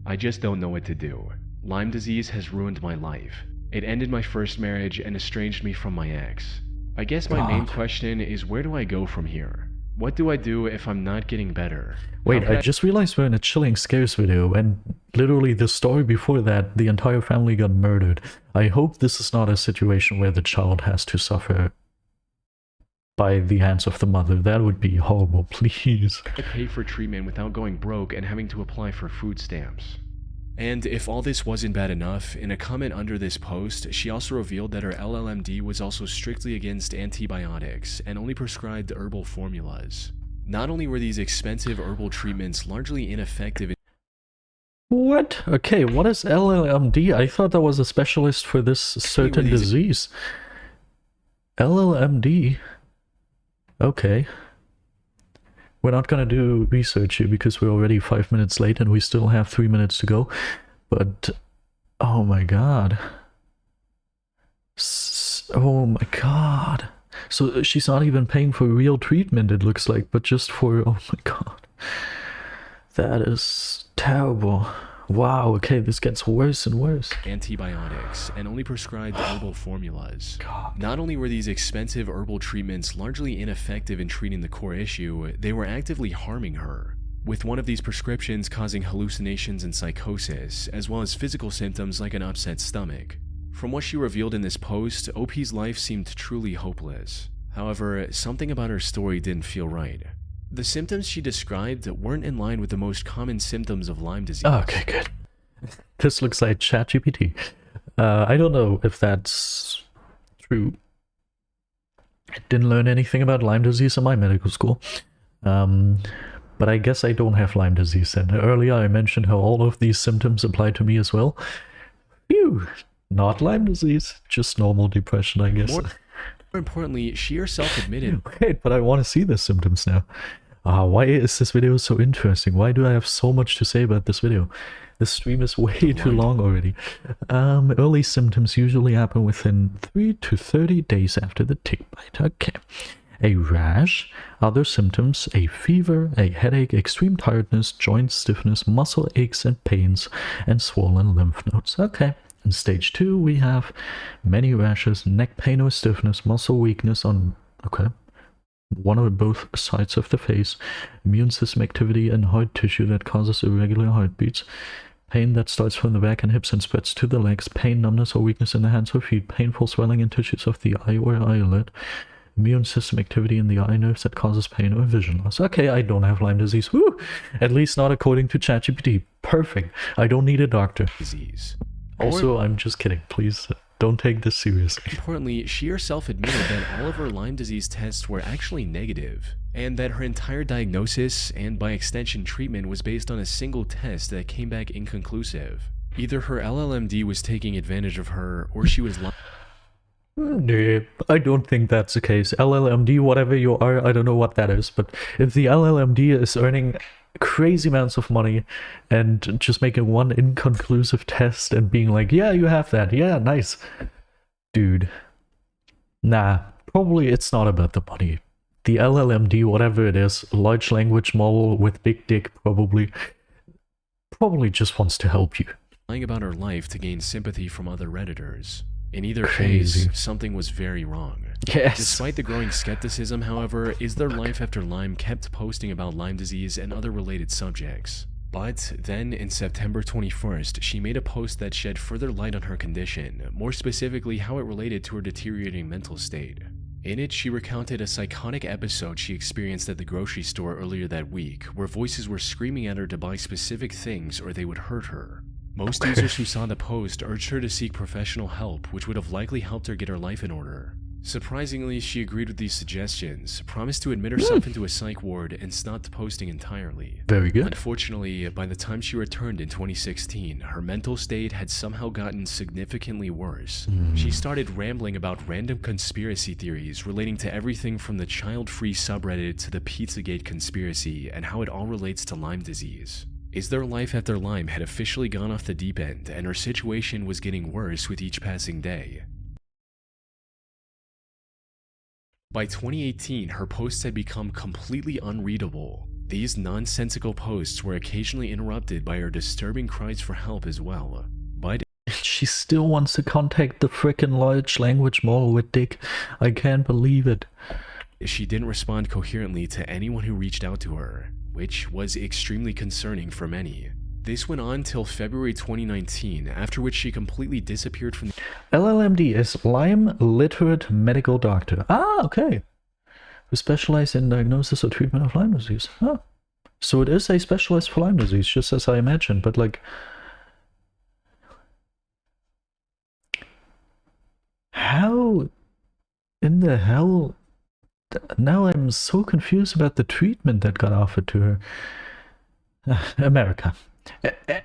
I just don't know what to do. Lyme disease has ruined my life. It ended my first marriage and estranged me from my ex. I guess my main question is, where do I go from here? What do I do if I'm not getting better? Wait, I just realized we're in a Chilling Scares video, and literally the story before that, the entire family got murdered. I hope this is not a situation where the child has to suffer by the hands of the mother. That would be horrible, please. I pay for treatment without going broke and having to apply for food stamps. And if all this wasn't bad enough, in a comment under this post, she also revealed that her LLMD was also strictly against antibiotics and only prescribed herbal formulas. Not only were these expensive herbal treatments largely ineffective. What? Okay, what is LLMD? I thought that was a specialist for this certain disease. LLMD? Okay. We're not gonna do research here because we're already 5 minutes late and we still have 3 minutes to go. But, oh my god. Oh my god. So she's not even paying for real treatment, it looks like, but just for, oh my god. That is terrible. Wow, okay, this gets worse and worse. Antibiotics and only prescribed herbal formulas. God. Not only were these expensive herbal treatments largely ineffective in treating the core issue, they were actively harming her, with one of these prescriptions causing hallucinations and psychosis, as well as physical symptoms like an upset stomach. From what she revealed in this post, OP's life seemed truly hopeless. However, something about her story didn't feel right. The symptoms she described weren't in line with the most common symptoms of Lyme disease. Oh, okay, good. This looks like ChatGPT. I don't know if that's true. I didn't learn anything about Lyme disease in my medical school. But I guess I don't have Lyme disease. And earlier I mentioned how all of these symptoms apply to me as well. Phew! Not Lyme disease, just normal depression, I guess. More importantly, she herself admitted... Wait, but I want to see the symptoms now. Why is this video so interesting? Why do I have so much to say about this video? This stream is way too long already. Early symptoms usually happen within 3 to 30 days after the tick bite. Okay. A rash, other symptoms, a fever, a headache, extreme tiredness, joint stiffness, muscle aches and pains, and swollen lymph nodes. Okay. In stage 2, we have many rashes, neck pain or stiffness, muscle weakness on, one or both sides of the face, immune system activity and heart tissue that causes irregular heartbeats, pain that starts from the back and hips and spreads to the legs, pain, numbness or weakness in the hands or feet, painful swelling in tissues of the eye or eyelid, immune system activity in the eye nerves that causes pain or vision loss. Okay, I don't have Lyme disease. Woo! At least not according to ChatGPT. Perfect. I don't need a doctor. Disease. Also, I'm just kidding. Please don't take this seriously. Importantly, she herself admitted that all of her Lyme disease tests were actually negative, and that her entire diagnosis, and by extension treatment, was based on a single test that came back inconclusive. Either her LLMD was taking advantage of her, or she was lying. No, I don't think that's the case. LLMD, whatever you are, I don't know what that is, but if the LLMD is earning crazy amounts of money and just making one inconclusive test and being like, yeah, you have that, yeah, nice. Dude, nah, probably it's not about the money. The LLMD, whatever it is, large language model with big dick, probably just wants to help you. Lying about her life to gain sympathy from other Redditors. In either Crazy. case, something was very wrong. Yes. Despite the growing skepticism, however, Is There Life After Lyme kept posting about Lyme disease and other related subjects. But then, in September 21st, she made a post that shed further light on her condition, more specifically how it related to her deteriorating mental state. In it, she recounted a psychotic episode she experienced at the grocery store earlier that week, where voices were screaming at her to buy specific things or they would hurt her. Most users who saw the post urged her to seek professional help, which would have likely helped her get her life in order. Surprisingly, she agreed with these suggestions, promised to admit herself into a psych ward, and stopped posting entirely. Very good. Unfortunately, by the time she returned in 2016, her mental state had somehow gotten significantly worse. She started rambling about random conspiracy theories relating to everything from the child-free subreddit to the Pizzagate conspiracy and how it all relates to Lyme disease. Is There Life After Lyme had officially gone off the deep end, and her situation was getting worse with each passing day. By 2018, her posts had become completely unreadable. These nonsensical posts were occasionally interrupted by her disturbing cries for help as well. But She still wants to contact the frickin' large language model with Dick. I can't believe it. She didn't respond coherently to anyone who reached out to her, which was extremely concerning for many. This went on till February 2019, after which she completely disappeared from the LLMD is Lyme Literate Medical Doctor. Ah, okay. Who specialize in diagnosis or treatment of Lyme disease. Huh. So it is a specialist for Lyme disease, just as I imagined, but like... How in the hell... Now I'm so confused about the treatment that got offered to her. America.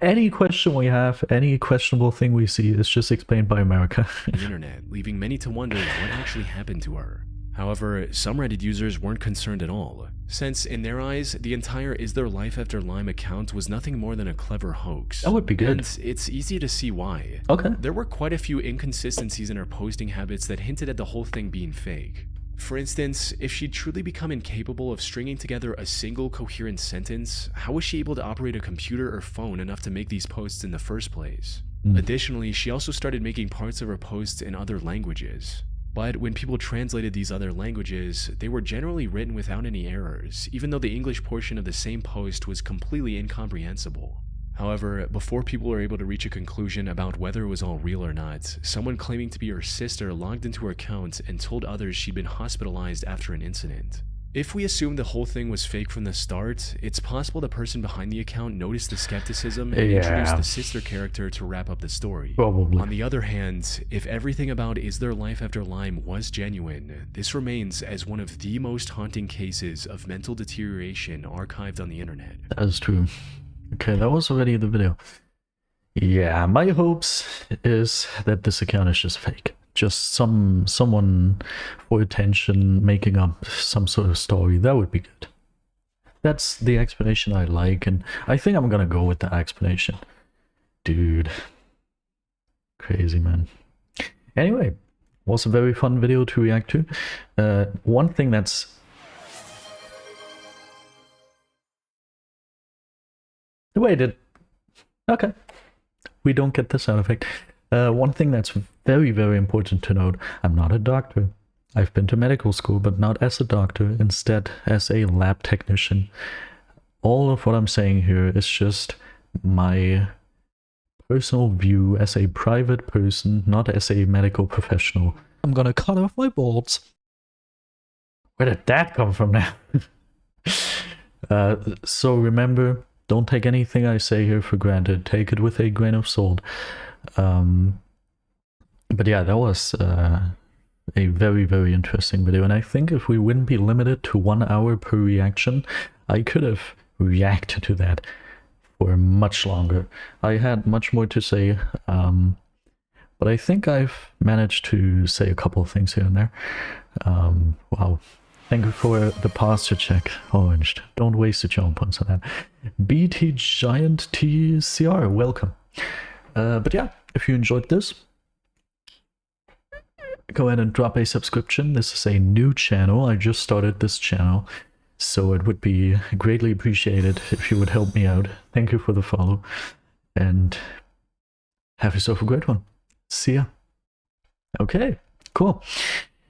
Any question we have, any questionable thing we see is just explained by America. internet, leaving many to wonder what actually happened to her. However, some Reddit users weren't concerned at all, since in their eyes, the entire Is There Life After Lyme account was nothing more than a clever hoax. That would be good. And it's easy to see why. Okay. There were quite a few inconsistencies in her posting habits that hinted at the whole thing being fake. For instance, if she'd truly become incapable of stringing together a single coherent sentence, how was she able to operate a computer or phone enough to make these posts in the first place? Additionally, she also started making parts of her posts in other languages. But when people translated these other languages, they were generally written without any errors, even though the English portion of the same post was completely incomprehensible. However, before people were able to reach a conclusion about whether it was all real or not, someone claiming to be her sister logged into her account and told others she'd been hospitalized after an incident. If we assume the whole thing was fake from the start, it's possible the person behind the account noticed the skepticism and introduced the sister character to wrap up the story. Probably. On the other hand, if everything about Is There Life After Lyme was genuine, this remains as one of the most haunting cases of mental deterioration archived on the internet. That is true. Okay, that was already the video. Yeah, my hopes is that this account is just fake. Just someone for attention making up some sort of story. That would be good. That's the explanation I like, and I think I'm gonna go with that explanation. Dude. Crazy, man. Anyway, was a very fun video to react to. One thing that's... Wait, okay. We don't get the sound effect. One thing that's very, very important to note, I'm not a doctor. I've been to medical school, but not as a doctor, instead as a lab technician. All of what I'm saying here is just my personal view as a private person, not as a medical professional. I'm gonna cut off my balls. Where did that come from now? So remember, don't take anything I say here for granted. Take it with a grain of salt. But yeah, that was a very, very interesting video. And I think if we wouldn't be limited to 1 hour per reaction, I could have reacted to that for much longer. I had much more to say, but I think I've managed to say a couple of things here and there. Wow. Thank you for the posture check, Orange. Don't waste your charm points on that. BT Giant TCR, welcome. But yeah, if you enjoyed this, go ahead and drop a subscription. This is a new channel. I just started this channel, so it would be greatly appreciated if you would help me out. Thank you for the follow, and have yourself a great one. See ya. Okay, cool.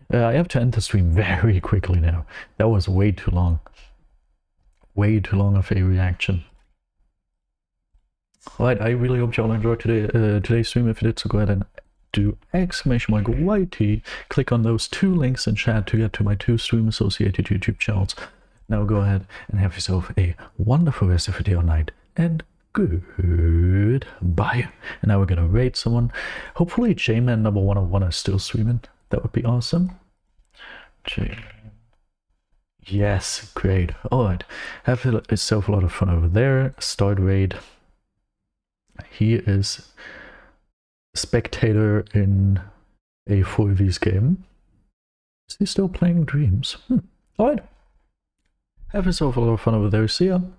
I have to end the stream very quickly now. That was way too long. Way too long of a reaction. Alright, I really hope y'all enjoyed today's stream. If you did, so go ahead and do !YT. Click on those 2 links in chat to get to my 2 stream associated YouTube channels. Now go ahead and have yourself a wonderful rest of your day or night, and goodbye. And now we're gonna rate someone. Hopefully J-Man number 101 is still streaming. That would be awesome. Yes, great. Alright, have yourself a lot of fun over there. Start raid. He is spectator in a 4Vs game. Is he still playing Dreams? Alright. Have yourself a lot of fun over there. See ya.